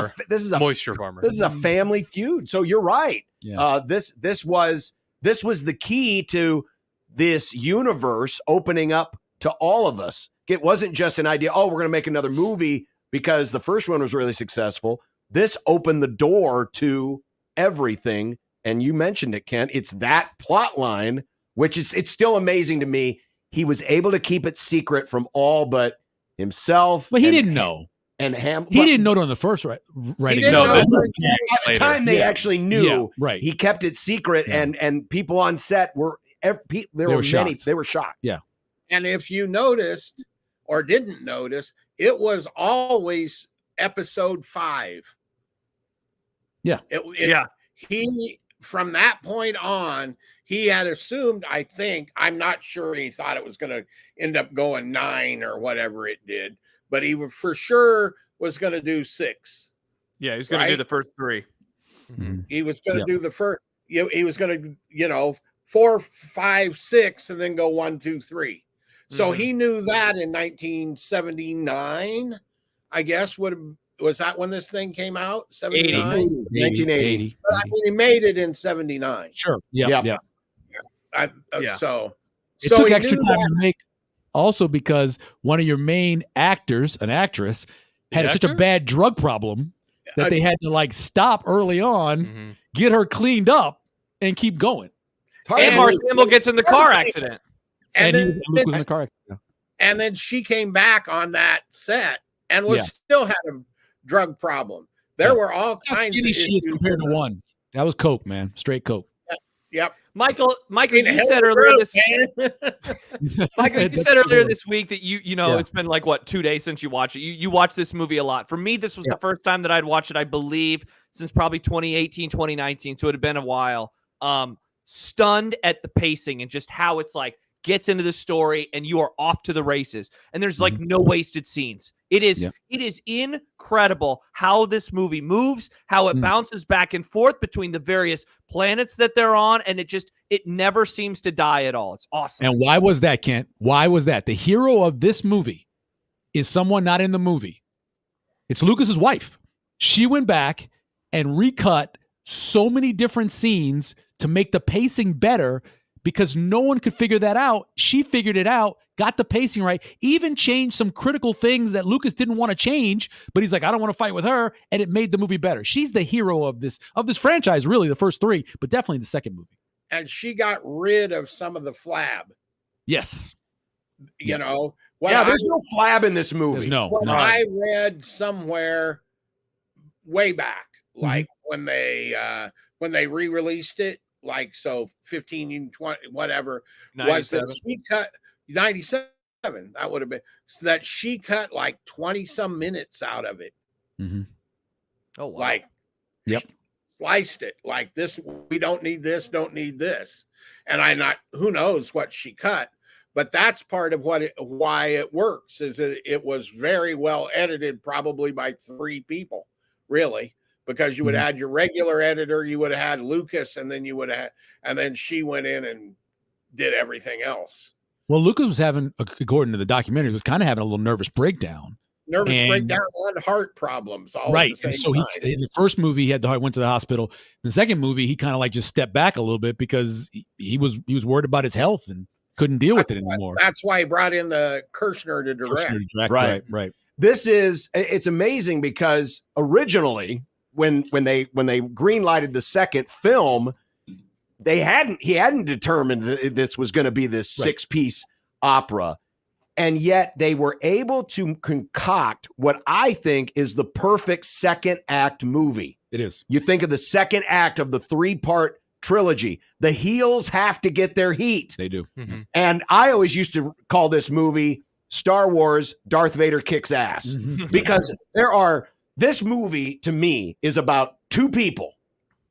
a moisture farmer. This is a family feud. So you're right. Yeah. This was the key to this universe opening up to all of us. It wasn't just an idea, we're going to make another movie because the first one was really successful. This opened the door to everything. And you mentioned it, Ken. It's that plot line, which it's still amazing to me. He was able to keep it secret from all but himself. But he didn't know. And he didn't know it on the first writing. At the time they actually knew. Yeah, right. He kept it secret, and people on set were shocked. They were shocked. Yeah. And if you noticed or didn't notice, it was always episode 5. Yeah. He, from that point on, he had assumed, I'm not sure he thought it was going to end up going 9 or whatever it did, but he for sure was going to do 6. Yeah, he was going to do the first 3. Mm-hmm. He was going to do the first, he was going to, 4, 5, 6, and then go 1, 2, 3. So he knew that in 1979, I guess. Was that when this thing came out? 79? 1980. But I mean, he made it in 79. Sure. Yeah. So it took extra time to make, also because one of your main actors, an actress, had such a bad drug problem that they had to stop early on, get her cleaned up, and keep going. And Mark Hamill gets in the car accident. And then, Luke was in the car accident. And then she came back on that set and still had a drug problem. There were all kinds of skinny she is compared to one. That was coke, man. Straight coke. Yep. Michael, you said earlier this Michael, you said earlier this week that it's been 2 days since you watched it. You watched this movie a lot. For me, this was the first time that I'd watched it, I believe, since probably 2018, 2019. So it had been a while. Stunned at the pacing and just how it's gets into the story and you are off to the races. And there's no wasted scenes. It is incredible how this movie moves, how it bounces back and forth between the various planets that they're on, and it never seems to die at all. It's awesome. And why was that, Kent? Why was that? The hero of this movie is someone not in the movie. It's Lucas's wife. She went back and recut so many different scenes to make the pacing better because no one could figure that out. She figured it out, got the pacing right, even changed some critical things that Lucas didn't want to change, but he's like, I don't want to fight with her, and it made the movie better. She's the hero of this franchise, really, the first 3, but definitely the second movie. And she got rid of some of the flab. Yes. There's no flab in this movie. There's no. I read somewhere way back, when they re-released it, 15, 20, whatever, 97. was that she cut 97. That would have been so that she cut 20 some minutes out of it. Mm-hmm. Oh, wow. Sliced it this. We don't need this. Don't need this. And who knows what she cut, but that's part of why it works is that it was very well edited, probably by 3 people, really. Because you would have had your regular editor, you would have had Lucas, and then then she went in and did everything else. Well, Lucas was having, according to the documentary, was kind of having a little nervous breakdown. Breakdown and heart problems. All right. At the same So time. In the first movie, he had the heart, went to the hospital. In the second movie, he kind of just stepped back a little bit because he was worried about his health and couldn't deal with it anymore. That's why he brought in the Kirshner to direct. Right. it's amazing because originally when they greenlighted the second film, he hadn't determined that this was going to be this 6-piece opera. And yet they were able to concoct what I think is the perfect second act movie. It is. You think of the second act of the 3-part trilogy. The heels have to get their heat. They do. Mm-hmm. And I always used to call this movie Star Wars Darth Vader Kicks Ass. Because this movie to me is about 2 people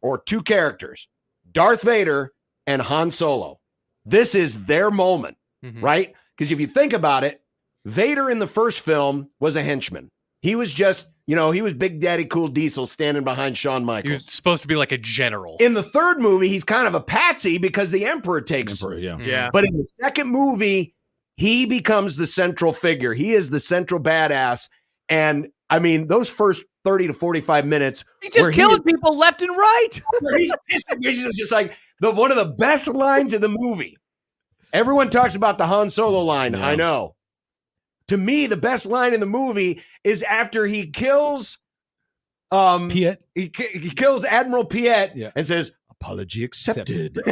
or 2 characters, Darth Vader and Han Solo. This is their moment, right? Because if you think about it, Vader in the first film was a henchman. He was just, he was Big Daddy Cool Diesel standing behind Shawn Michaels. He was supposed to be like a general. In the third movie, he's kind of a patsy because the Emperor takes him. Yeah. But in the second movie, he becomes the central figure. He is the central badass. And I mean, those first 30 to 45 minutes. He just killing people left and right. He's just like one of the best lines in the movie. Everyone talks about the Han Solo line. Yeah. I know. To me, the best line in the movie is after he kills Piet. He kills Admiral Piet and says, "Apology accepted." he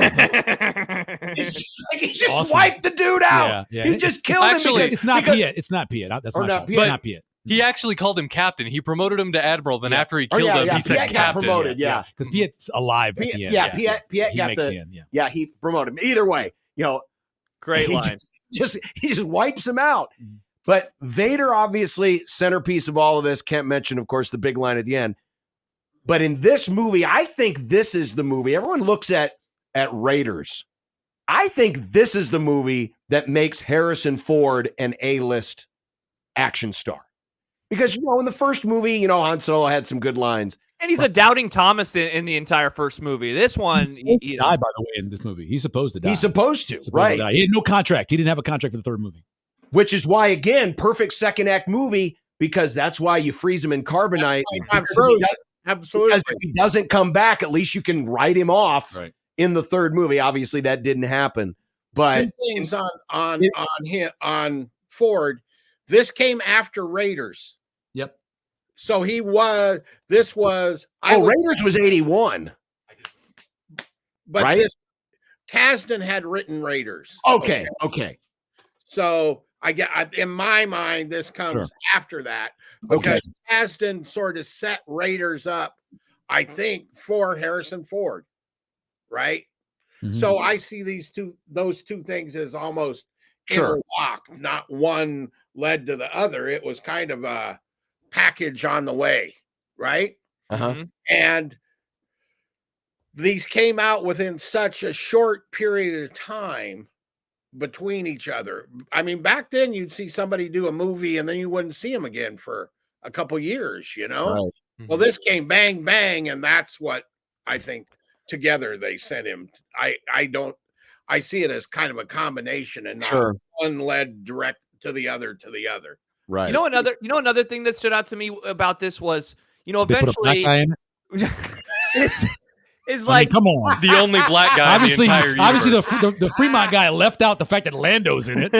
just Awesome. wiped the dude out. Yeah. He just killed him. Because, it's not Piet. It's not Piet. That's my fault. It's not Piet. He actually called him captain. He promoted him to admiral. Then after he killed him, he said Piet got captain. promoted. Yeah, because Piet's alive at the end. Yeah, Piet He got makes the end. Yeah, he promoted him. Either way, great he line. He just wipes him out. But Vader, obviously, centerpiece of all of this. Can't mention, of course, the big line at the end. But in this movie, I think this is the movie. Everyone looks at Raiders. I think this is the movie that makes Harrison Ford an A-list action star. Because, in the first movie, Han Solo had some good lines. And he's a doubting Thomas in the entire first movie. This one, He died, by the way, in this movie. He's supposed to die. He's supposed to, right? He had no contract. He didn't have a contract for the third movie. Which is why, again, perfect second act movie, because that's why you freeze him in carbonite. Absolutely. Because if he doesn't come back, at least you can write him off in the third movie. Obviously, that didn't happen. But 2 things on Ford. This came after Raiders. Yep. So Raiders was 81. But right? Kasdan had written Raiders. Okay. So in my mind, this comes after that because Kasdan sort of set Raiders up, I think, for Harrison Ford, right? Mm-hmm. So I see those two things as almost interlocked, not one led to the other. It was kind of a package on the way, right? And these came out within such a short period of time between each other. I mean, back then you'd see somebody do a movie and then you wouldn't see them again for a couple years, Well, this came bang, bang, and that's what I think together they sent him. I see it as kind of a combination and not one led direct to the other. Right. Another thing that stood out to me about this was, eventually it's like, come on, the only black guy obviously, in the entire obviously universe. the Fremont guy left out the fact that Lando's in it.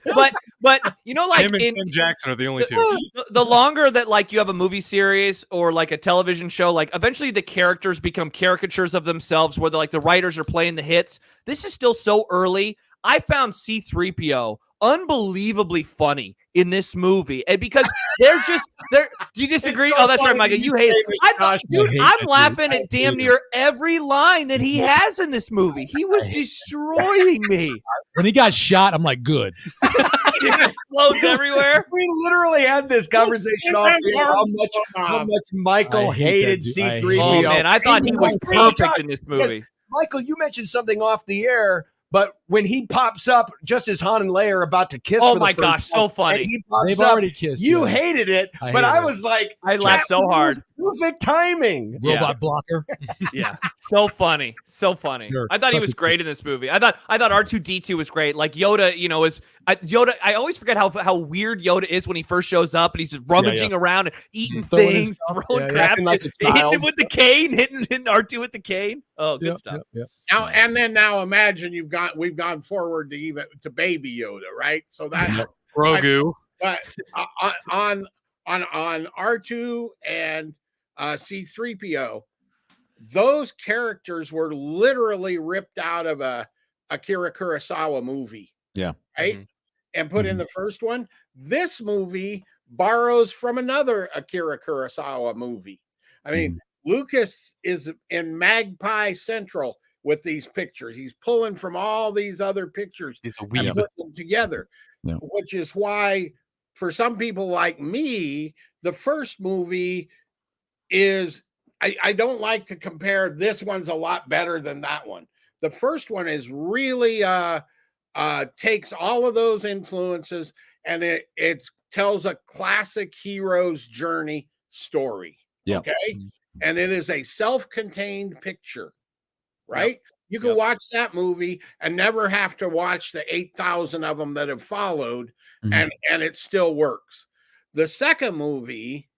but like him and Tim Jackson are the only two. The longer that you have a movie series or like a television show, eventually the characters become caricatures of themselves, where the writers are playing the hits. This is still so early. I found C-3PO unbelievably funny in this movie, and because they're do you disagree? Oh, that's right, Michael, you hate it. I'm laughing at damn near every line that he has in this movie. He was destroying me when he got shot. I'm like, good. He just explodes everywhere. We literally had this conversation off how much Michael hated C-3PO. Oh man, I thought he was perfect in this movie. Michael, you mentioned something off the air. But when he pops up, just as Han and Leia are about to kiss, oh my gosh, so funny! He pops They've up, already kissed. You hated it, but I was like, I laughed so hard. Perfect timing. Robot blocker. Yeah, so funny. Sure. I thought he was great in this movie. I thought R2-D2 was great. Like Yoda, is Yoda. I always forget how weird Yoda is when he first shows up and he's just rummaging around and eating things, throwing crap, hitting him with the cane, hitting R2 with the cane. Oh, good stuff. Now imagine we've gone forward to Baby Yoda, right? So that's Grogu. But on R2 and C-3PO, those characters were literally ripped out of a Akira Kurosawa movie. Yeah. Right? And put in the first one. This movie borrows from another Akira Kurosawa movie. I mean, Lucas is in Magpie Central with these pictures. He's pulling from all these other pictures He's a and weeb. putting them together, which is why for some people like me, the first movie is, I don't like to compare. This one's a lot better than that one. The first one is really takes all of those influences and it tells a classic hero's journey story. Yeah. Okay. And it is a self-contained picture, right? You can watch that movie and never have to watch the 8,000 of them that have followed, and it still works. The second movie,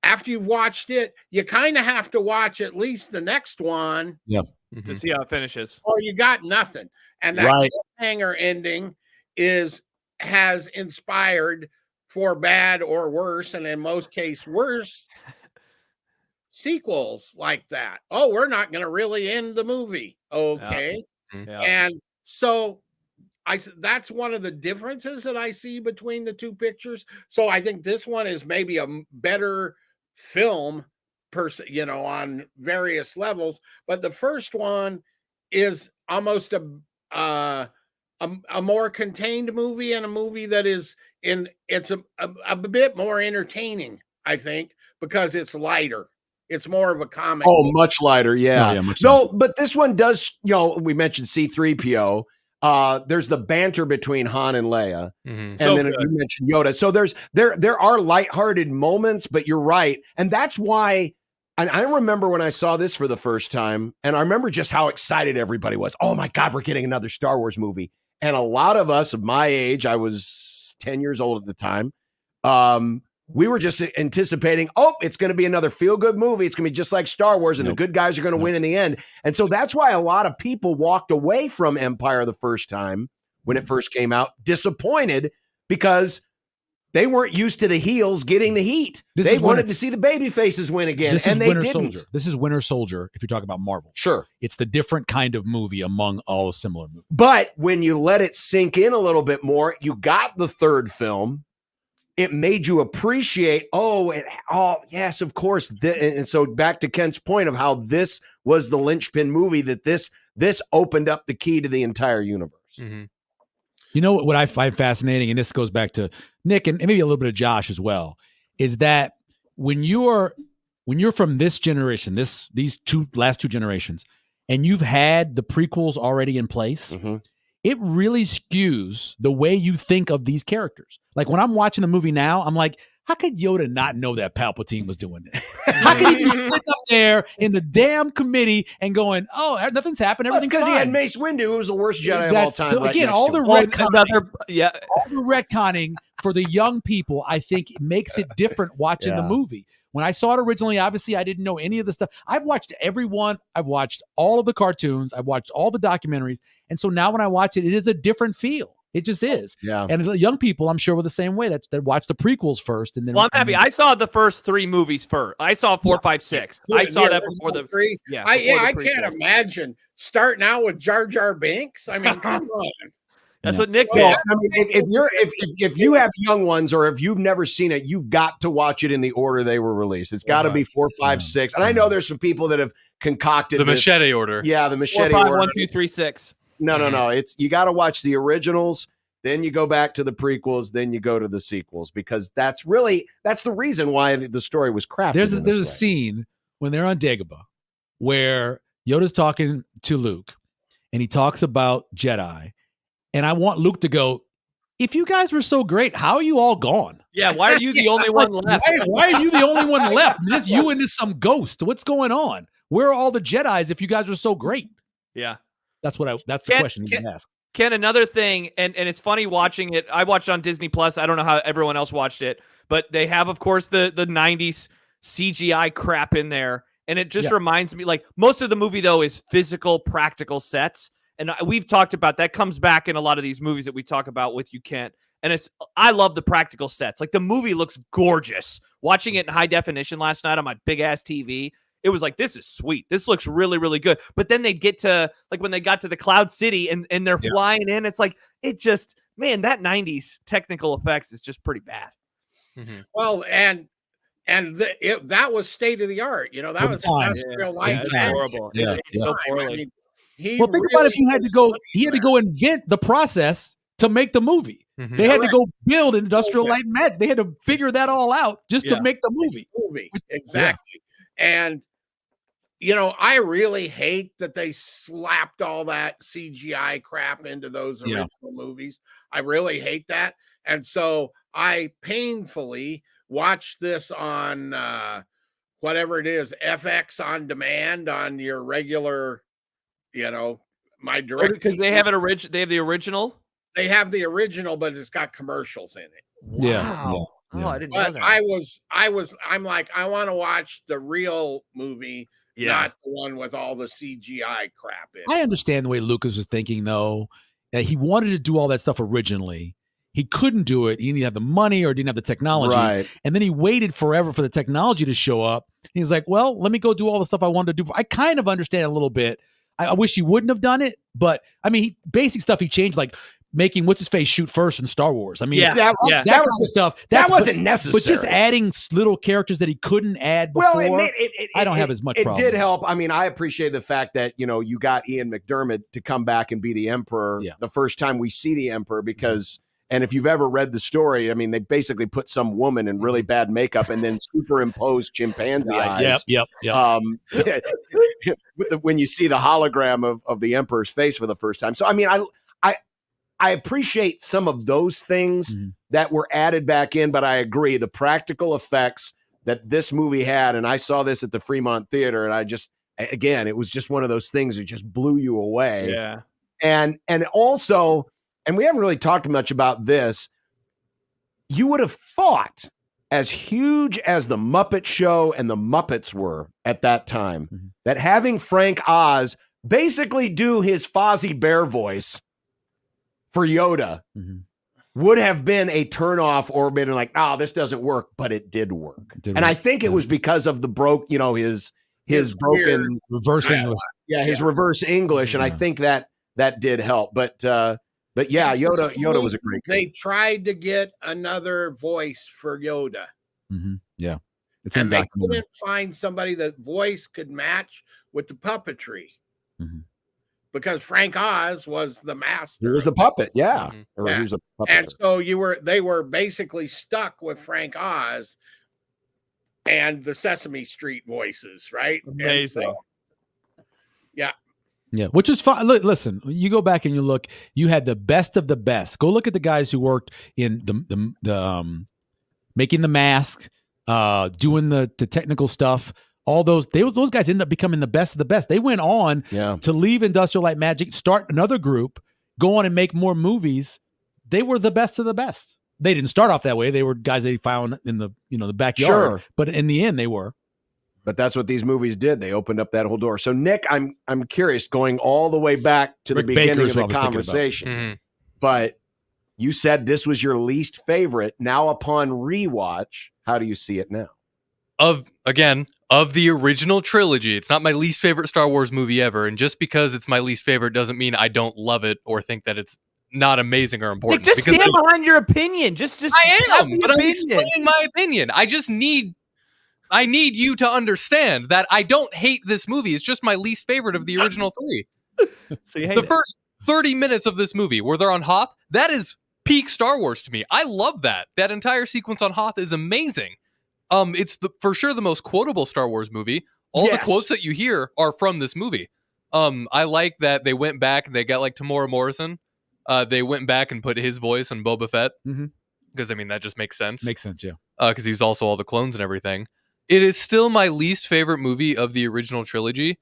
after you've watched it, you kind of have to watch at least the next one to see how it finishes. or you got nothing. And that cliffhanger ending has inspired, for bad or worse, and in most cases worse, sequels like that. Oh, we're not going to really end the movie. Okay. And so that's one of the differences that I see between the two pictures. So I think this one is maybe a better film on various levels, but the first one is almost a more contained movie, and a movie that is it's a bit more entertaining, I think, because it's lighter. It's more of a comic. Oh, much lighter. Yeah. much No, but this one does, we mentioned C-3PO. There's the banter between Han and Leia. And then you mentioned Yoda. So there are lighthearted moments, but you're right. And that's why, and I remember when I saw this for the first time, and I remember just how excited everybody was. Oh my God, we're getting another Star Wars movie. And a lot of us of my age, I was 10 years old at the time, we were just anticipating, it's going to be another feel-good movie. It's going to be just like Star Wars, and the good guys are going to win in the end. And so that's why a lot of people walked away from Empire the first time when it first came out, disappointed, because they weren't used to the heels getting the heat. They wanted to see the baby faces win again, and they didn't. Soldier. This is Winter Soldier, if you're talking about Marvel. Sure. It's the different kind of movie among all similar movies. But when you let it sink in a little bit more, you got the third film. It made you appreciate, yes, of course. And so back to Kent's point of how this was the linchpin movie, that this opened up the key to the entire universe. You know what I find fascinating, and this goes back to Nick and maybe a little bit of Josh as well, is that when you're from this generation, these last two generations, and you've had the prequels already in place, it really skews the way you think of these characters. Like when I'm watching the movie now, I'm like, how could Yoda not know that Palpatine was doing this? How could he be sitting up there in the damam committee and going, "Oh, nothing's happened, everything's because fine"? he had Mace Windu, who was the worst Jedi of all time. So again, all the retconning for the young people, I think, makes it different watching the movie. When I saw it originally, obviously, I didn't know any of the stuff. I've watched everyone. I've watched all of the cartoons. I've watched all the documentaries. And so now when I watch it, it is a different feel. It just is. Yeah. And the young people, I'm sure, were the same way, that watch the prequels first. And then, I'm happy. I saw the first three movies first. I saw 4, 5, 6. I saw that before the three. I can't imagine starting out with Jar Jar Binks. I mean, come on. That's what Nick did. Well, I mean, if you have young ones, or if you've never seen it, you've got to watch it in the order they were released. It's got to be 4, 5, 6. And I know there's some people that have concocted the machete order. Yeah, the machete 4, 5, order. 1, 2, 3, 6. No. It's you got to watch the originals, then you go back to the prequels, then you go to the sequels, because that's the reason why the story was crafted. There's a scene when they're on Dagobah where Yoda's talking to Luke, and he talks about Jedi. And I want Luke to go, if you guys were so great, how are you all gone? Yeah, why are you the only one left? Why are you the only one left? I mean, it's you into some ghost. What's going on? Where are all the Jedis if you guys were so great? Yeah. That's the question you can ask. Ken, another thing, and it's funny watching it. I watched on Disney Plus. I don't know how everyone else watched it, but they have, of course, the 90s CGI crap in there. And it just reminds me, like, most of the movie, though, is physical, practical sets. And we've talked about that, comes back in a lot of these movies that we talk about with you, Kent. And I love the practical sets. Like the movie looks gorgeous. Watching it in high definition last night on my big ass TV, it was like, this is sweet. This looks really, really good. But then they'd get to like when they got to the Cloud City and they're flying in, it's like, it just, man, that 90s technical effects is just pretty bad. Mm-hmm. Well, that was state of the art. You know, that was real life. It's horrible. Yeah, It's so poorly. Well, think about if you had to go, he had to go invent the process to make the movie. Mm-hmm. They had to go build Industrial Light and Magic. They had to figure that all out just to make the movie. Exactly. And, you know, I really hate that they slapped all that CGI crap into those original movies. I really hate that. And so I painfully watched this on whatever it is, FX on demand on your regular, you know, my direct. Because they have it they have the original. They have the original, but it's got commercials in it. Wow. Oh, I didn't know that. I'm like, I want to watch the real movie, not the one with all the CGI crap in it. I understand the way Lucas was thinking, though, that he wanted to do all that stuff originally. He couldn't do it. He didn't have the money or didn't have the technology. Right. And then he waited forever for the technology to show up. He's like, well, let me go do all the stuff I wanted to do. I kind of understand a little bit. I wish he wouldn't have done it. But, I mean, basic stuff he changed, like making what's-his-face shoot first in Star Wars. I mean, that kind of stuff. That wasn't necessary. But just adding little characters that he couldn't add before, I don't have as much problem. It did help. I mean, I appreciate the fact that, you know, you got Ian McDermott to come back and be the Emperor the first time we see the Emperor because and if you've ever read the story, I mean, they basically put some woman in really bad makeup and then superimposed chimpanzee eyes. Yep. When you see the hologram of the Emperor's face for the first time. So, I mean, I appreciate some of those things that were added back in, but I agree the practical effects that this movie had, and I saw this at the Fremont Theater, and I just, again, it was just one of those things that just blew you away. Yeah. And also, and we haven't really talked much about this, you would have thought, as huge as the Muppet Show and the Muppets were at that time, that having Frank Oz basically do his Fozzie Bear voice for Yoda would have been a turnoff or been like, oh, this doesn't work, but it did work. I think it was because of the his broken reverse English. Yeah, his reverse English. And I think that did help. But yeah, Yoda was a great guy. They tried to get another voice for Yoda. Yeah. It's and they couldn't find somebody that voice could match with the puppetry. Because Frank Oz was the master. He was the puppet, yeah. Or he was a puppet. And so they were basically stuck with Frank Oz and the Sesame Street voices, right? Amazing. Yeah. Yeah, which is fine. Listen, you go back and you look, you had the best of the best. Go look at the guys who worked in the making the mask, doing the technical stuff. All those guys ended up becoming the best of the best. They went on to leave Industrial Light Magic, start another group, go on and make more movies. They were the best of the best. They didn't start off that way. They were guys they found in the the backyard. Sure. But in the end, they were. But that's what these movies did. They opened up that whole door. So Nick, I'm curious, going all the way back to Rick the beginning Baker's of the conversation. But you said this was your least favorite. Now, upon rewatch, how do you see it now? Of the original trilogy, it's not my least favorite Star Wars movie ever. And just because it's my least favorite doesn't mean I don't love it or think that it's not amazing or important. Nick, just stand behind your opinion. Just I am, but I'm explaining my opinion. I need you to understand that I don't hate this movie. It's just my least favorite of the original three. So you hate the first 30 minutes of this movie where they're on Hoth, that is peak Star Wars to me. I love that. That entire sequence on Hoth is amazing. It's for sure the most quotable Star Wars movie. All the quotes that you hear are from this movie. I like that they went back and they got like Tamora Morrison. They went back and put his voice on Boba Fett. Because I mean, that just makes sense. Makes sense, yeah. Because he's also all the clones and everything. It is still my least favorite movie of the original trilogy.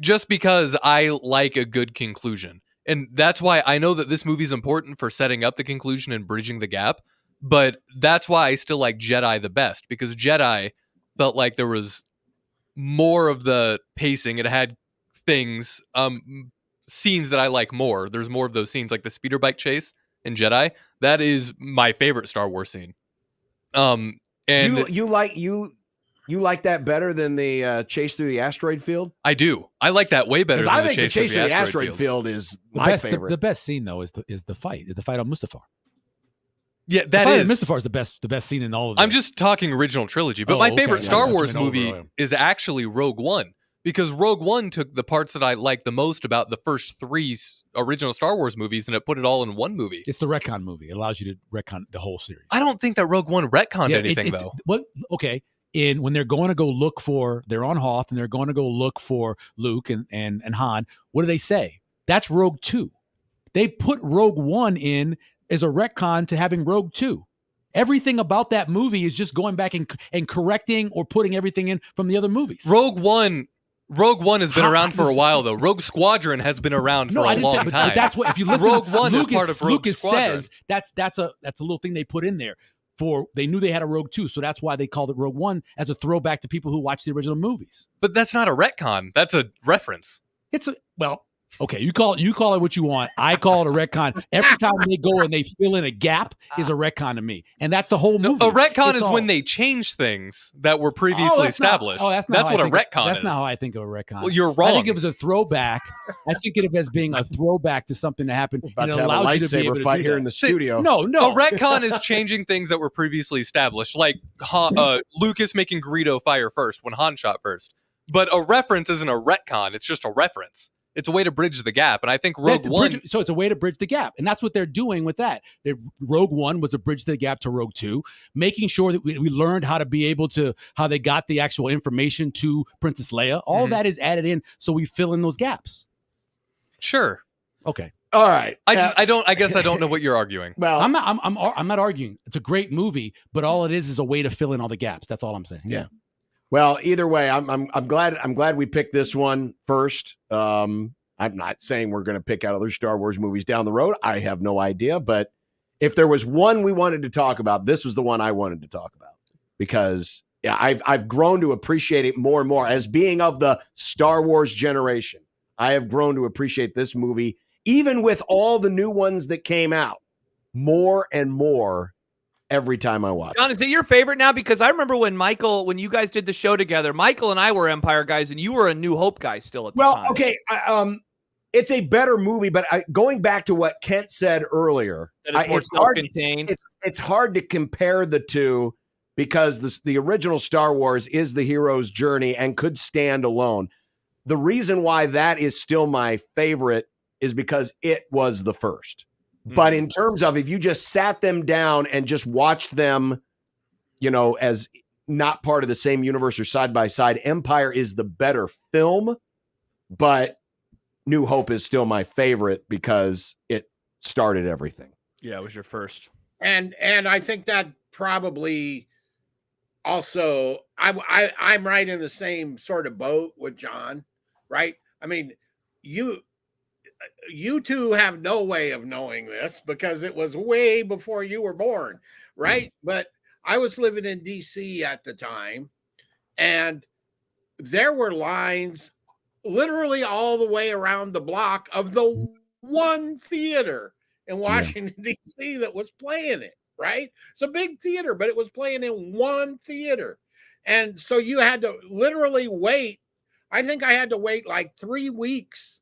Just because I like a good conclusion. And that's why I know that this movie is important for setting up the conclusion and bridging the gap. But that's why I still like Jedi the best, because Jedi felt like there was more of the pacing. It had things, scenes that I like more. There's more of those scenes, like the speeder bike chase in Jedi. That is my favorite Star Wars scene. And you like that better than the chase through the asteroid field? I do. I like that way better. Than I think the chase through the asteroid field is my favorite. The best scene though is the fight. The fight on Mustafar. Yeah, the fight on Mustafar is the best scene in all of them. I'm just talking original trilogy, but my favorite Star Wars movie is actually Rogue One, because Rogue One took the parts that I like the most about the first 3 original Star Wars movies and it put it all in one movie. It's the retcon movie. It allows you to retcon the whole series. I don't think that Rogue One retconned anything though. Okay. When they're going to go look for, they're on Hoth and they're going to go look for Luke and Han, what do they say? That's Rogue 2. They put Rogue One in as a retcon to having Rogue 2. Everything about that movie is just going back and correcting or putting everything in from the other movies. Rogue One has been around for a while though. Rogue Squadron has been around for a long time. But that's what, if you listen, Rogue One Lucas, is part of Rogue Lucas Squadron. says that's a little thing they put in there. They knew they had a Rogue 2, so that's why they called it Rogue One as a throwback to people who watched the original movies. But that's not a retcon. That's a reference. Okay, you call it what you want. I call it a retcon. Every time they go and they fill in a gap is a retcon to me, and that's the whole movie. A retcon is when they change things that were previously established. That's what a retcon is. That's not how I think of a retcon. Well, you're wrong. I think it was a throwback. I think of it as being a throwback to something that happened. About and to it have a allows you to be able lightsaber to fight do here that. in the studio. No. A retcon is changing things that were previously established, like Lucas making Greedo fire first when Han shot first. But a reference isn't a retcon. It's just a reference. It's a way to bridge the gap. And I think Rogue One... So it's a way to bridge the gap. And that's what they're doing with that. Rogue One was a bridge to the gap to Rogue 2, making sure that we learned how to be able to, how they got the actual information to Princess Leia. All of that is added in, so we fill in those gaps. Sure. Okay. All right. I guess I don't know what you're arguing. Well, I'm not arguing. It's a great movie, but all it is a way to fill in all the gaps. That's all I'm saying. Yeah. Well, either way, I'm glad we picked this one first. I'm not saying we're going to pick out other Star Wars movies down the road. I have no idea, but if there was one we wanted to talk about, this was the one I wanted to talk about, because I've grown to appreciate it more and more as being of the Star Wars generation. I have grown to appreciate this movie, even with all the new ones that came out, more and more every time I watch. John, is it your favorite now? Because I remember when you guys did the show together, Michael and I were Empire guys, and you were a New Hope guy still at the time. Well, okay, it's a better movie, but going back to what Kent said earlier, that it's more self-contained. It's hard to compare the two because the original Star Wars is the hero's journey and could stand alone. The reason why that is still my favorite is because it was the first. But in terms of if you just sat them down and just watched them, as not part of the same universe or side by side, Empire is the better film, but New Hope is still my favorite because it started everything. Yeah, it was your first. And I think that probably also I'm right in the same sort of boat with John, right? I mean, you two have no way of knowing this because it was way before you were born, right? But I was living in DC at the time, and there were lines literally all the way around the block of the one theater in Washington, D.C. that was playing it, right? It's a big theater, but it was playing in one theater. And so you had to literally wait. I think I had to wait like 3 weeks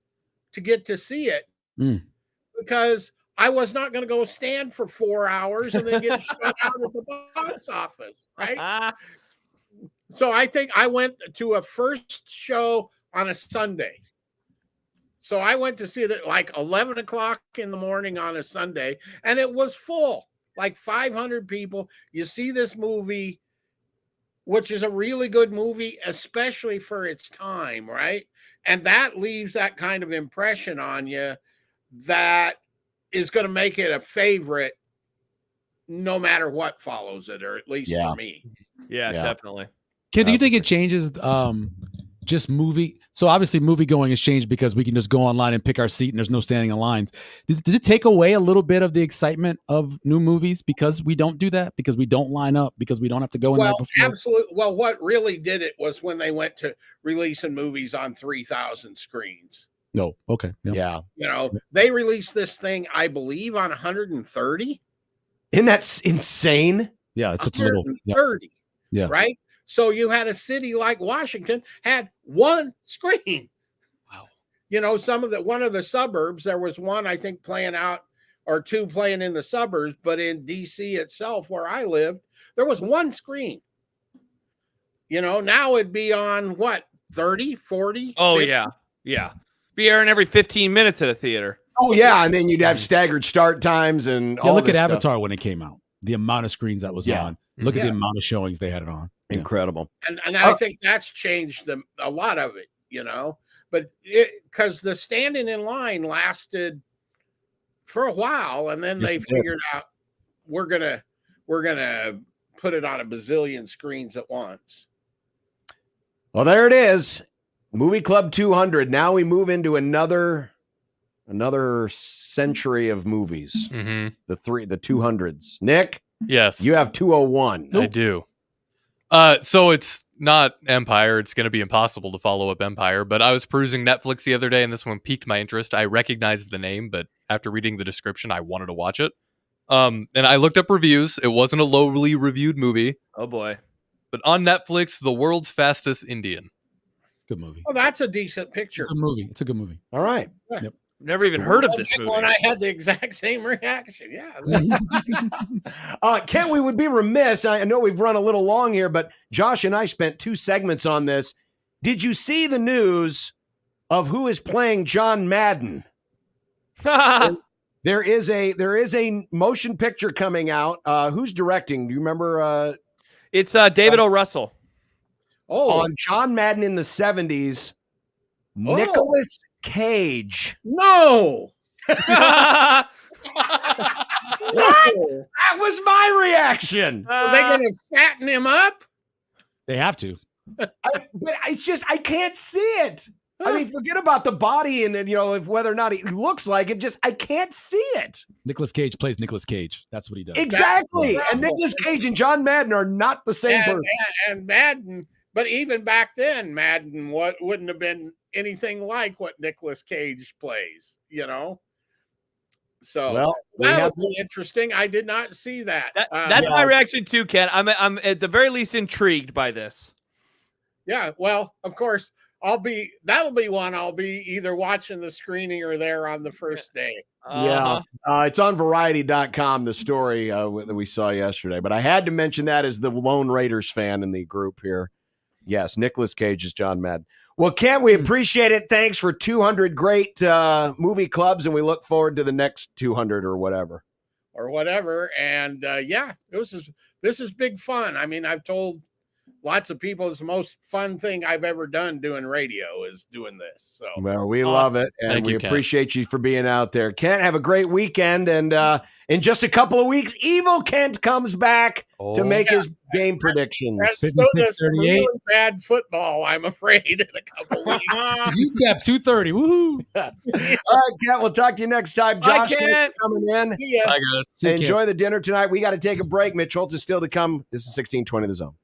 to get to see it because I was not going to go stand for 4 hours and then get shut out at the box office, right? So I think I went to a first show on a Sunday. So I went to see it at like 11 o'clock in the morning on a Sunday, and it was full, like 500 people. You see this movie, which is a really good movie, especially for its time, right? And that leaves that kind of impression on you that is going to make it a favorite no matter what follows it, or at least for me. Yeah, definitely. Ken, do you think it changes just movie? So obviously movie going has changed because we can just go online and pick our seat and there's no standing in lines. Does it take away a little bit of the excitement of new movies because we don't do that, because we don't line up, because we don't have to go in there before? Absolutely. Well, what really did it was when they went to releasing movies on 3,000 screens. No. Okay. Yeah. You know, they released this thing, I believe, on 130. Isn't that insane? Yeah, it's a little 130. Yeah. Right. So you had a city like Washington had one screen. Wow. You know, one of the suburbs, there was one, I think, playing out, or two playing in the suburbs, but in DC itself, where I lived, there was one screen. You know, now it'd be on what, 30, 40? Oh, 50? yeah. Be airing every 15 minutes at a theater. Oh, yeah. And then you'd have staggered start times and all look at this stuff. Avatar when it came out. The amount of screens that was on. Look at the amount of showings they had it on. Incredible. And I think that's changed a lot of it, you know. But because the standing in line lasted for a while, and then they figured out we're gonna put it on a bazillion screens at once. Well, there it is. Movie Club 200. Now we move into another century of movies. Mm-hmm. The 200s. Nick? Yes. You have 201. I do. So it's not Empire. It's going to be impossible to follow up Empire, but I was perusing Netflix the other day and this one piqued my interest. I recognized the name, but after reading the description, I wanted to watch it. And I looked up reviews. It wasn't a lowly reviewed movie. Oh boy. But on Netflix, The World's Fastest Indian. Good movie. Well, that's a decent picture. Good movie. It's a good movie. All right. Yeah. Yep. Never even heard of this movie. And I had the exact same reaction. Yeah. Kent, we would be remiss. I know we've run a little long here, but Josh and I spent 2 segments on this. Did you see the news of who is playing John Madden? There is a motion picture coming out. Who's directing? Do you remember? It's David O. Russell. On John Madden in the 70s, Nicolas Cage. No. What? That was my reaction. Are they going to fatten him up? They have to. But it's just, I can't see it. I mean, forget about the body and if whether or not he looks like it. Just I can't see it. Nicolas Cage plays Nicolas Cage. That's what he does. Exactly. And Nicolas Cage and John Madden are not the same person. And Madden, but even back then, Madden wouldn't have been anything like what Nicolas Cage plays. You know. So that'll be interesting. I did not see that. That's my reaction too, Ken. I'm at the very least intrigued by this. Yeah. Well, of course. That'll be one I'll be either watching the screening or there on the first day. Yeah. It's on variety.com, the story that we saw yesterday. But I had to mention that as the lone Raiders fan in the group here. Yes, Nicolas Cage is John Madden. Well, Ken, we appreciate it. Thanks for 200 great movie clubs, and we look forward to the next 200 or whatever. And this is big fun. I mean, I've told lots of people it's the most fun thing I've ever done doing radio is doing this. So well, we love it, and we appreciate you for being out there. Kent, have a great weekend, and in just a couple of weeks, Evil Kent comes back to make his game predictions. That's some really bad football, I'm afraid, in a couple of weeks. UTEP 230. Woohoo! All right, Kent, we'll talk to you next time. Josh, thanks for coming in. Bye, guys. Enjoy the dinner tonight. We got to take a break. Mitch Holtz is still to come. This is 1620 The Zone.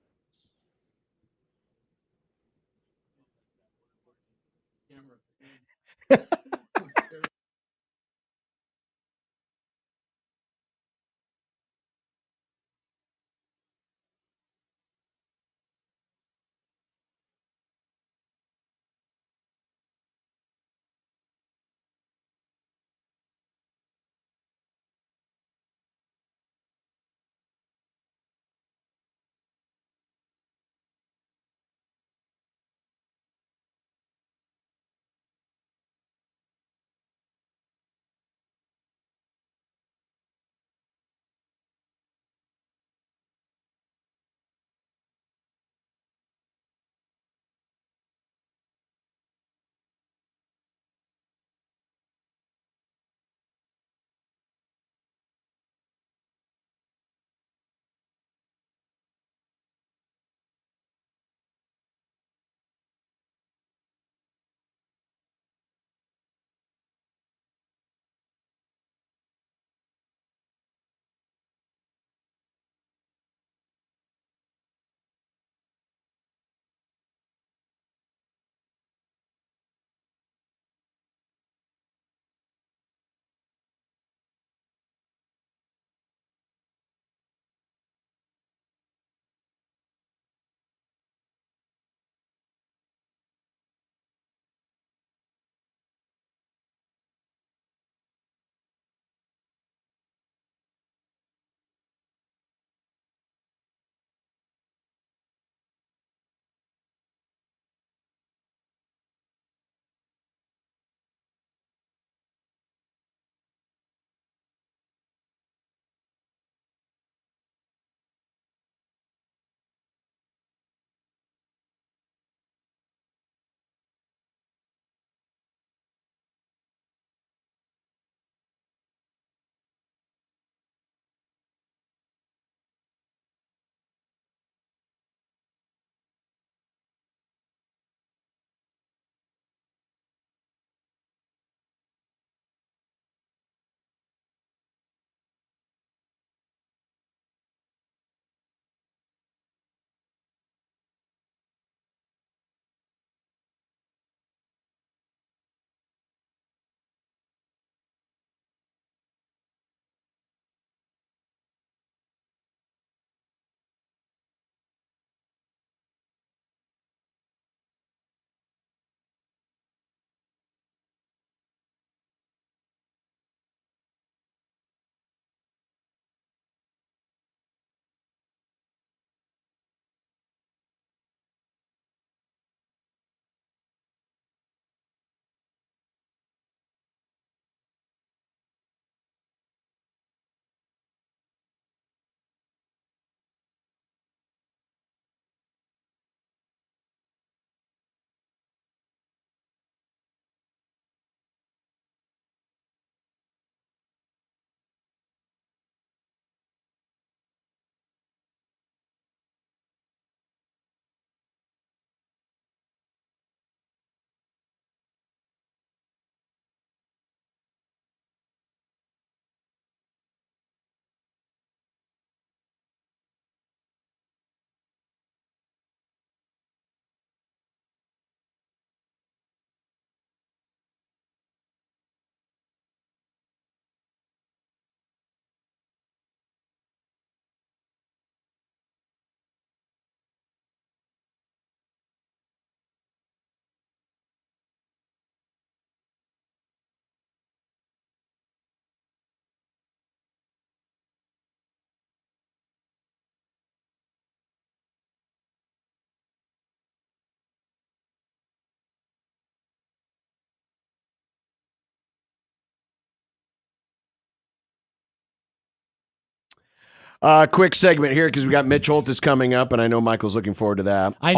Quick segment here because we got Mitch Holtis coming up, and I know Michael's looking forward to that. I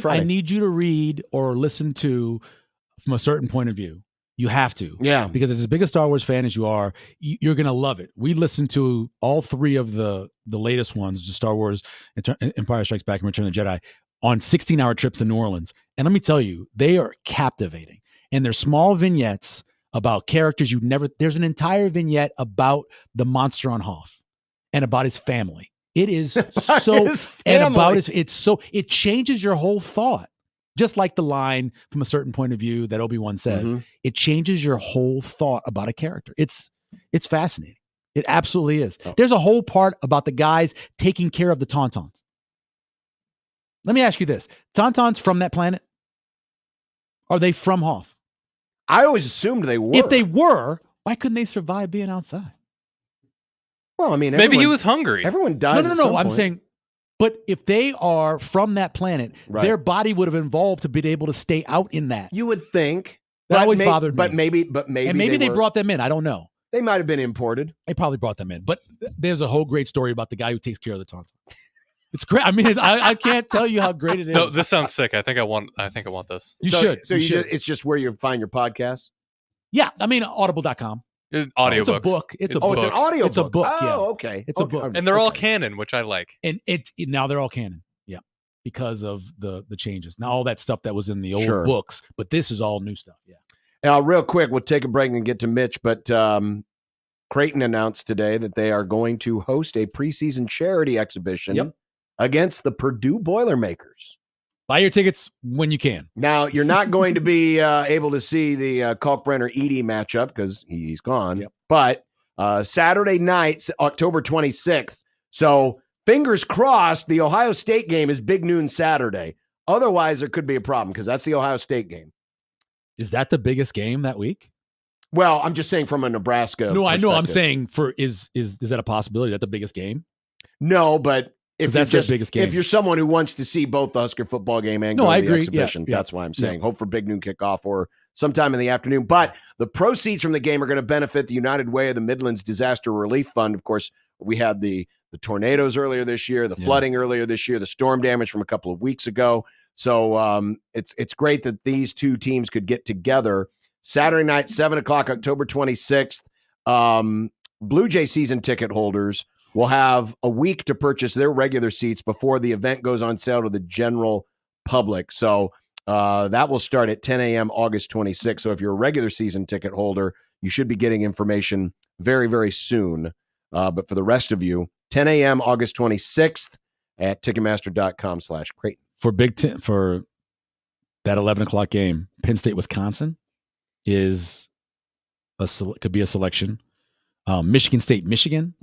Friday. need you to read or listen to from a certain point of view. You have to. Yeah. Because as big a Star Wars fan as you are, you're going to love it. We listened to all three of the latest ones, the Star Wars, Empire Strikes Back, and Return of the Jedi, on 16-hour trips to New Orleans. And let me tell you, they are captivating. And they're small vignettes about characters you've never... There's an entire vignette about the monster on Hoth and about his family. It is so... And about it changes your whole thought. Just like the line from a certain point of view that Obi-Wan says, it changes your whole thought about a character. It's fascinating. It absolutely is. Oh. There's a whole part about the guys taking care of the Tauntauns. Let me ask you this. Tauntauns from that planet? Are they from Hoth? I always assumed they were. If they were, why couldn't they survive being outside? Well, I mean, maybe he was hungry. Everyone dies. No. I'm saying... But if they are from that planet, their body would have evolved to be able to stay out in that. You would think. That always bothered me. But maybe they brought them in. I don't know. They might have been imported. They probably brought them in. But there's a whole great story about the guy who takes care of the Tauntaun. It's great. I mean, I can't tell you how great it is. No, this sounds sick. I think I want this. You should. It's just where you find your podcast. Yeah, I mean, audible.com. Audiobooks. It's a book. It's a book. It's an audio. It's a book. Yeah. Okay. It's a book, and they're all canon, which I like. And now they're all canon. Yeah, because of the changes. Now all that stuff that was in the old books, but this is all new stuff. Yeah. Now, real quick, we'll take a break and get to Mitch. But Creighton announced today that they are going to host a preseason charity exhibition against the Purdue Boilermakers. Buy your tickets when you can. Now, you're not going to be able to see the Kalkbrenner-Edey matchup because he's gone. Yep. But Saturday night, October 26th. So fingers crossed, the Ohio State game is big noon Saturday. Otherwise, there could be a problem because that's the Ohio State game. Is that the biggest game that week? Well, I'm just saying from a Nebraska No, I know. I'm saying is that a possibility? Is that the biggest game? No, but... If that's the biggest game. If you're someone who wants to see both the Husker football game and go to the exhibition, that's why I'm saying hope for big noon kickoff or sometime in the afternoon. But the proceeds from the game are going to benefit the United Way of the Midlands Disaster Relief Fund. Of course, we had the tornadoes earlier this year, the flooding earlier this year, the storm damage from a couple of weeks ago. So it's great that these two teams could get together. Saturday night, 7 o'clock, October 26th. Blue Jay season ticket holders will have a week to purchase their regular seats before the event goes on sale to the general public. So that will start at 10 a.m. August 26th. So if you're a regular season ticket holder, you should be getting information very, very soon. But for the rest of you, 10 a.m. August 26th at Ticketmaster.com/Creighton. For that 11 o'clock game, Penn State, Wisconsin could be a selection. Michigan State, Michigan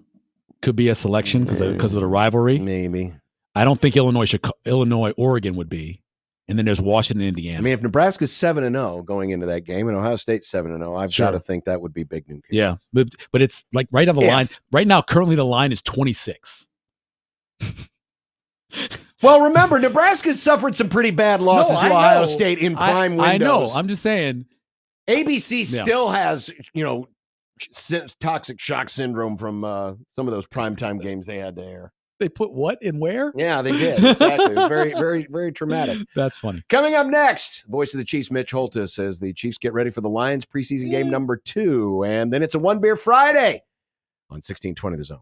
could be a selection because of the rivalry. Maybe. I don't think Illinois, Oregon would be. And then there's Washington, Indiana. I mean, if Nebraska's 7-0 going into that game and Ohio State's 7-0, I've got to think that would be big news. Yeah, but it's like right on the line. Right now, currently the line is 26. Well, remember, Nebraska's suffered some pretty bad losses to Ohio State in prime windows. I know. I'm just saying. ABC still has, toxic shock syndrome from some of those primetime games they had to air. They put what in where? Yeah, they did. Exactly. It was very, very, very traumatic. That's funny. Coming up next, voice of the Chiefs, Mitch Holtis, as the Chiefs get ready for the Lions preseason game number 2. And then it's a One Beer Friday on 1620 The Zone.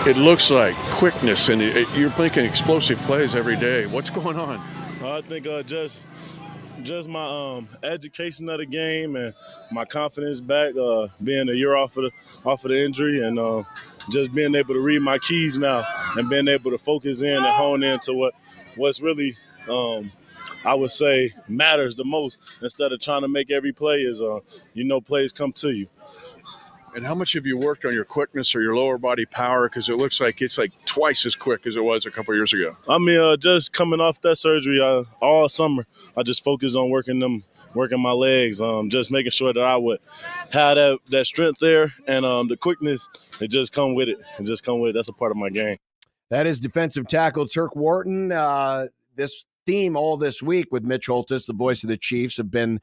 it looks like quickness, and you're making explosive plays every day. What's going on? I think just my education of the game and my confidence back, being a year off of the injury, and just being able to read my keys now and being able to focus in and hone into what's really I would say matters the most, instead of trying to make every play is plays come to you. And how much have you worked on your quickness or your lower body power? Because it looks like it's like twice as quick as it was a couple of years ago. I mean, just coming off that surgery, all summer, I just focused on working my legs, just making sure that I would have that strength there, and the quickness, it just come with it. That's a part of my game. That is defensive tackle Turk Wharton. This theme all this week with Mitch Holtis, the voice of the Chiefs, have been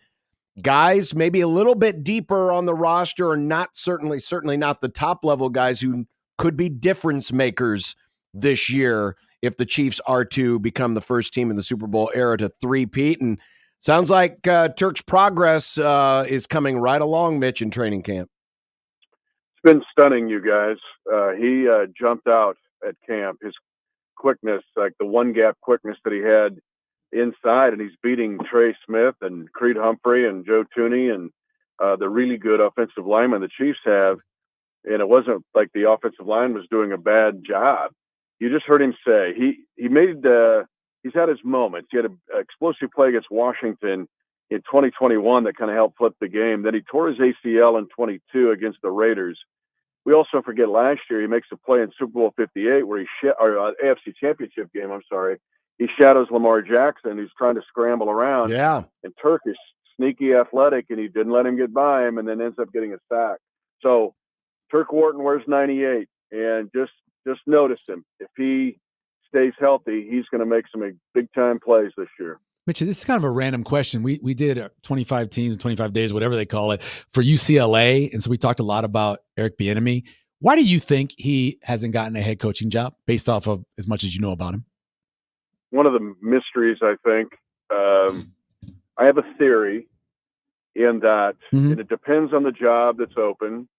guys maybe a little bit deeper on the roster, or not certainly not the top level guys who could be difference makers this year if the Chiefs are to become the first team in the Super Bowl era to three-peat. And sounds like Turk's progress is coming right along, Mitch, in training camp. It's been stunning, you guys. He jumped out at camp. His quickness, like the one-gap quickness that he had inside, and he's beating Trey Smith and Creed Humphrey and Joe Tooney and the really good offensive linemen the Chiefs have. And it wasn't like the offensive line was doing a bad job. You just heard him say he's had his moments. He had an explosive play against Washington in 2021 that kind of helped flip the game. Then he tore his ACL in 22 against the Raiders. We also forget last year he makes a play in Super Bowl 58 where AFC Championship game. I'm sorry. He shadows Lamar Jackson, who's trying to scramble around. Yeah. And Turk is sneaky athletic, and he didn't let him get by him, and then ends up getting a sack. So Turk Wharton wears 98, and just notice him. If he stays healthy, he's going to make some big-time plays this year. Mitch, this is kind of a random question. We did 25 teams, 25 days, whatever they call it, for UCLA, and so we talked a lot about Eric Benemy. Why do you think he hasn't gotten a head coaching job based off of as much as you know about him? One of the mysteries, I think, I have a theory in that, and it depends on the job that's open,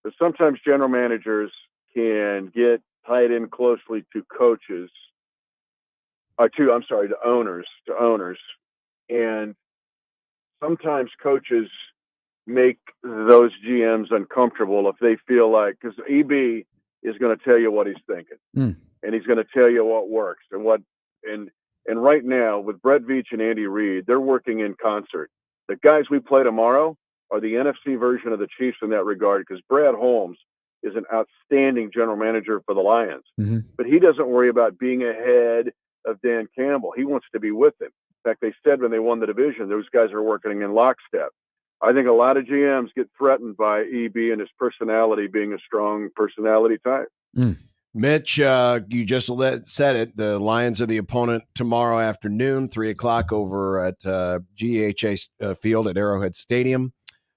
but sometimes general managers can get tied in closely to coaches, to owners. And sometimes coaches make those GMs uncomfortable if they feel like, because EB is going to tell you what he's thinking. And he's going to tell you what works and right now with Brett Veach and Andy Reid, they're working in concert. The guys we play tomorrow are the NFC version of the Chiefs in that regard, because Brad Holmes is an outstanding general manager for the Lions, but he doesn't worry about being ahead of Dan Campbell. He wants to be with him. In fact, they said when they won the division, those guys are working in lockstep. I think a lot of GMs get threatened by EB and his personality being a strong personality type. Mitch, you just said it. The Lions are the opponent tomorrow afternoon, 3:00 over at GHA Field at Arrowhead Stadium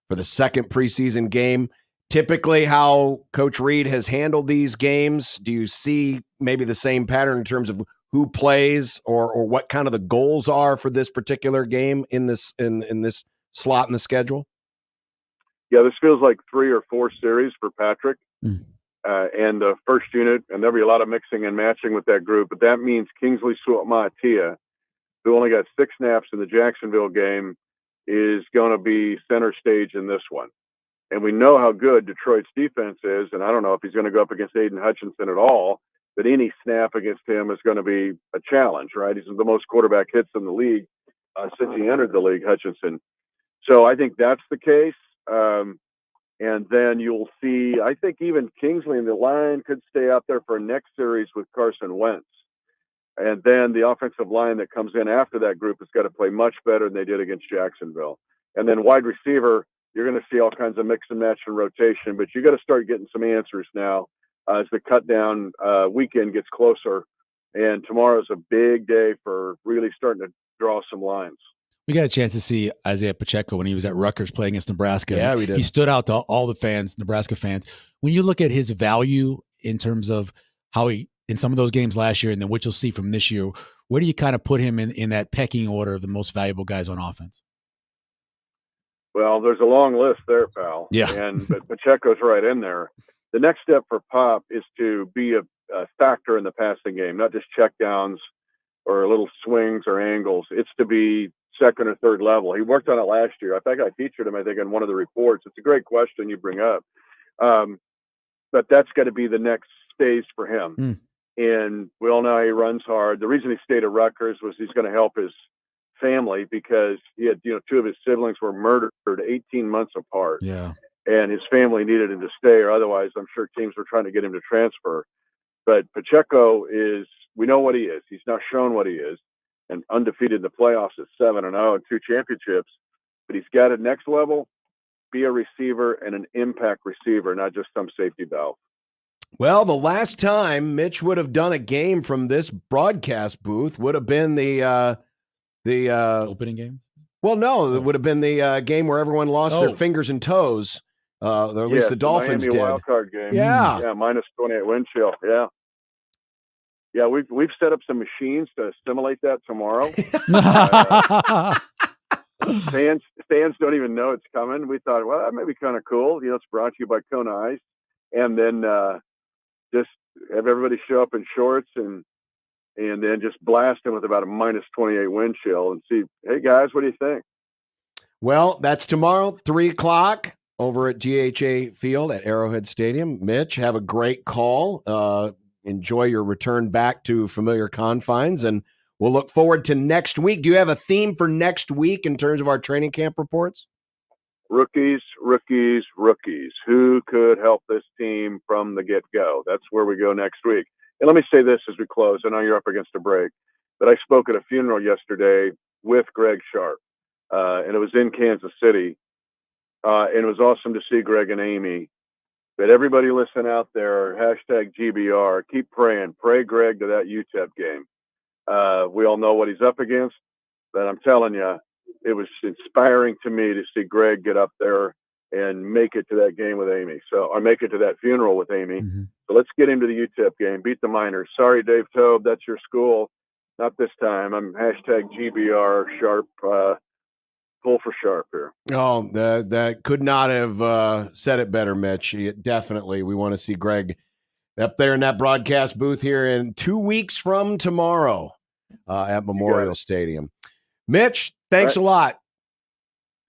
for the second preseason game. Typically how Coach Reid has handled these games, do you see maybe the same pattern in terms of who plays or what kind of the goals are for this particular game in this slot in the schedule? Yeah, this feels like 3 or 4 series for Patrick. And the first unit, and there'll be a lot of mixing and matching with that group, but that means Kingsley Suama'atia, who only got 6 snaps in the Jacksonville game, is going to be center stage in this one. And we know how good Detroit's defense is, and I don't know if he's going to go up against Aiden Hutchinson at all, but any snap against him is going to be a challenge, right? He's the most quarterback hits in the league since he entered the league, Hutchinson. So I think that's the case. And then you'll see, I think even Kingsley and the line could stay out there for a next series with Carson Wentz. And then the offensive line that comes in after that group has got to play much better than they did against Jacksonville. And then wide receiver, you're going to see all kinds of mix and match and rotation, but you got to start getting some answers now as the cut down weekend gets closer. And tomorrow's a big day for really starting to draw some lines. We got a chance to see Isaiah Pacheco when he was at Rutgers playing against Nebraska. Yeah, we did. He stood out to all the fans, Nebraska fans. When you look at his value in terms of how he, in some of those games last year and then what you'll see from this year, where do you kind of put him in that pecking order of the most valuable guys on offense? Well, there's a long list there, pal. Yeah. But Pacheco's right in there. the next step for Pop is to be a factor in the passing game, not just checkdowns or little swings or angles. It's to be second or third level. He worked on it last year. I think I featured him, I think, in one of the reports. It's a great question you bring up. But that's got to be the next stage for him. And we all know he runs hard. The reason he stayed at Rutgers was he's going to help his family because he had, two of his siblings were murdered 18 months apart. Yeah. And his family needed him to stay, or otherwise I'm sure teams were trying to get him to transfer. But Pacheco we know what he is. He's now shown what he is, and undefeated in the playoffs at 7-0 and 2 championships. But he's got a next level, be a receiver and an impact receiver, not just some safety valve. Well, the last time Mitch would have done a game from this broadcast booth would have been the opening game. Well, no, it would have been the game where everyone lost their fingers and toes. Or at least the Dolphins Miami did. Wild card game. Yeah. Yeah, minus 28 wind chill. Yeah. Yeah, we've set up some machines to simulate that tomorrow. Fans don't even know it's coming. We thought, well, that may be kind of cool. It's brought to you by Kona Ice. And then just have everybody show up in shorts and then just blast them with about a minus 28 wind chill and see, hey, guys, what do you think? Well, that's tomorrow, 3:00 over at GHA Field at Arrowhead Stadium. Mitch, have a great call. Enjoy your return back to familiar confines, and we'll look forward to next week. Do you have a theme for next week in terms of our training camp reports? Rookies, rookies, rookies. Who could help this team from the get-go? That's where we go next week. And let me say this as we close. I know you're up against a break, but I spoke at a funeral yesterday with Greg Sharp, and it was in Kansas City. And it was awesome to see Greg and Amy. But everybody listen out there, hashtag GBR, keep praying. Pray Greg to that UTEP game. We all know what he's up against, but I'm telling you, it was inspiring to me to see Greg get up there and make it to that game with Amy. Or make it to that funeral with Amy. So let's get him to the UTEP game, beat the Miners. Sorry, Dave Tobe, that's your school. Not this time. I'm hashtag GBR Sharp, pull for Sharp here. Oh, that could not have said it better, Mitch. Definitely. We want to see Greg up there in that broadcast booth here in 2 weeks from tomorrow at Memorial Stadium. Mitch, thanks a lot.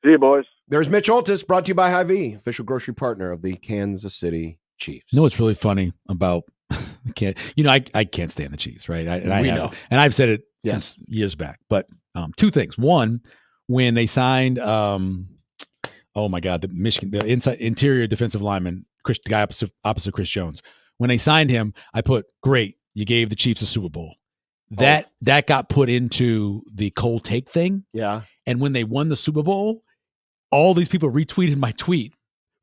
See you, boys. There's Mitch Oltis, brought to you by Hy-Vee, official grocery partner of the Kansas City Chiefs. You know what's really funny about I can't stand the Chiefs, right? I've said it since years back. But 2 things. One, when they signed, the interior defensive lineman, the guy opposite Chris Jones. When they signed him, I put, great, you gave the Chiefs a Super Bowl. That got put into the cold take thing. Yeah. And when they won the Super Bowl, all these people retweeted my tweet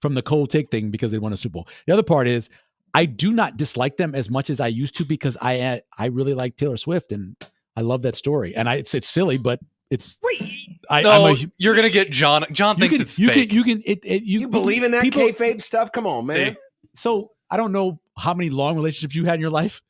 from the cold take thing because they won a Super Bowl. The other part is I do not dislike them as much as I used to because I really like Taylor Swift and I love that story. And it's silly, but it's you're gonna get John. John thinks it's fake. You believe in that kayfabe stuff? Come on, man. See? So I don't know how many long relationships you had in your life.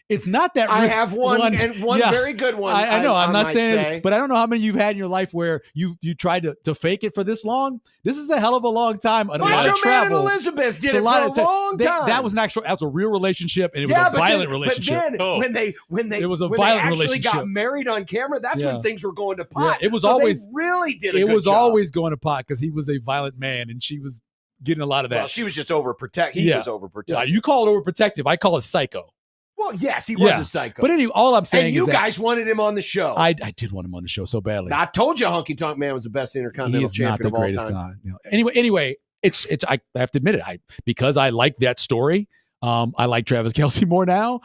It's not that I have one very good one. I know. I'm not saying, say. But I don't know how many you've had in your life where you tried to fake it for this long. This is a hell of a long time and a lot of travel. Man and Elizabeth did it for a long time. That was a real relationship, and it was a violent relationship. But then when they it was a violent actually relationship. got married on camera, that's when things were going to pot. Yeah, it was so always they really did. It was always going to pot because he was a violent man, and she was getting a lot of that. Well, she was just overprotective. He was overprotective. Yeah, you call it overprotective. I call it psycho. Well, yes, he was a psycho. But anyway, all I'm saying is you guys wanted him on the show. I did want him on the show so badly. I told you Honky Tonk Man was the best Intercontinental champion of all time. Anyway, it's I have to admit it. Because I like that story. I like Travis Kelce more now.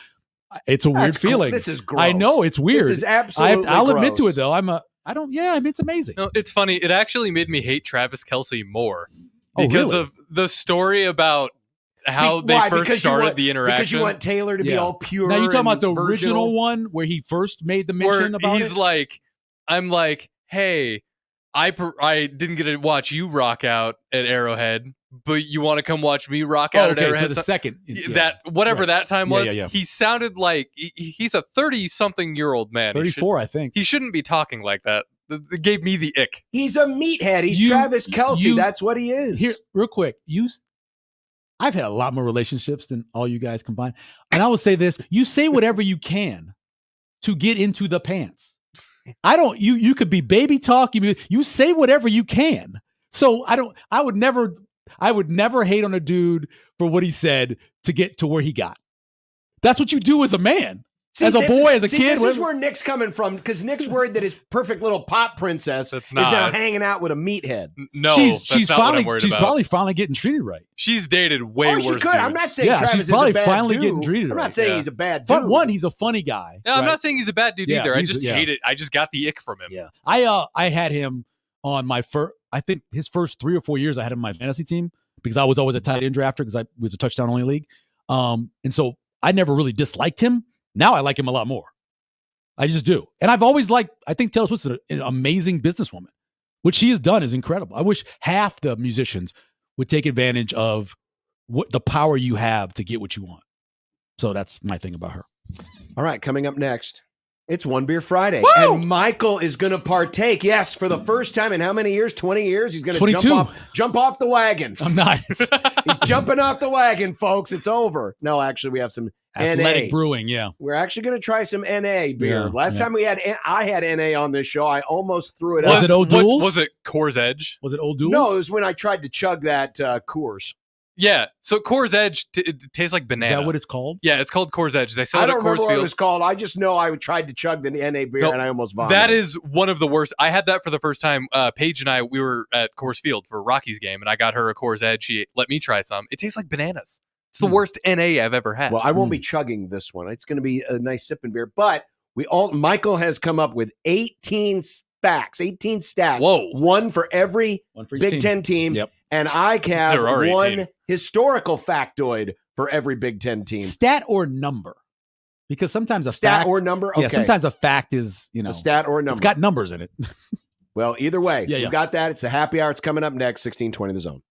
It's a weird feeling. This is gross. I know it's weird. This is absolutely I'll admit gross. to it though. It's amazing. No, it's funny. It actually made me hate Travis Kelce more because of the story about how they first started the interaction. Because you want Taylor to be all pure. Now you're talking about the virginal. original one where he first made the mention about he's it? like, I'm like, hey, I didn't get to watch you rock out at Arrowhead, but you want to come watch me rock out at Arrowhead? So the second. That time was. Yeah. He sounded like he's a 30-something-year-old man. 34, I think. He shouldn't be talking like that. It gave me the ick. He's a meathead. He's Travis Kelce. That's what he is. Here, real quick. I've had a lot more relationships than all you guys combined. And I will say this, you say whatever you can to get into the pants. You could be baby talk, you say whatever you can. So I would never hate on a dude for what he said to get to where he got. That's what you do as a man. As a boy, as a kid. This is where Nick's coming from, because Nick's worried that his perfect little pop princess is now hanging out with a meathead. No, she's probably finally getting treated right. She's dated way worse dudes. I'm not saying Travis she's probably is a bad finally dude. getting treated right. I'm not saying he's a bad dude. But one, he's a funny guy. No, I'm not saying he's a bad dude either. I just hate it. I just got the ick from him. Yeah. I had him on my I think his first 3 or 4 years I had him on my fantasy team because I was always a tight end drafter because I was a touchdown only league. And so I never really disliked him. Now I like him a lot more. I just do. And I've always liked, I think Taylor Swift's an amazing businesswoman. What she has done is incredible. I wish half the musicians would take advantage of what the power you have to get what you want. So that's my thing about her. All right, coming up next, it's One Beer Friday. Woo! And Michael is going to partake, yes, for the first time in how many years? 20 years? He's going to jump off the wagon. I'm not. He's jumping off the wagon, folks. It's over. No, actually, we have some Athletic NA. Brewing, yeah. We're actually going to try some NA beer. Yeah, Last time I had NA on this show, I almost threw it Was out. it Old Duels? Was it Coors Edge? Was it Old Duels? No, it was when I tried to chug that Coors. Yeah. So Coors Edge it tastes like banana. Is that what it's called? Yeah, it's called Coors Edge. They sell I it don't at Coors remember what it Field. was called. I just know I tried to chug the NA beer No, and I almost vomited. That is one of the worst. I had that for the first time. Paige and I, we were at Coors Field for Rocky's game, and I got her a Coors Edge. She let me try some. It tastes like bananas. It's the worst NA I've ever had. Well, I won't be chugging this one. It's going to be a nice sipping beer. But Michael has come up with 18 facts, 18 stats. Whoa. One for every each Big Ten team. Yep. And I have There are 18. one historical factoid for every Big Ten team. Stat or number? Because sometimes a Stat fact, or number? Okay. Yeah, sometimes a fact is, A stat or a number. It's got numbers in it. Well, either way, Yeah, we've got that. It's the happy hour. It's coming up next, 1620 The Zone.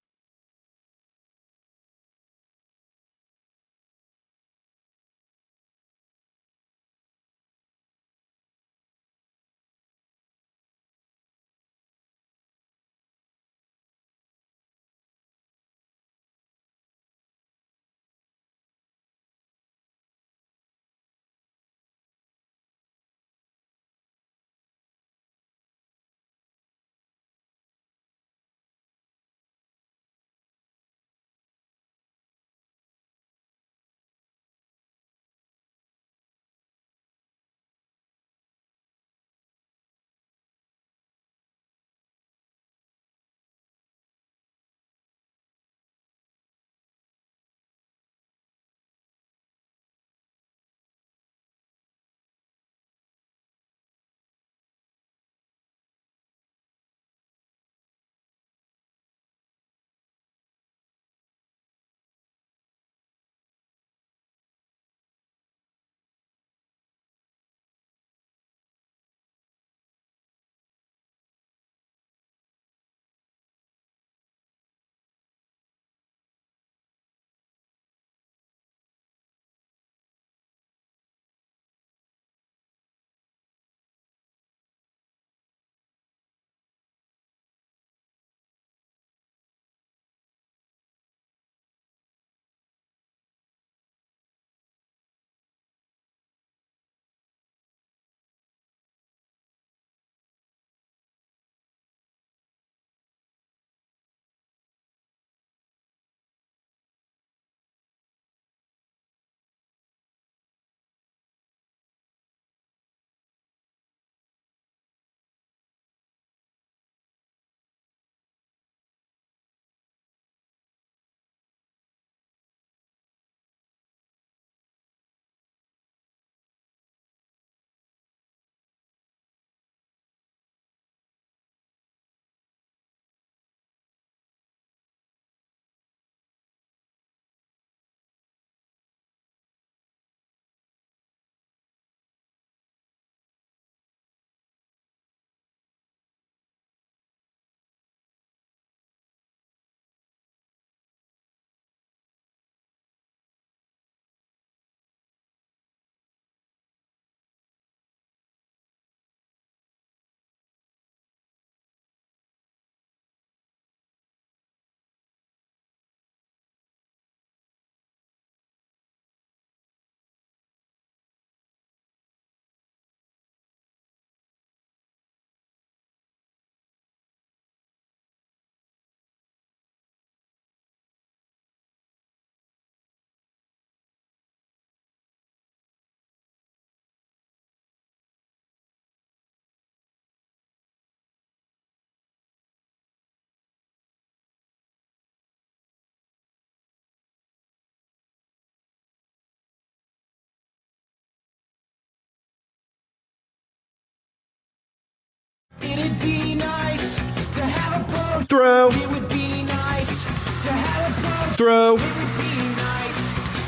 It'd be nice to have a boat. Throw. It would be nice to have a boat. Throw. It would be nice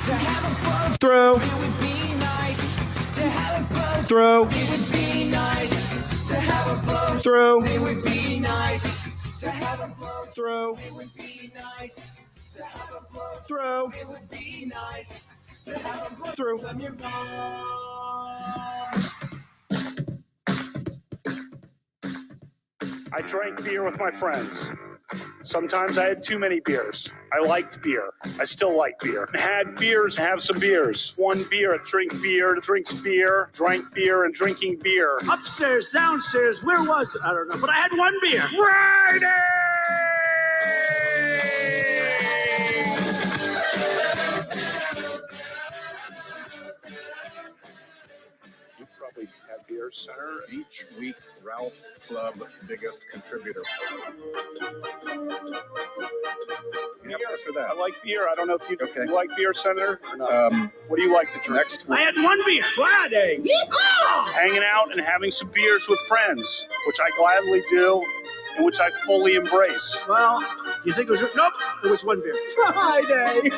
to have a boat. Throw. It would be nice to have a boat. Throw. It would be nice to have a boat. Throw. It would be nice to have a boat. Throw. It would be nice to have a boat. Throw. It would be nice to have a boat. Throw. When you're gone. I drank beer with my friends. Sometimes I had too many beers. I liked beer. I still like beer. Had beers, have some beers. One beer, drink beer, drinks beer, drank beer, and drinking beer. Upstairs, downstairs, where was it? I don't know, but I had one beer. Friday! You probably have beer center each week. Ralph Club, biggest contributor. Beer. I like beer. I don't know if you like beer center or not. What do you like to drink? Next week. I had one beer. Friday. Yeehaw! Hanging out and having some beers with friends, which I gladly do and which I fully embrace. Well, you think it was... Nope, there was one beer. Friday.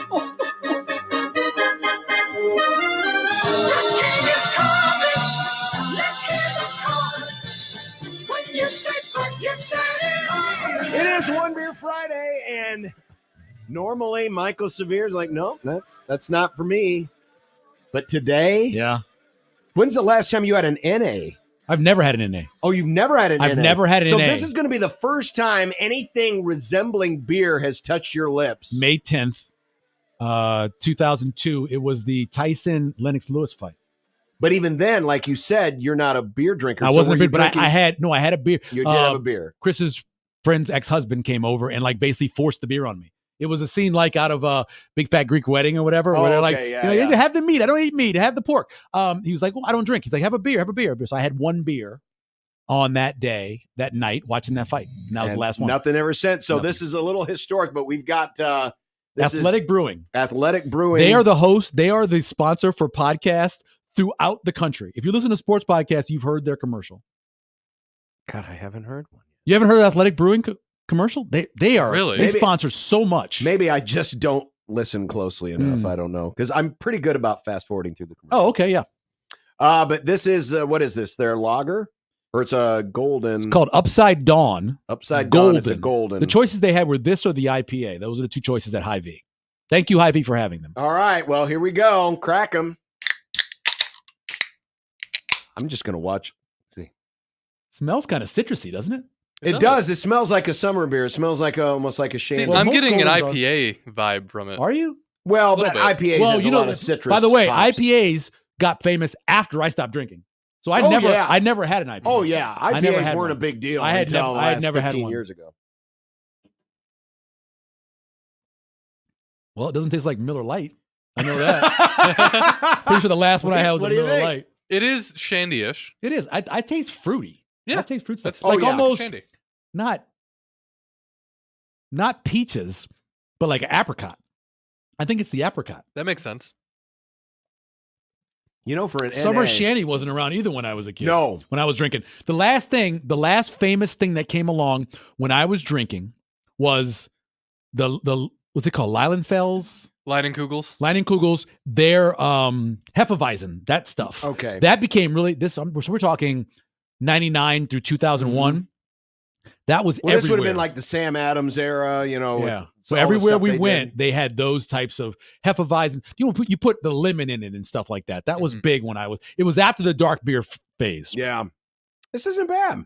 It is One Beer Friday, and normally Michael Severe's like, no, that's not for me. But today, yeah. When's the last time you had an NA? I've never had an NA. Oh, you've never had an NA? I've never had an NA. So NA. this is going to be the first time anything resembling beer has touched your lips. May 10th, 2002. It was the Tyson Lennox Lewis fight. But even then, like you said, you're not a beer drinker. I So wasn't a were beer, you but drinking- I had a beer. You did have a beer. Chris's friend's ex-husband came over and like basically forced the beer on me. It was a scene like out of a Big Fat Greek Wedding or whatever. Oh, where they're okay, like, yeah, you know, yeah. have the meat. I don't eat meat. Have the pork. He was like, well, I don't drink. He's like, have a beer. So I had one beer on that day, that night, watching that fight. And that was And the last one. Nothing ever since. So Nothing. this is a little historic, but we've got Athletic Brewing. Athletic Brewing. They are the host. They are the sponsor for podcasts throughout the country. If you listen to sports podcasts, you've heard their commercial. God, I haven't heard one. You haven't heard Athletic Brewing commercial? They are Really? They Maybe- sponsor so much. Maybe I just don't listen closely enough. I don't know, because I'm pretty good about fast forwarding through the commercial. Oh, okay, yeah. But this is what is this? Their lager, or it's a golden? It's called Upside Dawn. Upside Dawn. It's a Golden. golden. The choices they had were this or the IPA. Those are the two choices at Hy-Vee. Thank you, Hy-Vee, for having them. All right. Well, here we go. Crack them. I'm just gonna watch. See, Smells kind of citrusy, doesn't it? it does. It smells like a summer beer. It smells like almost like a See, shandy. I'm most getting an Goldens are- IPA vibe from it. Are you? Well, little but bit. IPAs Well, has you a know, lot of citrus. by the way, hops. IPAs got famous after I stopped drinking. So I Oh, never yeah. had an IPA. Oh yeah, I never IPAs had weren't one. a big deal I had until never- I had last never had 15 one. years ago. Well, it doesn't taste like Miller Lite. I know that. Pretty sure the last one I had was a What do you Miller think? Lite. It is shandy-ish. It is. I taste fruity. Yeah, I taste fruit. that's Stuff. Like yeah. almost shandy. not peaches, but like an apricot. I think it's the apricot. That makes sense. You know, for an Summer NA, shandy wasn't around either when I was a kid. No. When I was drinking. The last famous thing that came along when I was drinking was the what's it called? Lilienfels? Leinenkugels. Their Hefeweizen, that stuff. Okay. That became really so we're talking 99 through 2001. That was Well, this everywhere. would have been like the Sam Adams era, you know. Yeah. with So all the everywhere stuff we they went, did. they had those types of Hefeweizen. You put the lemon in it and stuff like that. That was big when it was after the dark beer phase. Yeah. This isn't bad.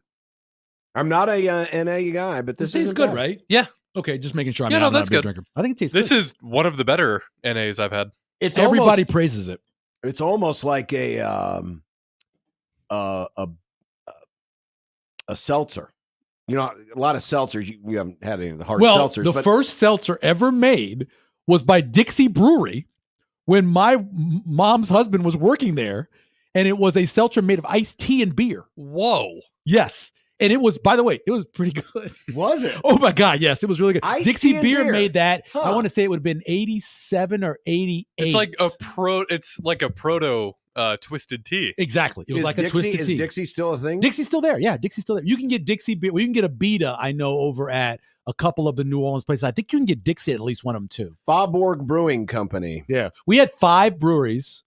I'm not a NA guy, but this This tastes isn't good, bad. right? Yeah. Okay, just making sure I'm Yeah, no, not a that's beer good. drinker. I think it tastes This good. is one of the better NAs I've had. It's Everybody almost, praises it. it's almost like a seltzer. You know, a lot of seltzers. You haven't had any of the hard Well, seltzers. the but first seltzer ever made was by Dixie Brewery when my mom's husband was working there, and it was a seltzer made of iced tea and beer. Whoa. Yes. And it was, by the way, it was pretty good. Was it? Oh my God, yes, it was really good. Iced Dixie tea and beer beer. made that. I Huh. want to say it would have been 87 or 88. It's like a proto Twisted Tea. Exactly. It was like a Twisted Tea. Is Dixie still a thing? Dixie's still there. Yeah, Dixie's still there. You can get Dixie beer. Well, you can get a Beta, I know, over at a couple of the New Orleans places. I think you can get Dixie at least one of them, too. Faubourg Brewing Company. Yeah. We had 5 breweries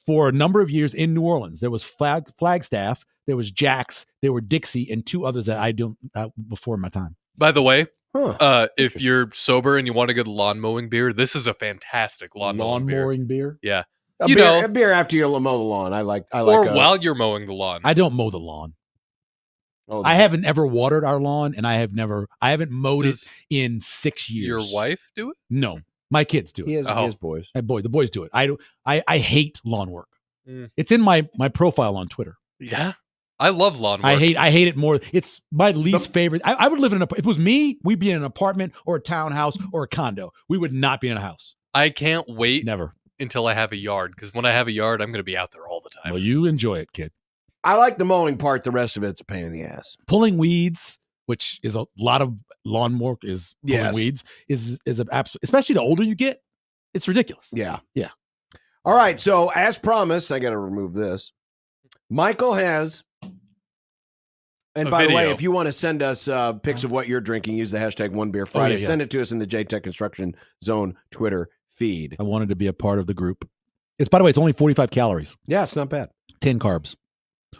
for a number of years in New Orleans. There was Flagstaff, there was Jack's, there were Dixie, and 2 others that I don't before my time. By the way, if you're sober and you want a good lawn mowing beer, this is a fantastic lawn mowing beer. Yeah. A beer after you mow the lawn. I like while you're mowing the lawn. I don't mow the lawn. I haven't ever watered our lawn, and I haven't mowed it in 6 years. Your wife do it? No, my kids do it. He has boys. The boys do it. I hate lawn work. It's in my profile on Twitter. Yeah. I love lawn work. I hate it more. It's my least favorite. I would live in if it was me, we'd be in an apartment or a townhouse or a condo. We would not be in a house. I can't wait never until I have a yard, because when I have a yard, I'm going to be out there all the time. Well, you enjoy it, kid. I like the mowing part. The rest of it's a pain in the ass. Pulling weeds, which is a lot of lawn work, is pulling weeds, is an absolute, especially the older you get, it's ridiculous. Yeah. Yeah. All right. So as promised, I got to remove this. Michael has, and by the way, if you want to send us pics of what you're drinking, use the hashtag OneBeerFriday. Send it to us in the JTech Construction Zone Twitter feed. I wanted to be a part of the group. By the way, it's only 45 calories. Yeah, it's not bad. 10 carbs.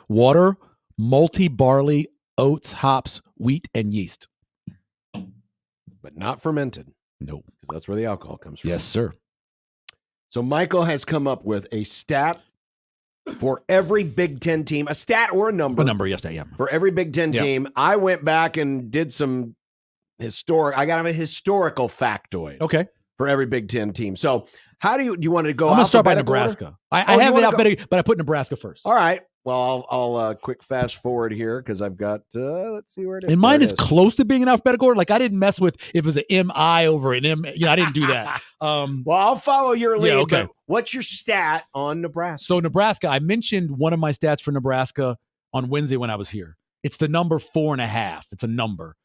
Water, multi-barley, oats, hops, wheat, and yeast. But not fermented. No. Because that's where the alcohol comes from. Yes, sir. So Michael has come up with a stat for every Big Ten team, a stat or a number. A number, yes, I am. For every Big Ten team. I went back and did some I got a historical factoid. Okay. For every Big Ten team. So how do you want to go? I'm going to start by Nebraska. I have it alphabetical, but I put Nebraska first. All right. Well, I'll quick fast forward here because I've got, let's see where it is. And mine is close to being an alphabetical order. Like, I didn't mess with if it was an M-I over an M. I didn't do that. Well, I'll follow your lead. Yeah, okay. But what's your stat on Nebraska? So Nebraska, I mentioned one of my stats for Nebraska on Wednesday when I was here. It's the number 4.5. It's a number.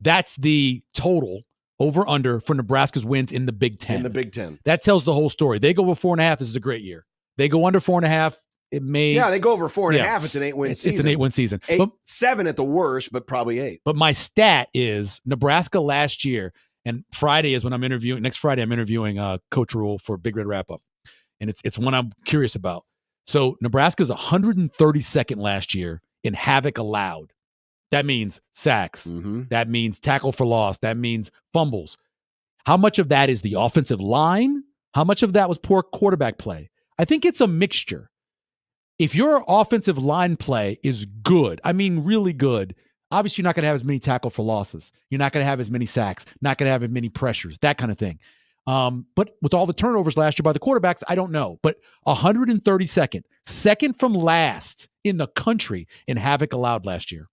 That's the total over under for Nebraska's wins in the Big Ten. In the Big Ten. That tells the whole story. They go over 4.5. This is a great year. They go under 4.5. It may. Yeah, they go over 4.5. It's an 8-win season. It's an 8-win season. 7 at the worst, but probably 8. But my stat is Nebraska last year, and Friday is when I'm interviewing. Next Friday, I'm interviewing Coach Rule for Big Red Wrap Up, and it's one I'm curious about. So Nebraska's 132nd last year in havoc allowed. That means sacks. Mm-hmm. That means tackle for loss. That means fumbles. How much of that is the offensive line? How much of that was poor quarterback play? I think it's a mixture. If your offensive line play is good, I mean really good, obviously you're not going to have as many tackle for losses. You're not going to have as many sacks, not going to have as many pressures, that kind of thing. But with all the turnovers last year by the quarterbacks, I don't know. But 132nd, second from last in the country in havoc allowed last year.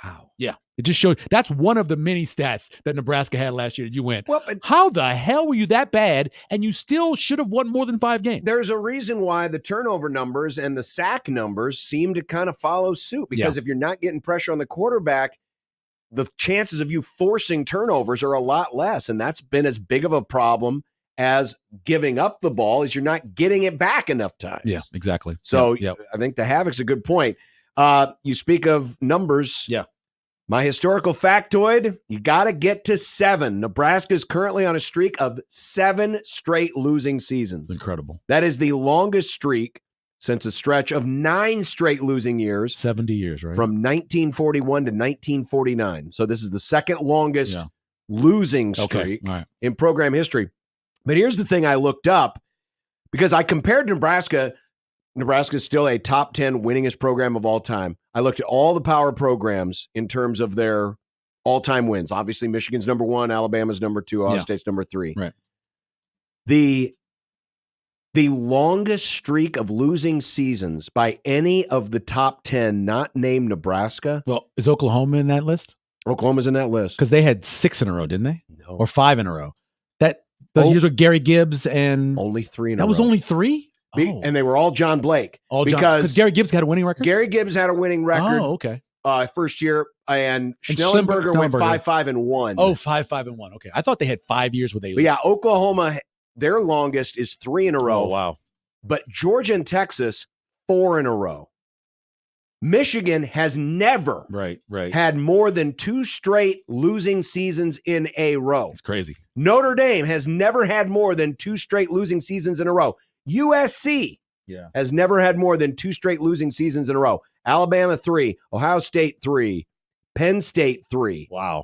Wow. Yeah. It just showed that's one of the many stats that Nebraska had last year. You went, well, how the hell were you that bad? And you still should have won more than 5 games. There's a reason why the turnover numbers and the sack numbers seem to kind of follow suit. Because if you're not getting pressure on the quarterback, the chances of you forcing turnovers are a lot less. And that's been as big of a problem as giving up the ball as you're not getting it back enough times. Yeah, exactly. So I think the havoc's a good point. You speak of numbers. Yeah. My historical factoid, you got to get to 7. Nebraska is currently on a streak of 7 straight losing seasons. It's incredible. That is the longest streak since a stretch of 9 straight losing years. 70 years, right? From 1941 to 1949. So this is the second longest losing streak in program history. But here's the thing I looked up, because I compared Nebraska. Nebraska is still a top 10 winningest program of all time. I looked at all the power programs in terms of their all-time wins. Obviously, Michigan's number 1, Alabama's number 2, Ohio State's number 3. Right. The longest streak of losing seasons by any of the top 10 not named Nebraska. Well, is Oklahoma in that list? Oklahoma's in that list. Because they had 6 in a row, didn't they? No. Or 5 in a row. Those years with Gary Gibbs and only 3 in a row. That was only 3? And they were all John Blake. Because Gary Gibbs had a winning record? Gary Gibbs had a winning record. Oh, okay. First year, and Schnellenberger went 5-5-1. Oh, 5-5-1. Okay. I thought they had 5 years with a. But yeah, Oklahoma, their longest is 3 in a row. Oh, wow. but Georgia and Texas, 4 in a row. Michigan has never had more than 2 straight losing seasons in a row. It's crazy. Notre Dame has never had more than 2 straight losing seasons in a row. USC has never had more than 2 straight losing seasons in a row. Alabama 3, Ohio State 3, Penn State 3. Wow.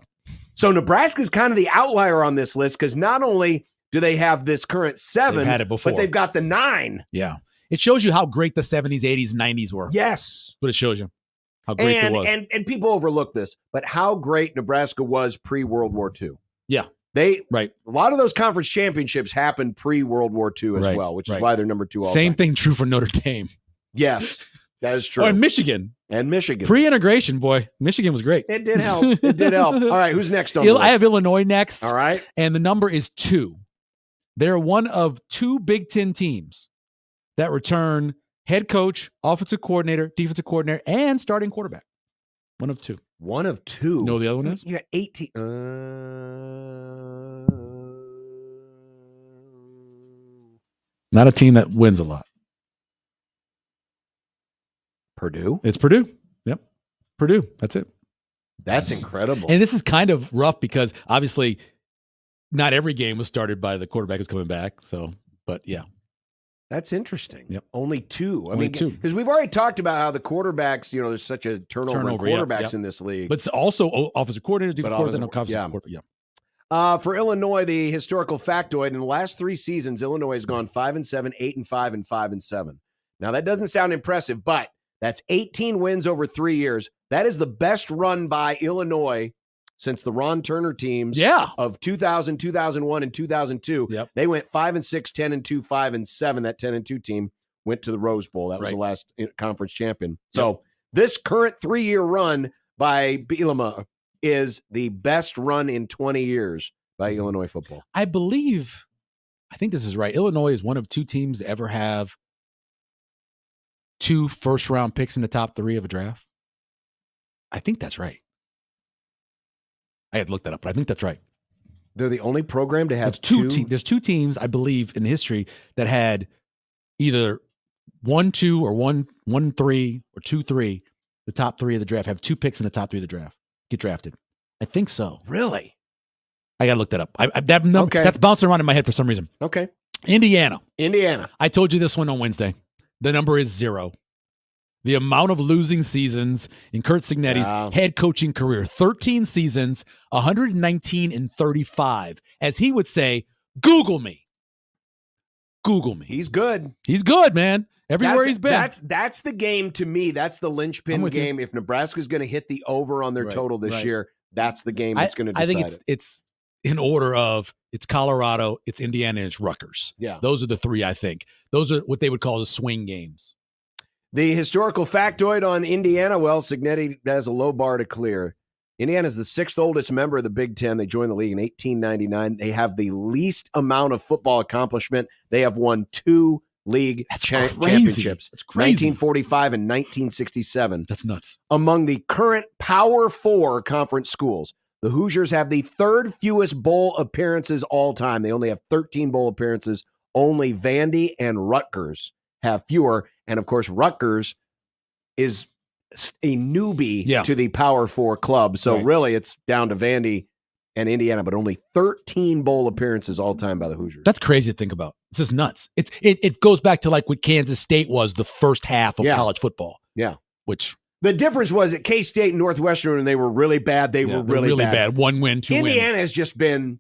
So Nebraska's kind of the outlier on this list because not only do they have this current 7, They've had it before. but they've got the 9. Yeah. It shows you how great the 70s, 80s, 90s were. Yes. But it shows you how great it was. And people overlook this, but how great Nebraska was pre-World War II. Yeah. A lot of those conference championships happened pre-World War II as well, which is why they're number 2 all Same time. thing true for Notre Dame. Yes, that is true. Oh, and Michigan. Pre-integration, boy. Michigan was great. It did help. It did help. All right, who's next on the list? I have Illinois next. All right. And the number is 2. They're one of 2 Big Ten teams that return head coach, offensive coordinator, defensive coordinator, and starting quarterback. One of 2. One of 2. You know who the other one is? You got 18. Not a team that wins a lot. Purdue? It's Purdue. Yep. Purdue. That's it. That's incredible. And this is kind of rough because obviously not every game was started by the quarterback who's coming back. So, but yeah. That's interesting. Yep. Only 2. I Only mean, 2. because we've already talked about how the quarterbacks, there's such a turnover in quarterbacks in this league. But it's also offensive coordinator, defensive coordinator, and offensive coordinator. Yeah. For Illinois, the historical factoid, in the last 3 seasons, Illinois has gone 5-7, 8-5, and 5-7. Now, that doesn't sound impressive, but that's 18 wins over 3 years. That is the best run by Illinois since the Ron Turner teams of 2000, 2001, and 2002. Yep. They went 5-6, 10-2, 5-7. That 10-2 team went to the Rose Bowl. That was the last conference champion. So this current 3-year run by Bielema is the best run in 20 years by Illinois football. I think this is right. Illinois is one of 2 teams to ever have 2 first-round picks in the top 3 of a draft. I think that's right. I had to look that up, but I think that's right. They're the only program to have There's 2 teams, I believe, in history that had either 1-2 or 1-3 or 2-3, the top 3 of the draft, have 2 picks in the top 3 of the draft, get drafted. I think so. Really? I got to look that up. That's bouncing around in my head for some reason. Okay. Indiana. I told you this one on Wednesday. The number is 0. The amount of losing seasons in Kurt Cignetti's head coaching career, 13 seasons, 119-35. As he would say, Google me. Google me. He's good. He's good, man. Everywhere he's been. That's the game to me. That's the linchpin game. If Nebraska's going to hit the over on their total this year, that's the game that's going to decide. I think it's in order of it's Colorado, it's Indiana, and it's Rutgers. Yeah. Those are the 3, I think. Those are what they would call the swing games. The historical factoid on Indiana, well, Cignetti has a low bar to clear. Indiana is the 6th oldest member of the Big Ten. They joined the league in 1899. They have the least amount of football accomplishment. They have won 2 league championships. That's crazy. 1945 and 1967. That's nuts. Among the current Power 4 conference schools, the Hoosiers have the 3rd fewest bowl appearances all time. They only have 13 bowl appearances. Only Vandy and Rutgers have fewer. And, of course, Rutgers is a newbie to the Power 4 club. So, really, it's down to Vandy and Indiana, but only 13 bowl appearances all time by the Hoosiers. That's crazy to think about. It's just nuts. It goes back to like what Kansas State was the first half of college football. Yeah. Which the difference was at K-State and Northwestern, when they were really bad, they were really bad. 1 win, 2 win. Indiana has just been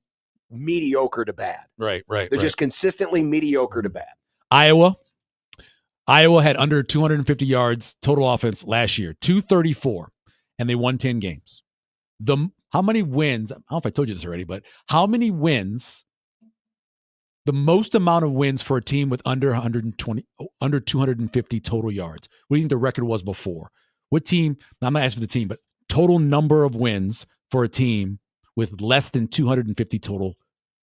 mediocre to bad. Right. They're just consistently mediocre to bad. Iowa had under 250 yards total offense last year, 234, and they won 10 games. How many wins? I don't know if I told you this already, but how many wins? The most amount of wins for a team with under 250 total yards. What do you think the record was before? What team? I'm not asking for the team, but total number of wins for a team with less than 250 total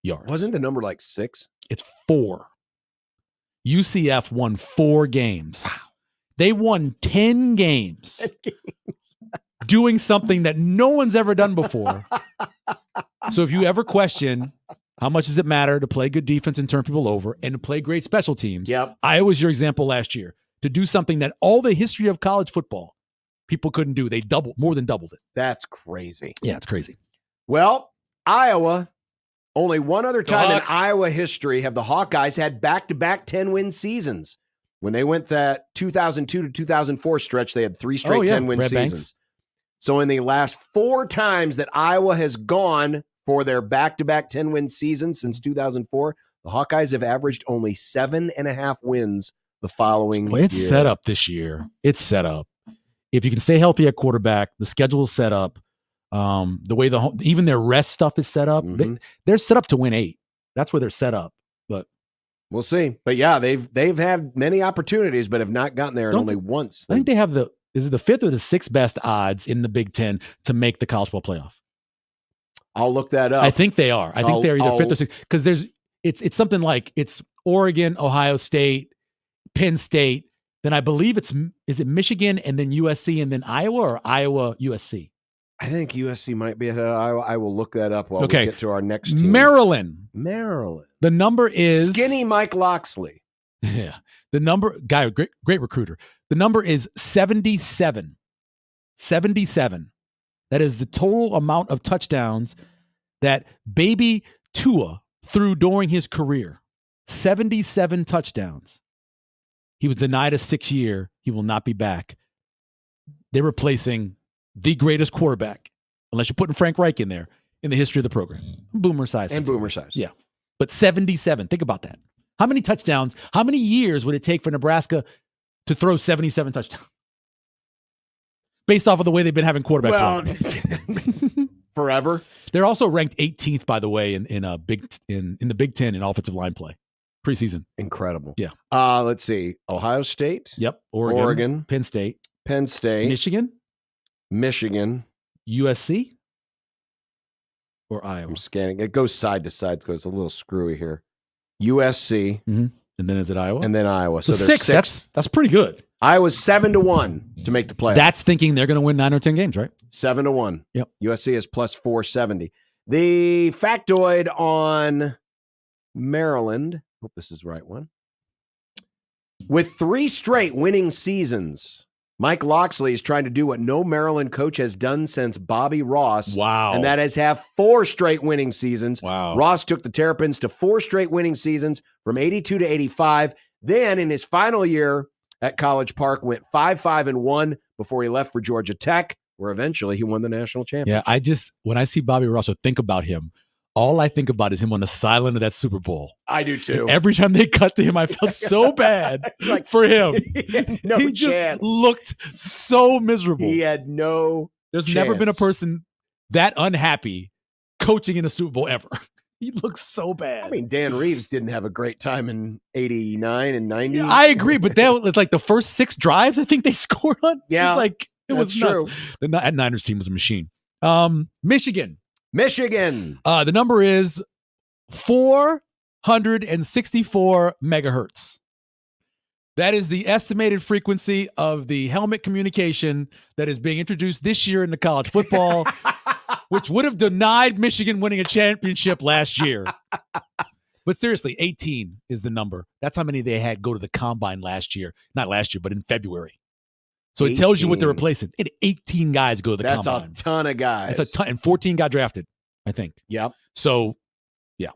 yards. Wasn't the number like 6? It's 4. UCF won 4 games. Wow. They won 10 games doing something that no one's ever done before. So if you ever question How much does it matter to play good defense and turn people over and to play great special teams? Yep. Iowa's your example last year. To do something that all the history of college football people couldn't do. They more than doubled it. That's crazy. Yeah, it's crazy. Well, Iowa, only one other time in Iowa history have the Hawkeyes had back-to-back 10-win seasons. When they went that 2002 to 2004 stretch, they had 3 straight 10-win seasons. Banks. So in the last 4 times that Iowa has gone for their back-to-back 10-win season since 2004, the Hawkeyes have averaged only 7.5 wins the following year. It's set up this year. It's set up. If you can stay healthy at quarterback, the schedule is set up. The way even their rest stuff is set up, they're set up to win 8. That's where they're set up. But we'll see. But yeah, they've had many opportunities, but have not gotten there only once. I think they have the 5th or the 6th best odds in the Big Ten to make the college football playoff. I'll look that up. I think they are. I think they're either 5th or 6th because it's something like it's Oregon, Ohio State, Penn State. Then I believe is it Michigan and then USC and then Iowa or Iowa USC? I think USC might be ahead of Iowa. I will look that up while we get to our next team. Maryland. The number is Skinny Mike Loxley. Yeah. The number, guy, great recruiter. The number is 77. 77. That is the total amount of touchdowns that baby Tua threw during his career. 77 touchdowns. He was denied a 6th year. He will not be back. They're replacing the greatest quarterback, unless you're putting Frank Reich in there, in the history of the program. Boomer size. And boomer size. Yeah. But 77. Think about that. How many touchdowns, how many years would it take for Nebraska to throw 77 touchdowns? Based off of the way they've been having quarterback play. Forever. They're also ranked 18th, by the way, in the Big Ten in offensive line play. Preseason. Incredible. Yeah. Let's see. Ohio State. Yep. Oregon. Penn State. Michigan. USC. Or Iowa. I'm scanning. It goes side to side because it's a little screwy here. USC. Mm-hmm. And then is it Iowa? And then Iowa. So 6. That's pretty good. Iowa's 7-1 to make the playoffs. That's thinking they're going to win 9 or 10 games, right? 7-1. Yep. USC is plus 470. The factoid on Maryland. Hope this is the right one. With 3 straight winning seasons, Mike Loxley is trying to do what no Maryland coach has done since Bobby Ross. Wow. And that is have 4 straight winning seasons. Wow. Ross took the Terrapins to 4 straight winning seasons from 82 to 85. Then in his final year at College Park, went 5-5-1 before he left for Georgia Tech, where eventually he won the national championship. Yeah, when I see Bobby Ross or think about him, all I think about is him on the sideline of that Super Bowl. I do too. And every time they cut to him, I felt so bad for him. He just looked so miserable. He had no There's never been a person that unhappy coaching in a Super Bowl ever. He looks so bad. I mean, Dan Reeves didn't have a great time in 89 and 90. Yeah, I agree, but that was like the first 6 drives I think they scored on. Yeah, it was true. Nuts. The Niners team was a machine. Michigan. The number is 464 megahertz. That is the estimated frequency of the helmet communication that is being introduced this year into college football, which would have denied Michigan winning a championship last year. But seriously, 18 is the number. That's how many they had go to the combine last year. Not last year, but in February. So 18. It tells you what they're replacing. 18 guys go to the combine. That's a ton of guys. That's a ton. And 14 got drafted, I think. Yep. So, yeah.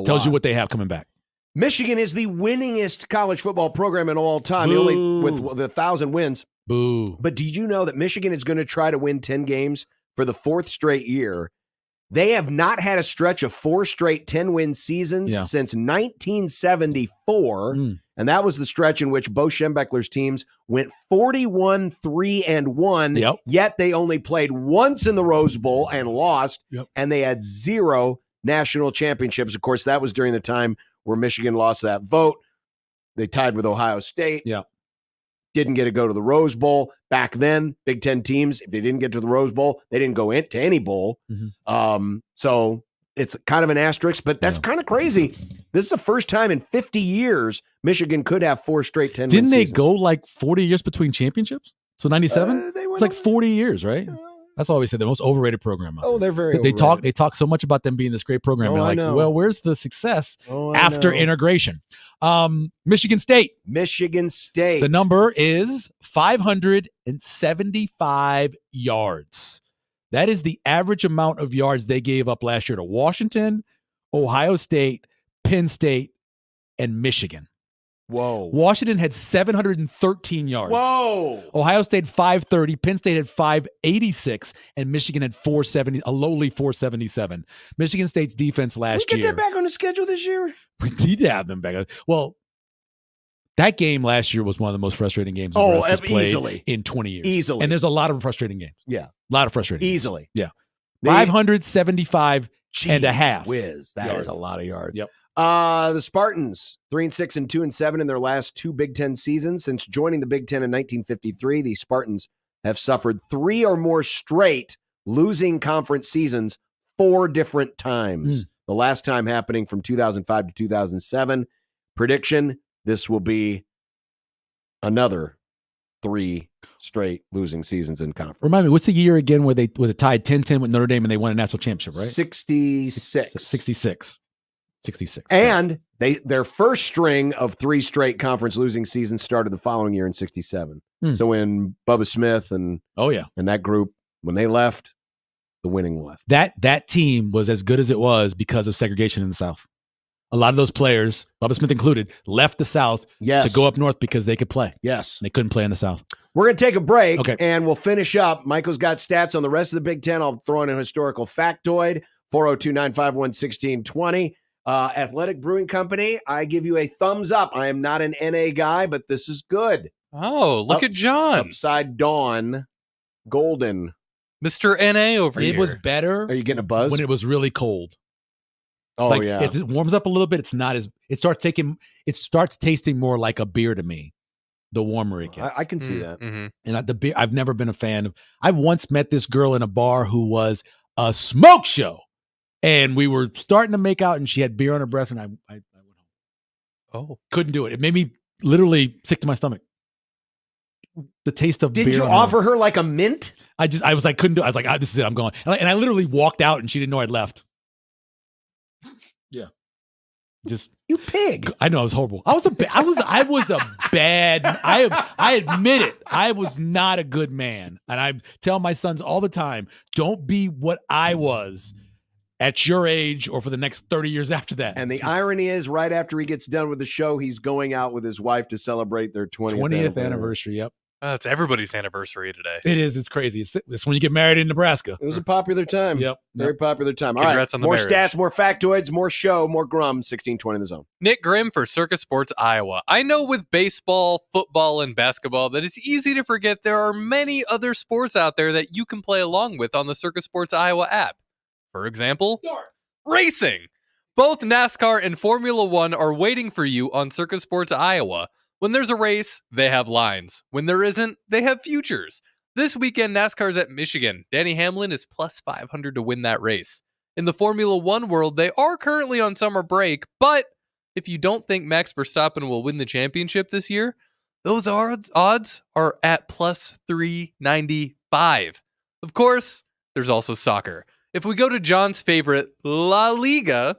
Tells you what they have coming back. Michigan is the winningest college football program in all time. Only with the 1,000 wins. Boo. But did you know that Michigan is going to try to win 10 games for the 4th straight year? They have not had a stretch of 4 straight 10-win seasons since 1974. And that was the stretch in which Bo Schembechler's teams went 41-3-1. Yet they only played once in the Rose Bowl and lost. And they had 0 national championships. Of course, that was during the time where Michigan lost that vote. They tied with Ohio State. Didn't get to go to the Rose Bowl. Back then, Big Ten teams, if they didn't get to the Rose Bowl, they didn't go into any bowl. So it's kind of an asterisk, but that's kind of crazy. This is the first time in 50 years Michigan could have 4 straight 10-win Didn't they seasons. go like 40 years between championships? So 97? It's like 40 years, right? That's all we said. The most overrated program. Oh, they're very. They overrated. talk so much about them being this great program. Oh, They're I like, know. well, where's the success Oh, I after know. integration? Michigan State. Michigan State. The number is 575 yards. That is the average amount of yards they gave up last year to Washington, Ohio State, Penn State, and Michigan. Whoa. Washington had 713 yards. Whoa. Ohio State 530, Penn State had 586, and Michigan had 470, a lowly 477. Michigan State's defense last Can we get year. that back on the schedule this year? We need to have them back. Well, that game last year was one of the most frustrating games Nebraska's played easily. in 20 years. Easily. And there's a lot of frustrating games. Yeah. A lot of frustrating Easily. games. Yeah. 575 and a half. Whiz. That is a lot of yards. Yep. The Spartans, 3-6 and 2-7 in their last 2 Big Ten seasons. Since joining the Big Ten in 1953, the Spartans have suffered 3 or more straight losing conference seasons 4 different times. The last time happening from 2005 to 2007. Prediction, this will be another 3 straight losing seasons in conference. Remind me, what's the year again where they was it tied 10-10 with Notre Dame and they won a national championship, right? 66. 66. And their first string of 3 straight conference losing seasons started the following year in 67. So when Bubba Smith and that group, when they left, the winning left. That team was as good as it was because of segregation in the South. A lot of those players, Bubba Smith included, left the South to go up north because they could play. Yes. They couldn't play in the South. We're going to take a break, Okay. and we'll finish up. Michael's got stats on the rest of the Big Ten. I'll throw in a historical factoid, 402-951-1620. Athletic Brewing Company, I give you a thumbs up. I am not an NA guy, but this is good. Oh, look at John. Upside Dawn Golden. Mr. NA over here. It was better. Are you getting a buzz? When it was really cold. Oh, like, yeah. If it warms up a little bit, it starts tasting more like a beer to me. The warmer it gets. I can see that. Mm-hmm. And the beer, I've never been a fan of. I once met this girl in a bar who was a smoke show. And we were starting to make out, and she had beer on her breath, and I went home. Oh. Couldn't do it. It made me literally sick to my stomach. The taste of beer. Did you offer her like a mint? I was like, couldn't do it. I was like, this is it. I'm going. And I literally walked out, and she didn't know I'd left. Yeah. Just you pig. I know, I was horrible. I was a bad. I admit it. I was not a good man, and I tell my sons all the time, don't be what I was at your age or for the next 30 years after that. And the irony is, right after he gets done with the show, he's going out with his wife to celebrate their 20th anniversary. Yep. It's everybody's anniversary today. It is. It's crazy. It's when you get married in Nebraska. It was a popular time. Yep. Very popular time. All Congrats right. on the More marriage. stats, more factoids, more show, more Grum. 1620 in the zone. Nick Grimm for Circus Sports Iowa. I know with baseball, football, and basketball that it's easy to forget there are many other sports out there that you can play along with on the Circus Sports Iowa app. For example, racing. Both NASCAR and Formula One are waiting for you on Circus Sports Iowa. When there's a race, they have lines. When there isn't, they have futures. This weekend, NASCAR's at Michigan. Danny Hamlin is plus 500 to win that race. In the Formula One world, they are currently on summer break, but if you don't think Max Verstappen will win the championship this year, those odds are at plus 395. Of course, there's also soccer. If we go to John's favorite, La Liga,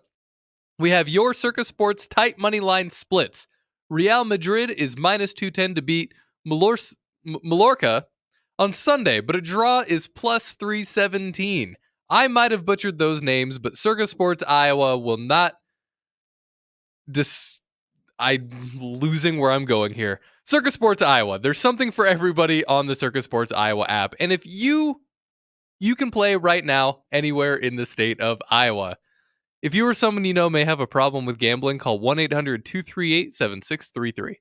we have your Circus Sports tight money line splits. Real Madrid is minus 210 to beat Mallorca on Sunday, but a draw is plus 317. I might have butchered those names, but Circus Sports Iowa will not. I'm losing where I'm going here. Circus Sports Iowa. There's something for everybody on the Circus Sports Iowa app, and if you can play right now anywhere in the state of Iowa. If you or someone you know may have a problem with gambling, call 1-800-238-7633.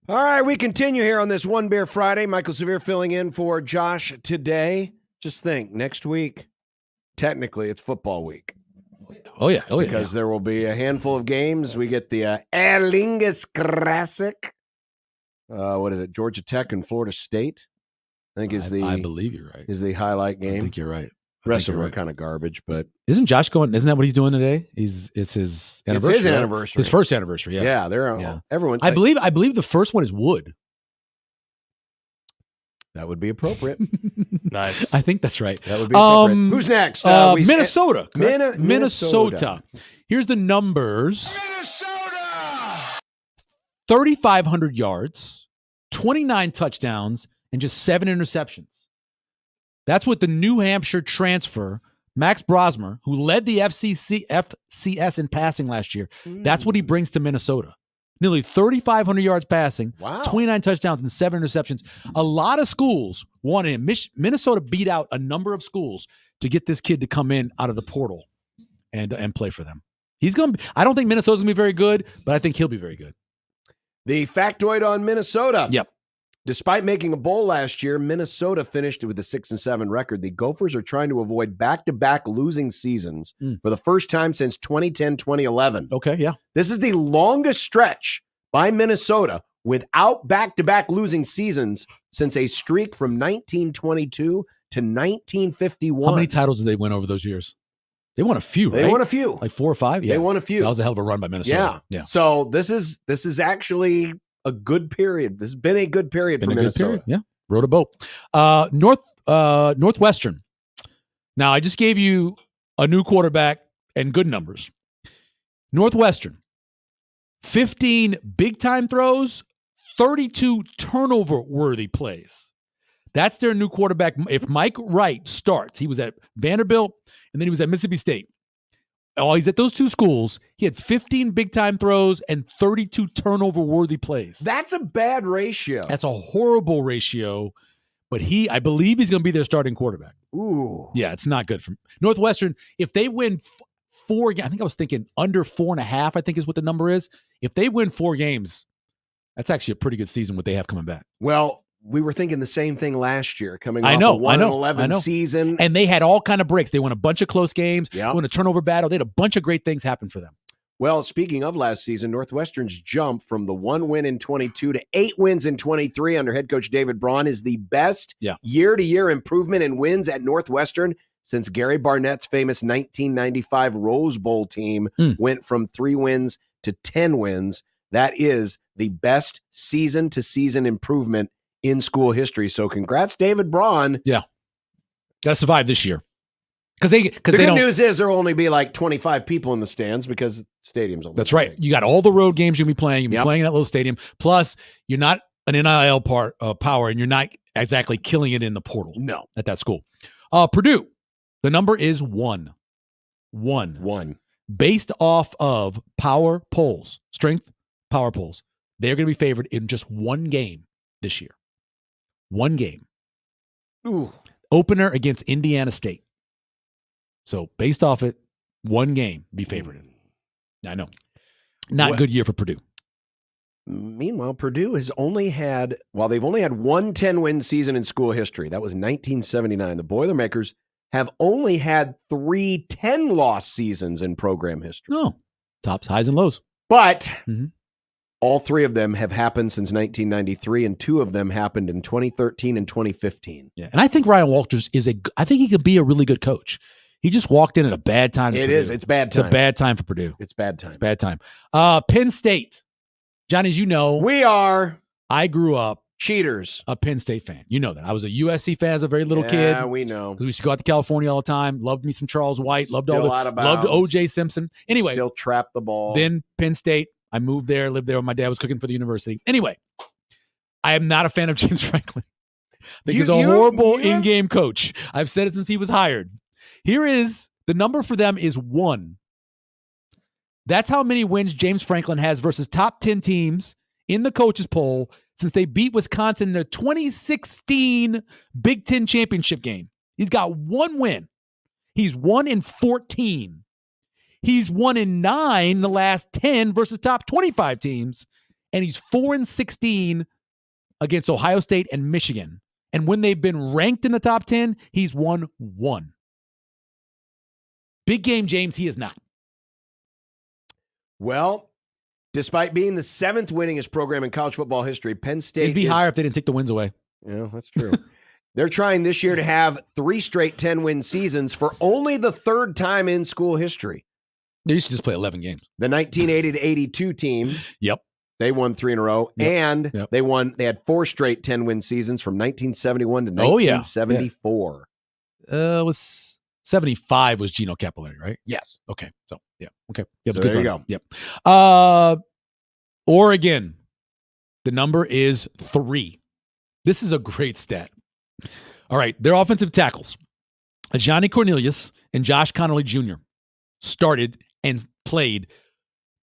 All right, we continue here on this One Beer Friday. Michael Severe filling in for Josh today. Just think, next week, technically, it's football week. Oh, yeah. Because there will be a handful of games. We get the Erlingus Classic. What is it? Georgia Tech and Florida State, I think I believe you're right. Is the highlight game. I think you're right. The rest of them are kind of garbage, but isn't Josh going? Isn't that what he's doing today? It's his anniversary. It's his anniversary. His first anniversary. Yeah. Yeah, everyone. I believe the first one is Wood. That would be appropriate. Nice. I think that's right. That would be appropriate. Who's next? Minnesota. Minnesota. Here's the numbers. 3,500 yards, 29 touchdowns, and just 7 interceptions. That's what the New Hampshire transfer, Max Brosmer, who led the FCS in passing last year, that's what he brings to Minnesota. Nearly 3,500 yards passing, 29 touchdowns, and 7 interceptions. A lot of schools wanted him. Minnesota beat out a number of schools to get this kid to come in out of the portal and play for them. I don't think Minnesota's going to be very good, but I think he'll be very good. The factoid on Minnesota. Yep. Despite making a bowl last year, Minnesota finished with a 6-7 record. The Gophers are trying to avoid back-to-back losing seasons for the first time since 2010-2011. Okay, yeah. This is the longest stretch by Minnesota without back-to-back losing seasons since a streak from 1922 to 1951. How many titles did they win over those years? They won a few, right? They won a few. Like 4 or 5? Yeah. They won a few. That was a hell of a run by Minnesota. Yeah. So this is actually a good period. This has been a good period for Minnesota. Yeah. Rode a boat. Northwestern. Now, I just gave you a new quarterback and good numbers. Northwestern, 15 big-time throws, 32 turnover-worthy plays. That's their new quarterback. If Mike Wright starts, he was at Vanderbilt, and then he was at Mississippi State. Oh, he's at those two schools. He had 15 big-time throws and 32 turnover-worthy plays. That's a bad ratio. That's a horrible ratio, but I believe he's going to be their starting quarterback. Ooh. Yeah, it's not good for Northwestern. If they win 4 games, I think I was thinking under 4.5, I think is what the number is. If they win 4 games, that's actually a pretty good season what they have coming back. Well, we were thinking the same thing last year, coming off a 1-11 season. And they had all kind of breaks. They won a bunch of close games, won a turnover battle. They had a bunch of great things happen for them. Well, speaking of last season, Northwestern's jump from the 1 win in 22 to 8 wins in 23 under head coach David Braun is the best year-to-year improvement in wins at Northwestern since Gary Barnett's famous 1995 Rose Bowl team went from 3 wins to 10 wins. That is the best season-to-season improvement in school history. So congrats, David Braun. Yeah. Got to survive this year. The good news is there will only be like 25 people in the stands because the stadium's only. That's right. You got all the road games you'll be playing. You'll be playing in that little stadium. Plus, you're not an NIL power, and you're not exactly killing it in the portal. No. At that school. Purdue, the number is 1. 1. Based off of power polls, strength power polls, they're going to be favored in just 1 game this year. 1 game. Ooh. Opener against Indiana State. So based off it, 1 game, be favored. I know. Not a good year for Purdue. Meanwhile, Purdue has only had, they've only had 1 10-win season in school history. That was 1979. The Boilermakers have only had 3 10-loss seasons in program history. Oh, tops, highs, and lows. But all 3 of them have happened since 1993, and 2 of them happened in 2013 and 2015. Yeah, and I think Ryan Walters I think he could be a really good coach. He just walked in at a bad time. It is. It's bad time. It's a bad time for Purdue. It's bad time. It's bad time. Penn State. Johnny, as you know. I grew up. Cheaters. A Penn State fan. You know that. I was a USC fan as a very little kid. Yeah, we know. Because we used to go out to California all the time. Loved me some Charles White. Loved O.J. Simpson. Anyway. Still trap the ball. Then Penn State. I moved there, lived there when my dad was cooking for the university. Anyway, I am not a fan of James Franklin. I think he's a horrible in-game coach. I've said it since he was hired. Here is, the number for them is 1. That's how many wins James Franklin has versus top 10 teams in the coaches poll since they beat Wisconsin in the 2016 Big Ten championship game. He's got 1 win. He's 1 in 14. He's 1 in 9 the last 10 versus top 25 teams. and he's 4-16 against Ohio State and Michigan. And when they've been ranked in the top 10, he's won 1. Big game James, he is not. Well, despite being the 7th winningest program in college football history, Penn State It'd be higher if they didn't take the wins away. Yeah, that's true. They're trying this year to have 3 straight 10-win seasons for only the 3rd time in school history. They used to just play 11 games. The 1980-82 team. Yep. They won 3 in a row. Yep. And they had 4 straight 10-win seasons from 1971 to 1974. It was 75 was Gino Capillari, right? Yes. Okay. So, yeah. Okay. Yep, So good there you run. go. Yep. Oregon. The number is 3. This is a great stat. All right. Their offensive tackles, Johnny Cornelius and Josh Connolly Jr., started and played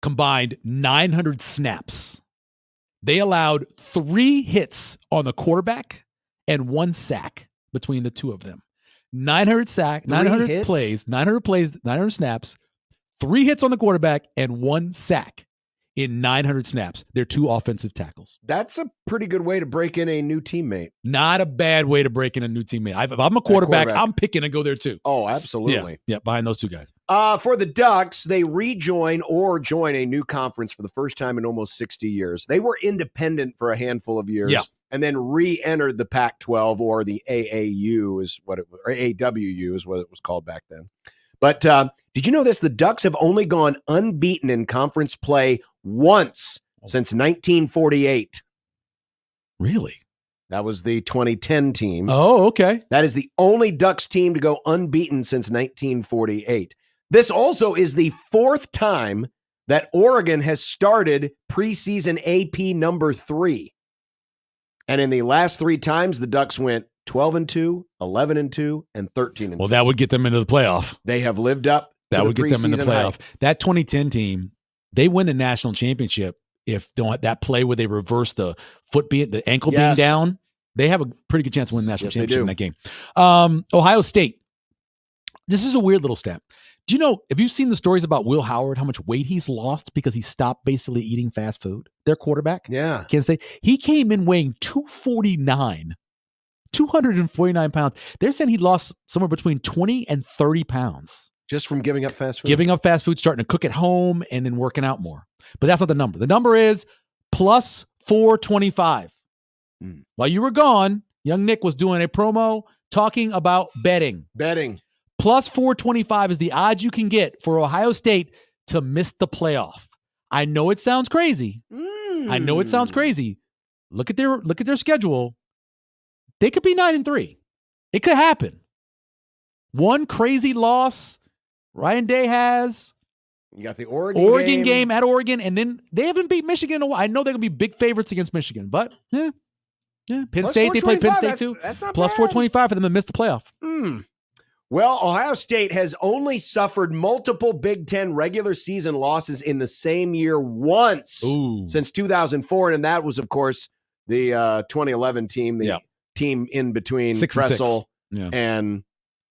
combined 900 snaps. They allowed 3 hits on the quarterback and 1 sack between the two of them. 900 plays, 900 snaps, 3 hits on the quarterback and 1 sack in 900 snaps. They're 2 offensive tackles. That's a pretty good way to break in a new teammate. Not a bad way to break in a new teammate. If I'm a quarterback, I'm picking to go there too. Oh, absolutely. Yeah, behind those 2 guys. For the Ducks, they rejoin or join a new conference for the first time in almost 60 years. They were independent for a handful of years. Yeah. And then re-entered the Pac-12 or the AAU is what it was, or AWU is what it was called back then. But did you know this? The Ducks have only gone unbeaten in conference play once since 1948. Really? That was the 2010 team. Oh, okay. That is the only Ducks team to go unbeaten since 1948. This also is the 4th time that Oregon has started preseason AP number 3. And in the last 3 times, the Ducks went 12-2, 11-2, and 13-2. Well, that would get them into the playoff. They have lived up to That would the get them in the preseason playoff. hype. That 2010 team, they win the national championship if don't that play where they reverse the ankle being Yes. down. They have a pretty good chance of winning the national Yes, they championship do. in that game. Ohio State. This is a weird little stat. Do you know, have you seen the stories about Will Howard, how much weight he's lost because he stopped basically eating fast food? Their quarterback. Yeah. Kansas State. He came in weighing 249 pounds. They're saying he lost somewhere between 20 and 30 pounds. Just from giving up fast food? Giving up fast food, starting to cook at home, and then working out more. But that's not the number. The number is plus 425. While you were gone, young Nick was doing a promo talking about betting. Plus 425 is the odds you can get for Ohio State to miss the playoff. I know it sounds crazy. Look at their schedule. They could be 9-3. It could happen. One crazy loss Ryan Day has. You got the Oregon game at Oregon, and then they haven't beat Michigan in a while. I know they're going to be big favorites against Michigan, but Penn Plus State, they play Penn 425, State too. That's not Plus bad. 425 for them to miss the playoff. Well, Ohio State has only suffered multiple Big Ten regular season losses in the same year once since 2004, and that was, of course, the 2011 team, the team in between 6 and 6. Kressel Yeah. and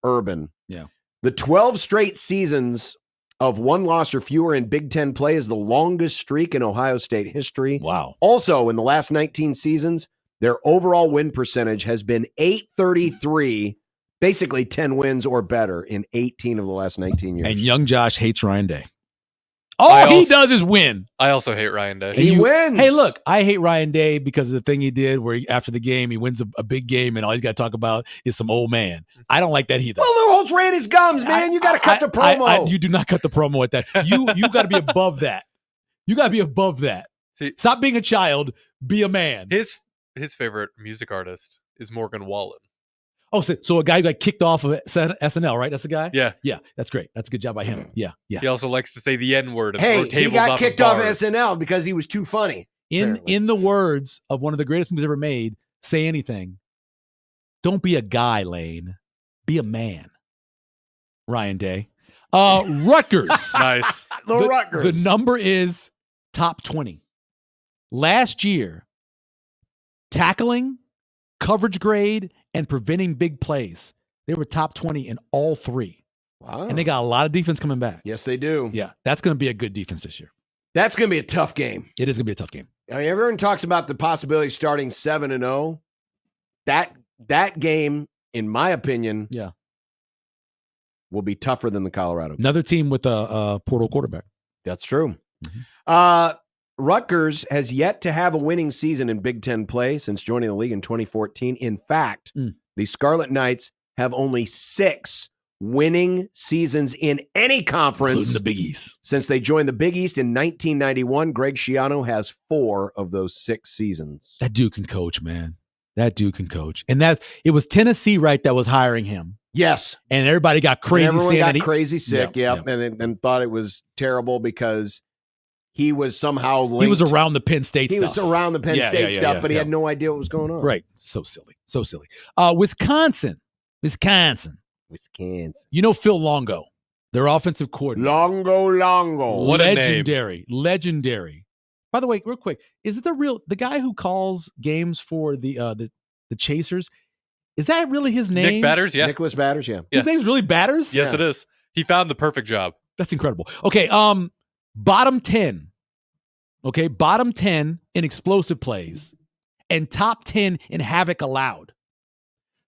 Urban. Yeah. The 12 straight seasons of 1 loss or fewer in Big Ten play is the longest streak in Ohio State history. Wow. Also, in the last 19 seasons, their overall win percentage has been .833, basically 10 wins or better in 18 of the last 19 years. And young Josh hates Ryan Day. All he does is win. I also hate Ryan Day. He wins. Hey, look, I hate Ryan Day because of the thing he did where after the game, he wins a big game and all he's got to talk about is some old man. I don't like that either. Well, Lou Holtz ran his gums, man. You got to cut the promo. You do not cut the promo at that. You got to be above that. You got to be above that. See, stop being a child. Be a man. His favorite music artist is Morgan Wallen. Oh, so a guy who got kicked off of SNL, right? That's the guy? Yeah. Yeah, that's great. That's a good job by him. Yeah. He also likes to say the N-word. Hey, he got kicked off SNL because he was too funny. In the words of one of the greatest movies ever made, Say Anything, don't be a guy, Lane. Be a man. Ryan Day. Rutgers. Nice. Rutgers. The number is top 20. Last year, tackling, coverage grade, and preventing big plays. They were top 20 in all 3. Wow. And they got a lot of defense coming back. Yes, they do. Yeah, that's going to be a good defense this year. That's going to be a tough game. It is going to be a tough game. I mean, everyone talks about the possibility of starting 7-0. That game, in my opinion, will be tougher than the Colorado game. Another team with a portal quarterback. That's true. Rutgers has yet to have a winning season in Big Ten play since joining the league in 2014. In fact, the Scarlet Knights have only 6 winning seasons in any conference, including the Big East. Since they joined the Big East in 1991, Greg Schiano has 4 of those 6 seasons. That dude can coach, man. That dude can coach. And it was Tennessee, right, that was hiring him. Yes. And everybody got crazy. Everyone saying got crazy sick, and thought it was terrible because he was somehow linked. He was around the Penn State stuff. He was around the Penn State stuff, but he had no idea what was going on. Right. So silly. So silly. Wisconsin. You know Phil Longo, their offensive coordinator. Longo. What a name. Legendary. By the way, real quick, is it the guy who calls games for the Chasers? Is that really his name? Nick Batters, yeah. Nicholas Batters, yeah. His name's really Batters? Yes, it is. He found the perfect job. That's incredible. Okay, bottom 10. Okay, bottom 10 in explosive plays and top 10 in havoc allowed.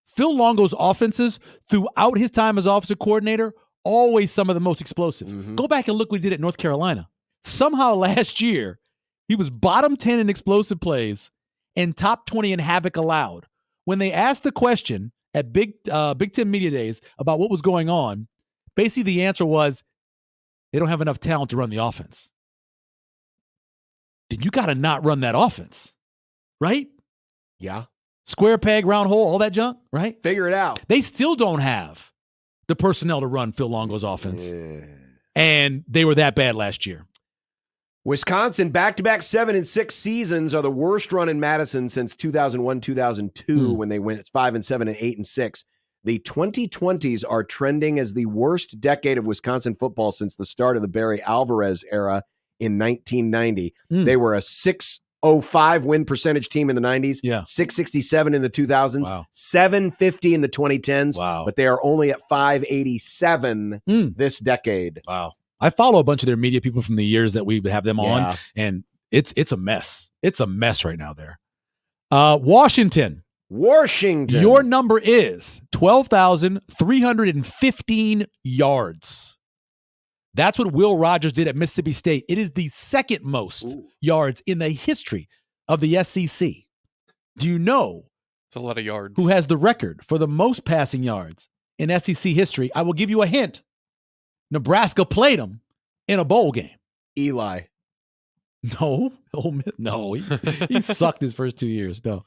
Phil Longo's offenses throughout his time as offensive coordinator, always some of the most explosive. Go back and look what he did at North Carolina. Somehow last year, he was bottom 10 in explosive plays and top 20 in havoc allowed. When they asked the question at Big Ten Media Days about what was going on, basically the answer was they don't have enough talent to run the offense. Then you got to not run that offense, right? Yeah. Square peg, round hole, all that junk, right? Figure it out. They still don't have the personnel to run Phil Longo's offense. And they were that bad last year. Wisconsin, back-to-back 7 and 6 seasons are the worst run in Madison since 2001-2002 when they went 5-7 and 8 and 6. The 2020s are trending as the worst decade of Wisconsin football since the start of the Barry Alvarez era in 1990. They were a 605 win percentage team in the 90s, 667 in the 2000s, 750 in the 2010s, but they are only at 587 this decade. Wow. I follow a bunch of their media people from the years that we have them on, and it's a mess. It's a mess right now there. Washington. Your number is 12,315 yards. That's what Will Rogers did at Mississippi State. It is the second most yards in the history of the SEC. Do you know it's a lot of yards. Who has the record for the most passing yards in SEC history? I will give you a hint. Nebraska played them in a bowl game. Eli. No. He sucked his first 2 years. No.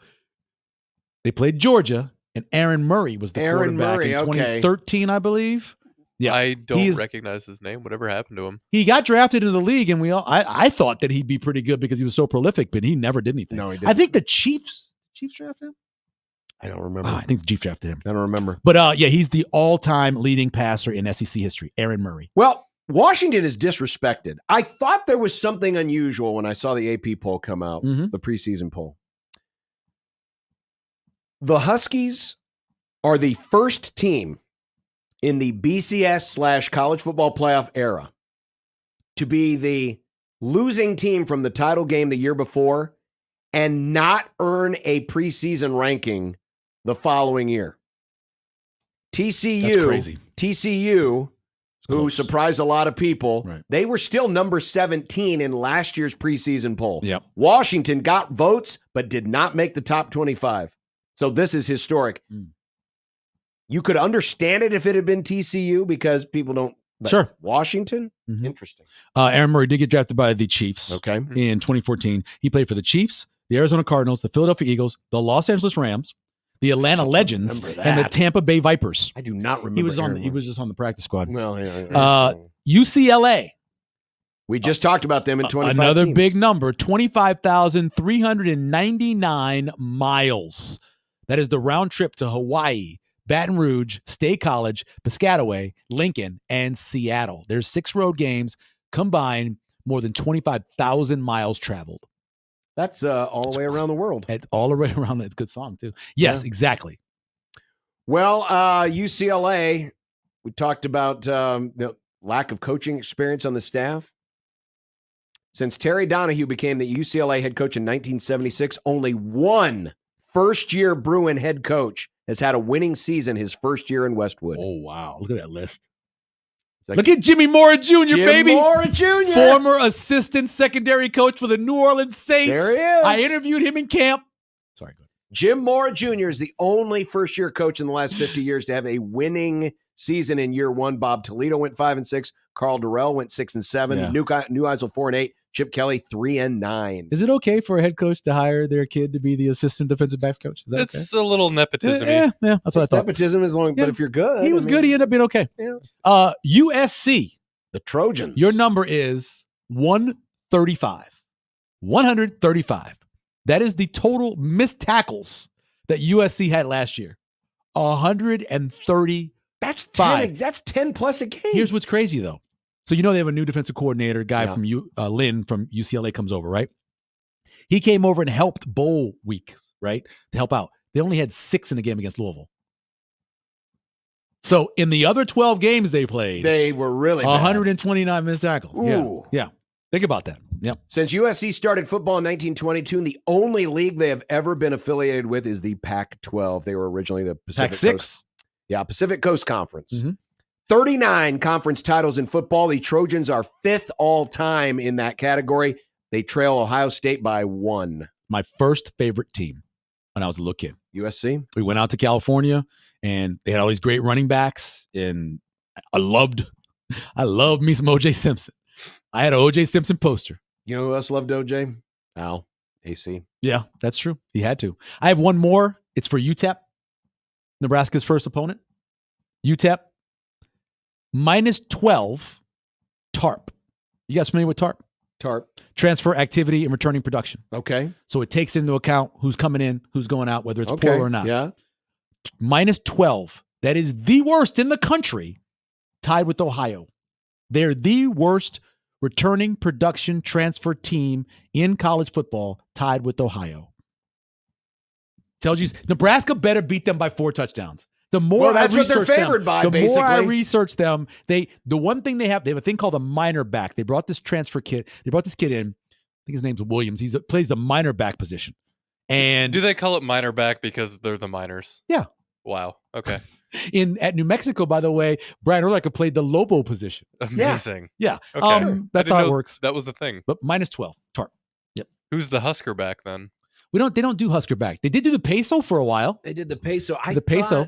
They played Georgia, and Aaron Murray was the quarterback in 2013, I believe. Yeah, I don't recognize his name. Whatever happened to him? He got drafted into the league, and I thought that he'd be pretty good because he was so prolific, but he never did anything. No, he didn't. I think the Chiefs drafted him? I don't remember. I think the Chiefs drafted him. I don't remember. But he's the all-time leading passer in SEC history, Aaron Murray. Well, Washington is disrespected. I thought there was something unusual when I saw the AP poll come out, the preseason poll. The Huskies are the first team in the BCS/college football playoff era to be the losing team from the title game the year before and not earn a preseason ranking the following year. TCU, that's crazy. TCU, who surprised a lot of people, they were still number 17 in last year's preseason poll. Yep. Washington got votes, but did not make the top 25. So this is historic. You could understand it if it had been TCU because people don't. Sure. Washington? Interesting. Aaron Murray did get drafted by the Chiefs. Okay. In 2014. He played for the Chiefs, the Arizona Cardinals, the Philadelphia Eagles, the Los Angeles Rams, the Atlanta Legends, and the Tampa Bay Vipers. I do not remember. He was just on the practice squad. Well, UCLA. We just talked about them in 25 Another teams. big number, 25,399 miles. That is the round trip to Hawaii, Baton Rouge, State College, Piscataway, Lincoln, and Seattle. There's 6 road games combined, more than 25,000 miles traveled. That's all the way around the world. It's all the way around. It's a good song, too. Yes, exactly. Well, UCLA, we talked about the lack of coaching experience on the staff. Since Terry Donahue became the UCLA head coach in 1976, only one first-year Bruin head coach has had a winning season his first year in Westwood. Oh, wow. Look at that list. Look at Jimmy Mora Jr., baby. Mora Jr. Former assistant secondary coach for the New Orleans Saints. There he is. I interviewed him in camp. Sorry. Go ahead. Jim Mora Jr. is the only first-year coach in the last 50 years to have a winning season in year one. Bob Toledo went 5-6. Carl Durrell went 6-7. Yeah. New Eisel 4-8. Chip Kelly 3-9. Is it okay for a head coach to hire their kid to be the assistant defensive backs coach? Is that It's a little nepotism. Yeah, that's what I thought. Nepotism is long, but if you're good. He was good. He ended up being okay. Yeah. USC. The Trojans. Your number is 135. 135. That is the total missed tackles that USC had last year. 135. That's 10 plus a game. Here's what's crazy, though. So you know they have a new defensive coordinator, guy from Lynn from UCLA comes over, right? He came over and helped bowl week, right, to help out. They only had 6 in the game against Louisville. So in the other 12 games they played, they were really bad. 129 missed tackles. Ooh. Yeah. Think about that. Yep. Since USC started football in 1922, the only league they have ever been affiliated with is the Pac-12. They were originally the Pacific Pac-6. Coast. Yeah, Pacific Coast Conference. Mm-hmm. 39 conference titles in football. The Trojans are 5th all-time in that category. They trail Ohio State by 1. My first favorite team when I was a little kid. USC? We went out to California, and they had all these great running backs, and I loved me some O.J. Simpson. I had an O.J. Simpson poster. You know who else loved O.J.? Al, AC. Yeah, that's true. He had to. I have one more. It's for UTEP, Nebraska's first opponent. UTEP, -12, TARP. You guys familiar with TARP? TARP. Transfer activity and returning production. Okay. So it takes into account who's coming in, who's going out, whether it's portal or not. Yeah. -12. That is the worst in the country, tied with Ohio. They're the worst returning production transfer team in college football, tied with Ohio. Tells you Nebraska better beat them by 4 touchdowns. The more that's I what they're research favored them, by, the basically. more I research them, the one thing they have a thing called a minor back. They brought this transfer kid. They brought this kid in. I think his name's Williams. He plays the minor back position. And do they call it minor back because they're the minors? Yeah. Wow. Okay. At New Mexico, by the way, Brian Urlacher played the Lobo position. Amazing. Yeah. Okay. Sure. That's I didn't how it know works. That was the thing. But -12, TARP. Yep. Who's the Husker back then? They don't do Husker back. They did do the Peso for a while. They did the Peso. Peso.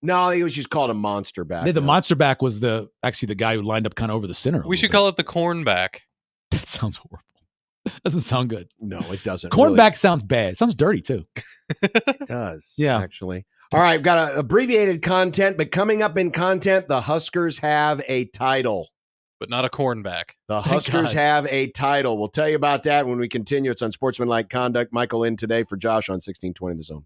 No, he was just called a monster back. The monster back was actually the guy who lined up kind of over the center. We should call it the corn back. That sounds horrible. Doesn't sound good. No, it doesn't. Cornback sounds bad. It sounds dirty too. It does. Yeah. Actually. All right, got abbreviated content, but coming up in content, the Huskers have a title. But not a cornback. The Huskers have a title. We'll tell you about that when we continue. It's Unsportsmanlike Conduct. Michael in today for Josh on 1620 The Zone.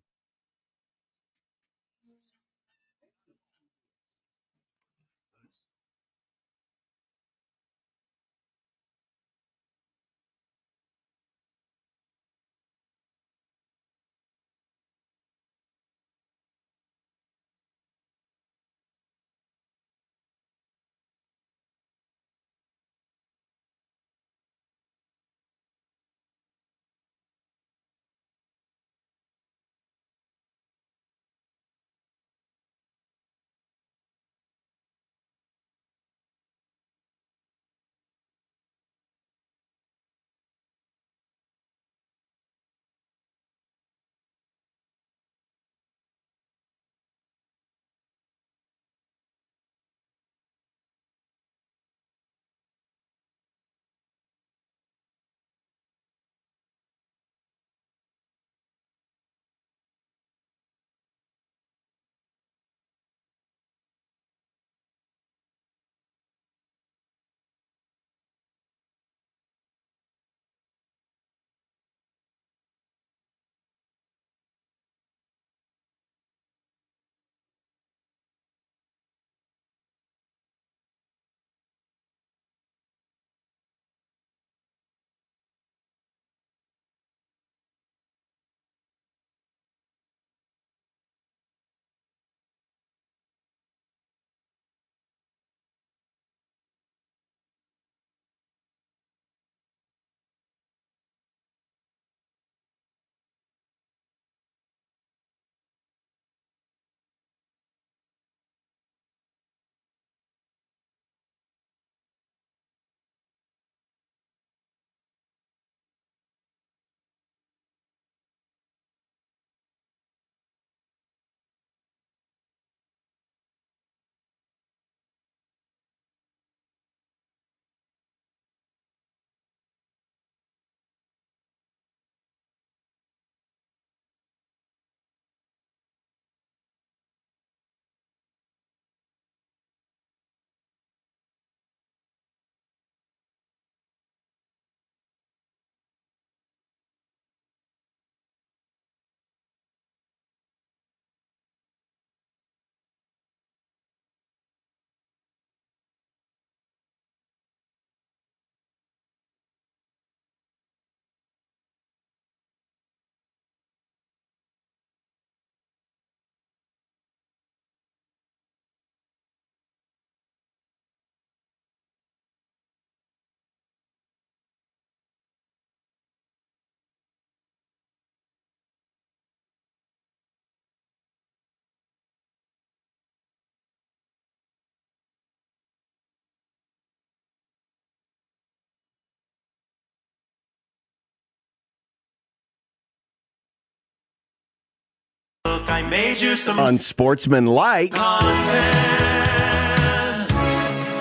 I made you some Unsportsmanlike content.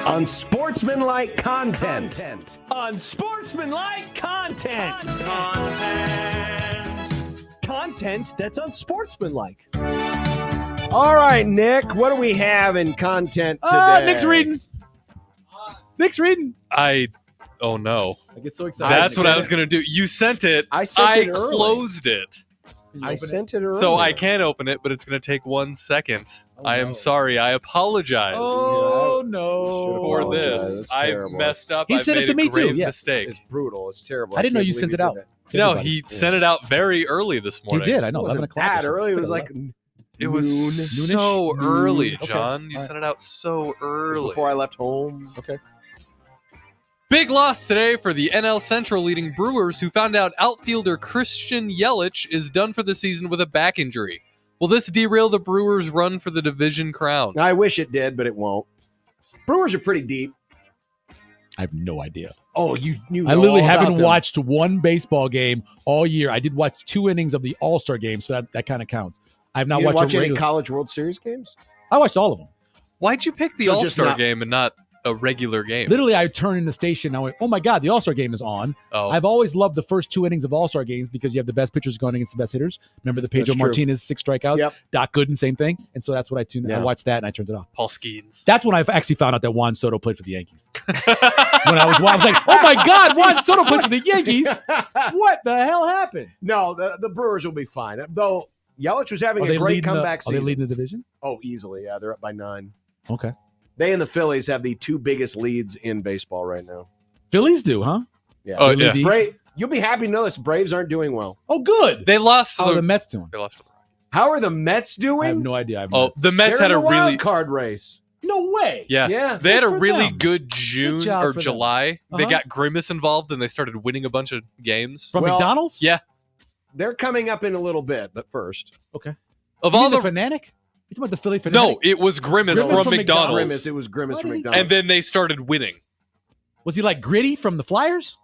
Unsportsmanlike content. Unsportsmanlike content. Content that's unsportsmanlike. All right, Nick, what do we have in content today? Nick's reading. Oh no. I get so excited. That's what I was going to do. You sent it. I sent it early. Closed it. I sent it early. So I can open it, but it's going to take 1 second. I am sorry. I apologize. Oh, no. For this. I messed up. He sent it to me, too. Yes. Mistake. It's brutal. It's terrible. I didn't know can't you believe sent it out. No, he sent it out very early this He morning. did. I know. 11 o'clock. That early. It was like It was noonish. so early, Okay. John. You All sent it out so early. before I left home. Okay. Big loss today for the NL Central leading Brewers, who found out outfielder Christian Yelich is done for the season with a back injury. Will this derail the Brewers' run for the division crown? I wish it did, but it won't. Brewers are pretty deep. I have no idea. Oh, you I literally all about haven't them. watched one baseball game all year. I did watch 2 innings of the All-Star game, so that kind of counts. I have not You didn't watched watch any regular. College World Series games? I watched all of them. Why'd you pick the So just All-Star not- game and not a regular game? Literally, I turned in the station and I went, oh my God, the All-Star game is on. Oh. I've always loved the first 2 innings of All-Star games because you have the best pitchers going against the best hitters. Remember the Pedro That's true. Martinez 6 strikeouts? Yep. Doc Gooden, same thing. And so that's what I tuned in. Yeah. I watched that and I turned it off. Paul Skeens. That's when I actually found out that Juan Soto played for the Yankees. When I was like, oh my God, Juan Soto plays for the Yankees. What the hell happened? No, the Brewers will be fine. Though Yelich was having Are a they great leading comeback Are season. they leading the division? Oh, easily. Yeah, they're up by 9. Okay. They and the Phillies have the 2 biggest leads in baseball right now. Phillies do, huh? Yeah. Oh, Really yeah. deep? You'll be happy to know this. Braves aren't doing well. Oh, good. They lost to How are the Mets doing? They lost to the How are the Mets doing? I have no idea. the Mets They're had in a the really wild card race. No way. Yeah. Yeah. They had a Good for really them. good June job or for them. July. They Uh-huh. got Grimace involved and they started winning a bunch of games. From Well, McDonald's? Yeah. They're coming up in a little bit, but first. Okay. Of You all mean the the Fanatic? You talking about the Philly Fanatic? No, it was Grimace, Grimace from from McDonald's. Grimace. It was Grimace Why from did he- McDonald's. And then they started winning. Was he like Gritty from the Flyers?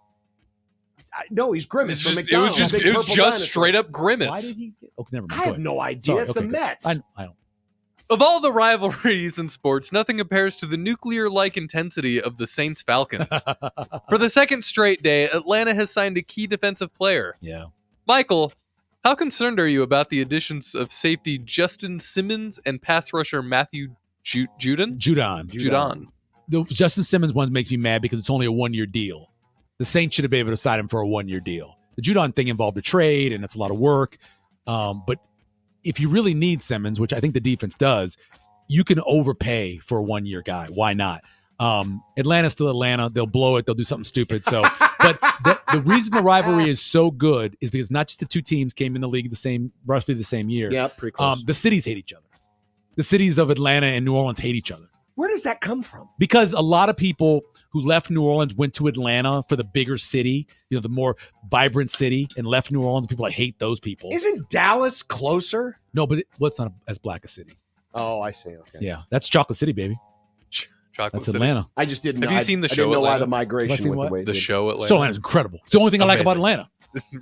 No, he's Grimace from It was McDonald's. just, Big it was purple just dinosaur. straight up Grimace. Why did he get... Okay, never mind. I Go have ahead. no idea. Sorry, It's the okay, good. Mets. I don't. Of all the rivalries in sports, nothing compares to the nuclear-like intensity of the Saints Falcons. For the second straight day, Atlanta has signed a key defensive player. Yeah. Michael, how concerned are you about the additions of safety Justin Simmons and pass rusher Matthew Judon? Judon. The Justin Simmons one makes me mad because it's only a 1-year deal. The Saints should have been able to sign him for a 1-year deal. The Judon thing involved a trade, and it's a lot of work. But if you really need Simmons, which I think the defense does, you can overpay for a 1-year guy. Why not? Atlanta's still Atlanta. They'll blow it. They'll do something stupid. So, but the reason the rivalry is so good is because not just the 2 teams came in the league roughly the same year. Yeah, pretty close. The cities hate each other. The cities of Atlanta and New Orleans hate each other. Where does that come from? Because a lot of people who left New Orleans went to Atlanta for the bigger city, the more vibrant city, and left New Orleans. People hate those people. Isn't Dallas closer? No, but it's not as black a city. Oh, I see. Okay. Yeah, that's Chocolate City, baby. Chocolate That's City. Atlanta. I just didn't know. Have you seen the I show didn't know why Atlanta? the migration Have I seen went what? the way it The did. show Atlanta. So Atlanta's incredible. It's the only thing I like about Atlanta.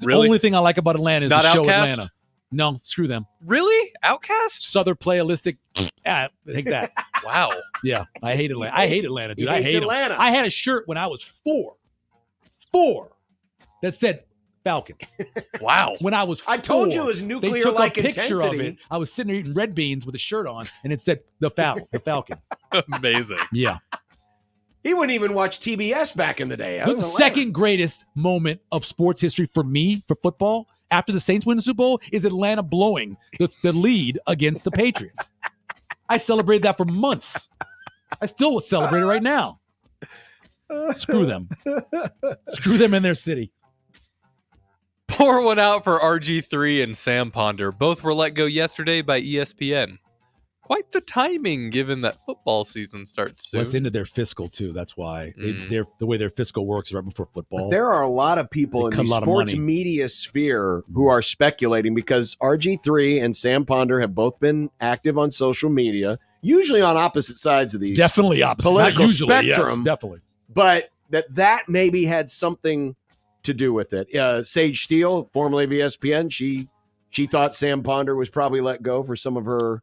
Really? The only thing I like about Atlanta is Not the show Outcast? Atlanta. No, screw them. Really? Outcast? Southern playalistic. Take that. Wow. Yeah, I hate Atlanta. I hate Atlanta, dude. He I hates hate 'em. Atlanta. I had a shirt when I was 4, that said Falcon. Wow. When I was 4. I told you it was They nuclear-like took a picture intensity. of it. I was sitting there eating red beans with a shirt on, and it said the Falcon. Amazing. Yeah. He wouldn't even watch TBS back in the day. The second greatest moment of sports history for me, for football, after the Saints win the Super Bowl, is Atlanta blowing the lead against the Patriots. I celebrated that for months. I still celebrate it right now. Screw them. Screw them in their city. Pour one out for RG3 and Sam Ponder. Both were let go yesterday by ESPN. Quite the timing, given that football season starts soon. Well, it's into their fiscal, too. That's why. The way their fiscal works is right before football. But there are a lot of people in They cut the a lot of sports money. media sphere who are speculating because RG3 and Sam Ponder have both been active on social media, usually on opposite sides of these Definitely opposite. political Not usually, yes, spectrum. definitely. But that maybe had something to do with it. Sage Steele, formerly of ESPN, she She thought Sam Ponder was probably let go for some of her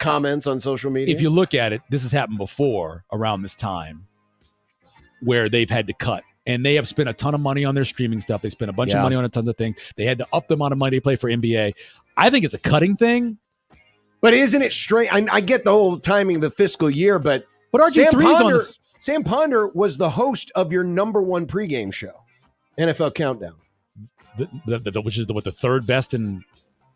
comments on social media. If you look at it, this has happened before around this time where they've had to cut. And they have spent a ton of money on their streaming stuff. They spent a bunch of money on a ton of things. They had to up the amount of money they play for NBA. I think it's a cutting thing. But isn't it strange? I get the whole timing of the fiscal year, but RG3 Sam Ponder was the host of your number one pregame show, NFL Countdown. Which is the third best in...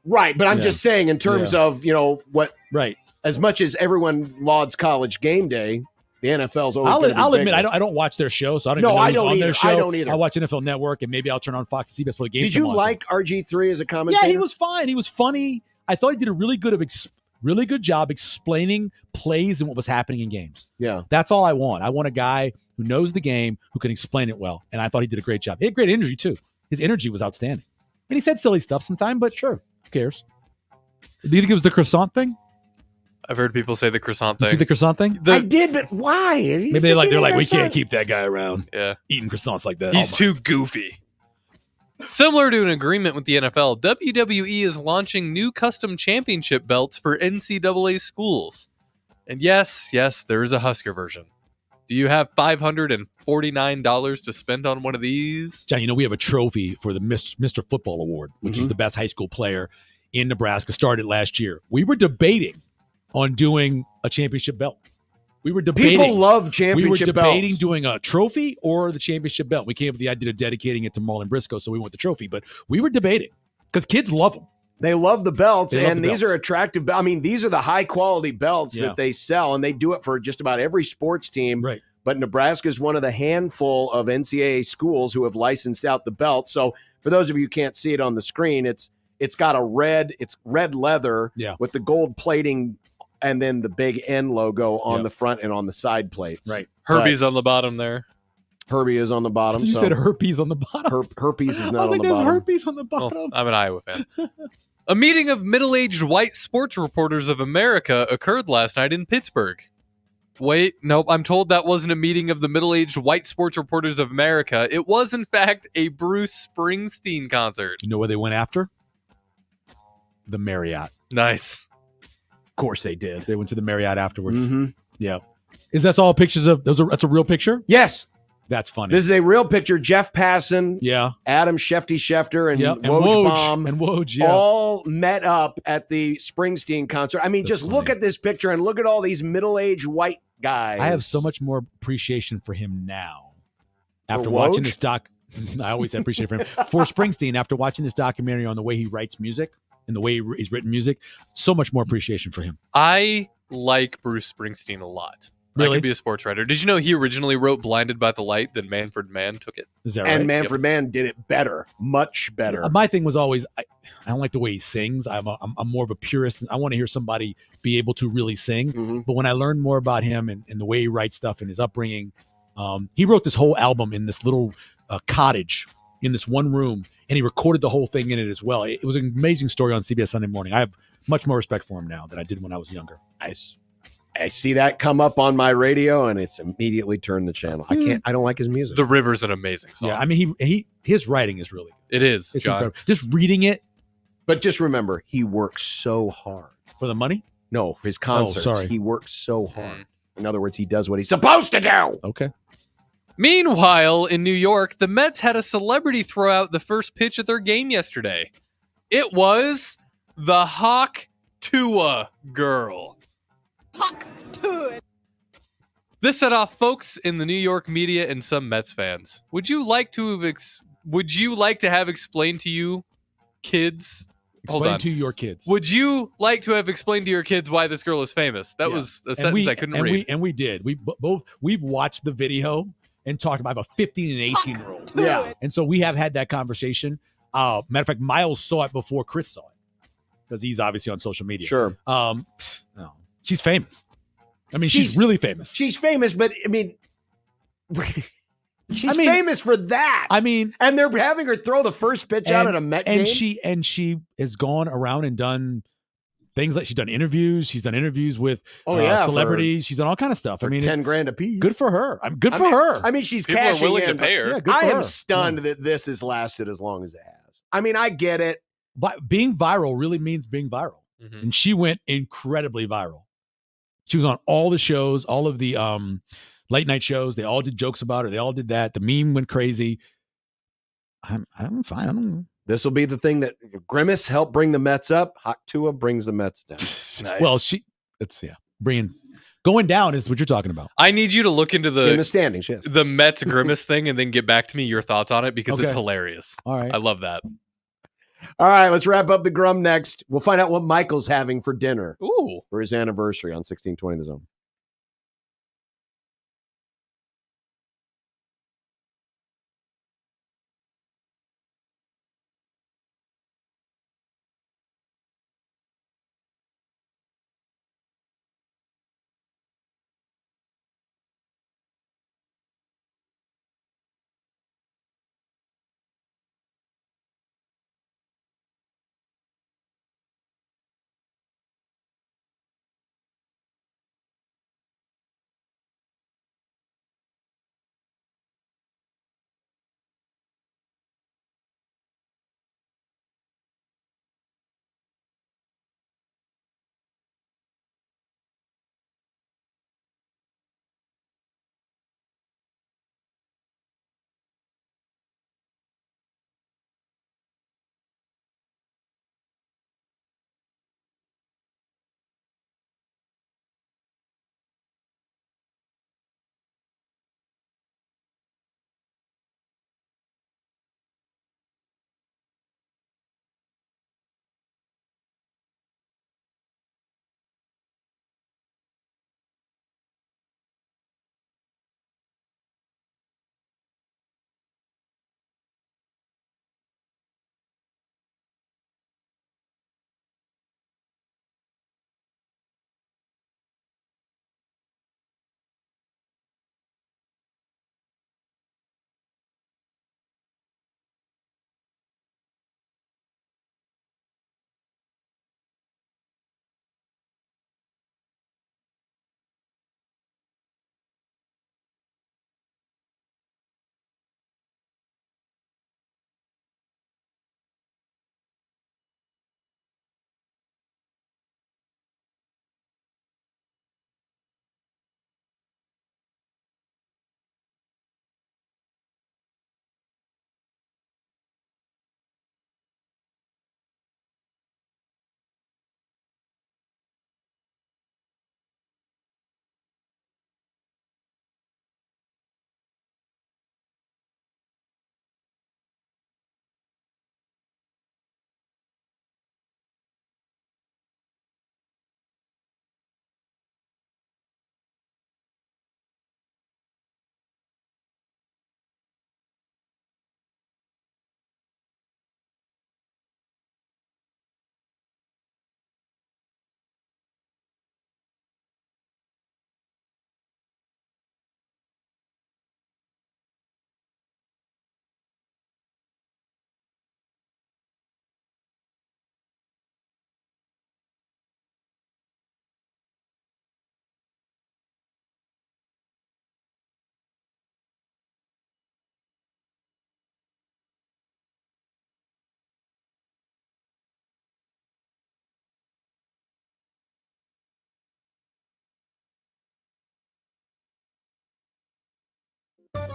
Right, but I'm just saying in terms of, what... Right. As much as everyone lauds College Game Day, the NFL's always I'll admit, I don't watch their show, so I don't know who's on their show. I don't either. I watch NFL Network, and maybe I'll turn on Fox to CBS for the game. Did you like RG3 as a commentator? Yeah, he was fine. He was funny. I thought he did a really good job explaining plays and what was happening in games. Yeah. That's all I want. I want a guy who knows the game, who can explain it well, and I thought he did a great job. He had great energy, too. His energy was outstanding. And he said silly stuff sometime, but sure, who cares? Do you think it was the croissant thing? I've heard people say the croissant thing. You see the croissant thing? I did, but why? Maybe they're like, we can't keep that guy around. Yeah. Eating croissants like that. He's too goofy. Similar to an agreement with the NFL, WWE is launching new custom championship belts for NCAA schools. And yes, there is a Husker version. Do you have $549 to spend on one of these? John, we have a trophy for the Mr. Football Award, which is the best high school player in Nebraska, started last year. We were debating on doing a championship belt. We were debating. People love championship belts. We were debating doing a trophy or the championship belt. We came up with the idea of dedicating it to Marlon Briscoe, so we went the trophy. But we were debating because kids love them. They love the belts, and these are attractive. I mean, these are the high-quality belts that they sell, and they do it for just about every sports team. Right. But Nebraska is one of the handful of NCAA schools who have licensed out the belt. So for those of you who can't see it on the screen, it's got it's red leather with the gold plating and then the big N logo on the front and on the side plates. Right. Herbie's on the bottom there. Herbie is on the bottom. You said herpes on the bottom. Herpes is not on the there's bottom. herpes on the bottom. Well, I'm an Iowa fan. A meeting of middle-aged white sports reporters of America occurred last night in Pittsburgh. Wait, nope, I'm told that wasn't a meeting of the middle-aged white sports reporters of America. It was, in fact, a Bruce Springsteen concert. You know where they went after? The Marriott. Nice. Of course they did. They went to the Marriott afterwards. Mm-hmm. Yeah. That's all pictures of those? That's a real picture? Yes. That's funny. This is a real picture. Jeff Passan, yeah, Adam Schefter, and Woj, all met up at the Springsteen concert. I mean, just look at this picture and look at all these middle-aged white guys. I have so much more appreciation for him now. After watching this I always appreciate for him. For Springsteen, after watching this documentary on the way he writes music and the way he's written music, so much more appreciation for him. I like Bruce Springsteen a lot. Really? I could be a sports writer. Did you know he originally wrote Blinded by the Light, then Manfred Mann took it? Is that right? And Manfred Mann did it better, much better. My thing was always, I don't like the way he sings. I'm more of a purist. I want to hear somebody be able to really sing. Mm-hmm. But when I learned more about him and the way he writes stuff and his upbringing, he wrote this whole album in this little cottage in this one room, and he recorded the whole thing in it as well. It was an amazing story on CBS Sunday Morning. I have much more respect for him now than I did when I was younger. I see that come up on my radio, and it's immediately turned the channel. I don't like his music. The River's an amazing song. Yeah, I mean, his writing is really good. It is, it's John. incredible. Just reading it. But just remember, he works so hard. For the money? No, for his concerts. sorry. He works so hard. In other words, he does what he's supposed to do. Okay. Meanwhile, in New York, the Mets had a celebrity throw out the first pitch at their game yesterday. It was the Hawk Tua girl. This set off folks in the New York media and some Mets fans. Would you like to have explained to you, kids? Explain to your kids. Would you like to have explained to your kids why this girl is famous? That was a sentence I couldn't read. We did. We've watched the video and talked about. I have a 15 and 18-year-old. Yeah. And so we have had that conversation. Matter of fact, Miles saw it before Chris saw it because he's obviously on social media. Sure. No, she's famous. I mean, she's really famous. She's famous, but I mean, she's famous for that. I mean, and they're having her throw the first pitch out at a Met game. And she has gone around and done things like she's done interviews. She's done interviews with celebrities. She's done all kind of stuff. I mean, $10,000 a piece. Good for her. Good for her. I mean, she's People cashing are willing in. to pay her. Yeah, good I for am her. stunned that this has lasted as long as it has. I mean, I get it. But being viral really means being viral. Mhm. And she went incredibly viral. She was on all the shows, all of the late night shows. They all did jokes about her. They all did that. The meme went crazy. I'm fine. I don't know. This will be the thing that Grimace helped bring the Mets up. Hawk Tua brings the Mets down. Well, going down is what you're talking about. I need you to look into In the standings, yes. the Mets Grimace thing and then get back to me your thoughts on it because it's Okay. hilarious. All right. I love that. All right, let's wrap up the Grum next. We'll find out what Michael's having for dinner Ooh. for his anniversary on 1620 The Zone.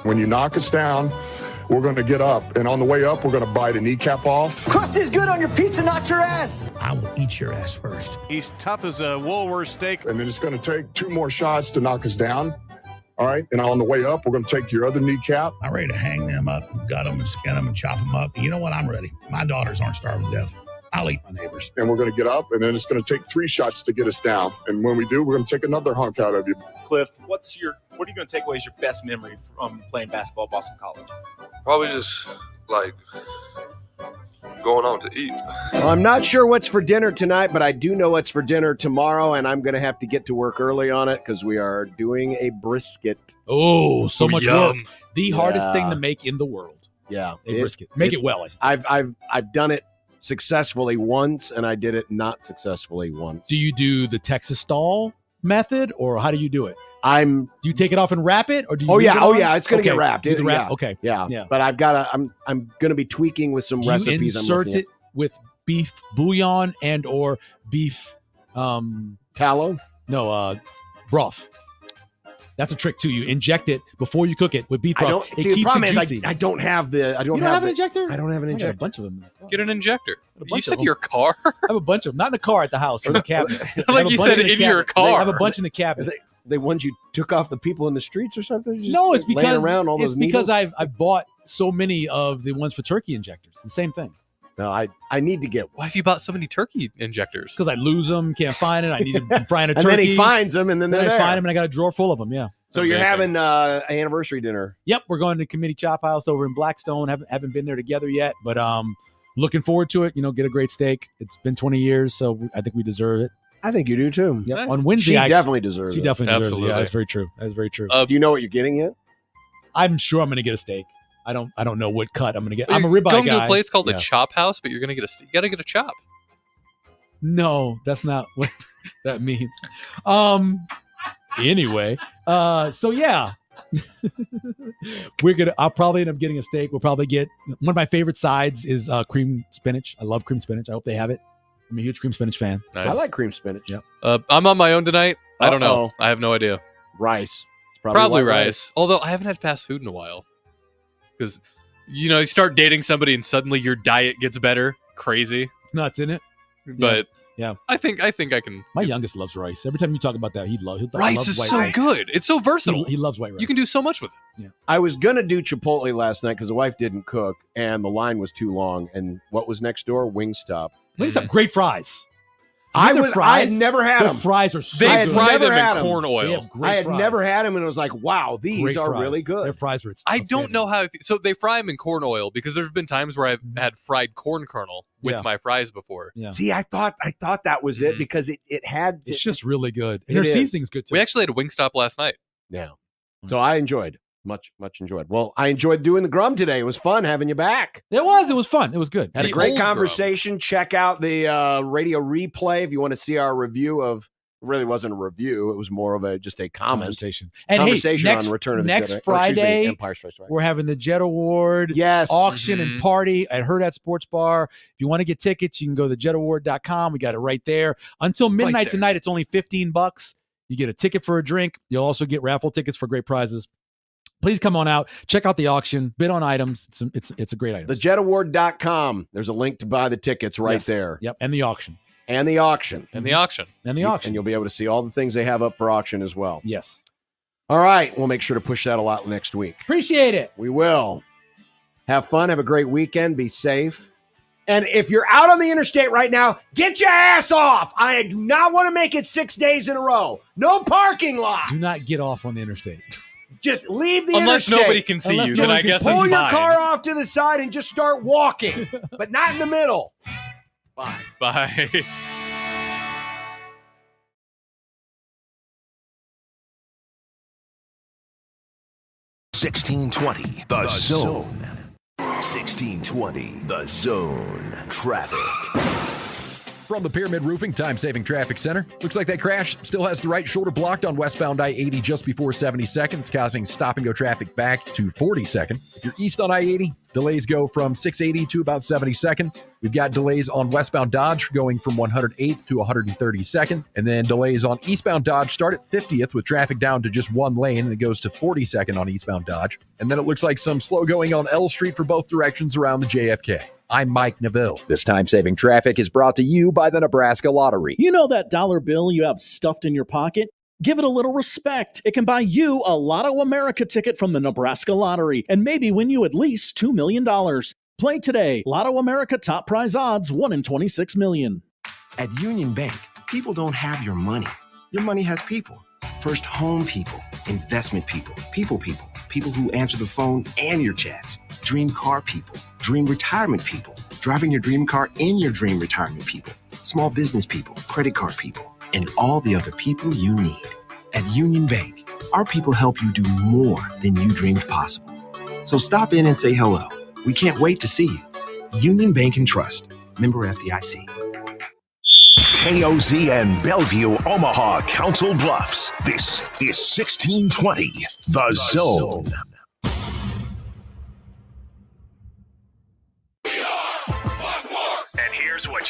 When you knock us down, we're going to get up. And on the way up, we're going to bite a kneecap off. Crust is good on your pizza, not your ass. I will eat your ass first. He's tough as a Woolworth steak. And then it's going to take 2 more shots to knock us down. All right. And on the way up, we're going to take your other kneecap. I'm ready to hang them up, gut them and skin them and chop them up. You know what? I'm ready. My daughters aren't starving to death. I'll eat my neighbors. And we're going to get up, and then it's going to take 3 shots to get us down. And when we do, we're going to take another hunk out of you. Cliff, what are you going to take away as your best memory from playing basketball at Boston College? Probably just like going out to eat. Well, I'm not sure what's for dinner tonight, but I do know what's for dinner tomorrow, and I'm going to have to get to work early on it because we are doing a brisket. Oh, so much yum. work. The hardest thing to make in the world. Yeah. A brisket. Make it well. I've done it successfully once, and I did it not successfully once. Do you do the Texas stall method, or how do you do it? Do you take it off and wrap it, or do you? Oh leave yeah, it on? it's going to get wrapped. Do the wrap. Yeah. Okay, yeah. yeah. But I'm going to be tweaking with some Do recipes. you insert it with beef bouillon and or beef tallow. No, broth. That's a trick too. You inject it before you cook it with beef broth. It keeps the problem it is juicy. I don't have the. I don't You don't have an the- injector? I don't have an I got injector. a bunch of them. Get an injector. You bunch said of them. your car. I have a bunch of them. Not in the car, at the house, in the cabinet. Like you said, in your car. I have a bunch in the cabinet. They ones you took off the people in the streets or something? Just No, it's laying because around all it's those because needles? I've bought so many of the ones for turkey injectors. The same thing. No, I need to get. Why have you bought so many turkey injectors? Because I lose them, can't find it. I need to fry in a turkey. And then he finds them, and then Then they're I there. find them, and I got a drawer full of them. Yeah. So you're having an anniversary dinner. Yep, we're going to Committee Chop House over in Blackstone. Haven't been there together yet, but looking forward to it. Get a great steak. It's been 20 years, so I think we deserve it. I think you do too. Yep. Nice. On Wednesday, She I- definitely deserves She it. definitely deserves it. Absolutely. Yeah, that's very true. That's very true. Do you know what you're getting yet? I'm sure I'm going to get a steak. I don't know what cut I'm going to get. Well, I'm a you're ribeye going guy. to a place called Yeah. the Chop House, but you're going to get you got to get a chop. No, that's not what that means. Anyway, so yeah. I'll probably end up getting a steak. We'll probably get one of my favorite sides is cream spinach. I love cream spinach. I hope they have it. I'm a huge cream spinach fan. Nice. I like cream spinach. Yep. I'm on my own tonight. I don't know. Uh-oh. I have no idea. Rice. It's Probably white rice. Although I haven't had fast food in a while. Because, you start dating somebody and suddenly your diet gets better. Crazy. It's nuts, isn't it? But Yeah. I think I can. My youngest loves rice. Every time you talk about that, he'll Rice loves is white so rice. good. It's so versatile. He loves white rice. You can do so much with it. I was gonna do Chipotle last night because the wife didn't cook and the line was too long. And what was next door? Wingstop. Wingstop, great fries. I Their was. I fries- had never had their them. fries are so They good. fry never them in had 'em. corn They oil. have great I had fries. never had them, and it was like, wow, these Great are fries. really good. Their fries are. I don't know how. So they fry them in corn oil because there's been times where I've had fried corn kernel with Yeah. my fries before. Yeah. See, I thought that was it because it had. It's just really good. It And their is. seasoning's good too. We actually had a Wingstop last night. Yeah. So I enjoyed much enjoyed. Well, I enjoyed doing the Grum today. It was fun having you back. It was fun. It was good. Had a The great old conversation. Check out the radio replay if you want to see our review of. It really wasn't a review. It was more of just a Conversation. And conversation hey, next, on Return of the next Jedi. Friday, Empire Strikes Back. we're having the Jet Award Yes. auction Mhm. and party at Herd at Sports Bar. If you want to get tickets, you can go to jetaward.com. We got it right there. Until midnight there. tonight, it's only $15. You get a ticket for a drink. You'll also get raffle tickets for great prizes. Please come on out. Check out the auction. Bid on items. It's a great item. Thejetaward.com. There's a link to buy the tickets right Yes. there. Yep. And the auction. And the auction. And the auction. And the auction. And you'll be able to see all the things they have up for auction as well. Yes. All right. We'll make sure to push that a lot next week. Appreciate it. We will. Have fun. Have a great weekend. Be safe. And if you're out on the interstate right now, get your ass off. I do not want to make it 6 days in a row. No parking lot. Do not get off on the interstate. Just leave the Unless interstate. nobody can see Unless you, then nobody I can guess see it's Pull your fine. car off to the side and just start walking, but not in the middle. Bye. Bye. $16.20 The Zone. 1620 The Zone. Traffic. From the Pyramid Roofing Time-Saving Traffic Center, looks like that crash still has the right shoulder blocked on westbound I-80 just before 72nd. It's causing stop-and-go traffic back to 42nd. If you're east on I-80, delays go from 680 to about 72nd. We've got delays on westbound Dodge going from 108th to 132nd. And then delays on eastbound Dodge start at 50th with traffic down to just one lane, and it goes to 42nd on eastbound Dodge. And then it looks like some slow going on L Street for both directions around the JFK. I'm Mike Neville. This time-saving traffic is brought to you by the Nebraska Lottery. You know that dollar bill you have stuffed in your pocket? Give it a little respect. It can buy you a Lotto America ticket from the Nebraska Lottery and maybe win you at least $2 million. Play today. Lotto America top prize odds 1 in 26 million. At Union Bank, people don't have your money. Your money has people. First home people, investment people, people who answer the phone and your chats, dream car people, dream retirement people, driving your dream car in your dream retirement people, small business people, credit card people, and all the other people you need. At Union Bank, our people help you do more than you dreamed possible. So stop in and say hello. We can't wait to see you. Union Bank and Trust. Member FDIC. KOZ and Bellevue, Omaha, Council Bluffs. This is 1620 The Zone. And here's what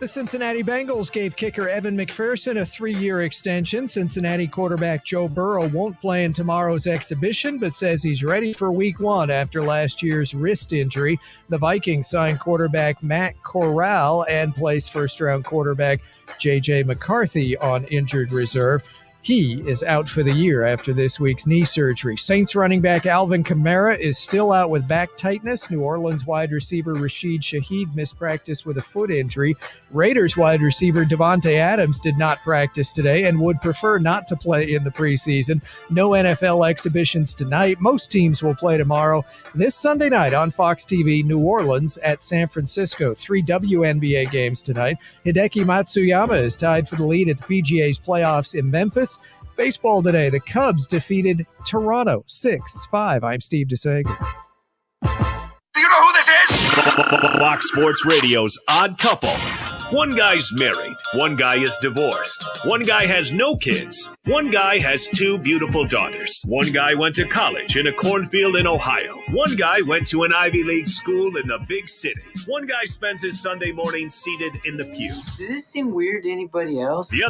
The Cincinnati Bengals gave kicker Evan McPherson a 3-year extension. Cincinnati quarterback Joe Burrow won't play in tomorrow's exhibition, but says he's ready for Week 1 after last year's wrist injury. The Vikings signed quarterback Matt Corral and placed first-round quarterback J.J. McCarthy on injured reserve. He is out for the year after this week's knee surgery. Saints running back Alvin Kamara is still out with back tightness. New Orleans wide receiver Rashid Shaheed missed practice with a foot injury. Raiders wide receiver Devontae Adams did not practice today and would prefer not to play in the preseason. No NFL exhibitions tonight. Most teams will play tomorrow. This Sunday night on Fox TV, New Orleans at San Francisco. 3 WNBA games tonight. Hideki Matsuyama is tied for the lead at the PGA's playoffs in Memphis. Baseball today, the Cubs defeated Toronto 6-5. I'm Steve DeSager. Do you know who this is? Fox Sports Radio's Odd Couple. One guy's married. One guy is divorced. One guy has no kids. One guy has 2 beautiful daughters. One guy went to college in a cornfield in Ohio. One guy went to an Ivy League school in the big city. One guy spends his Sunday morning seated in the pew. Does this seem weird to anybody else? The other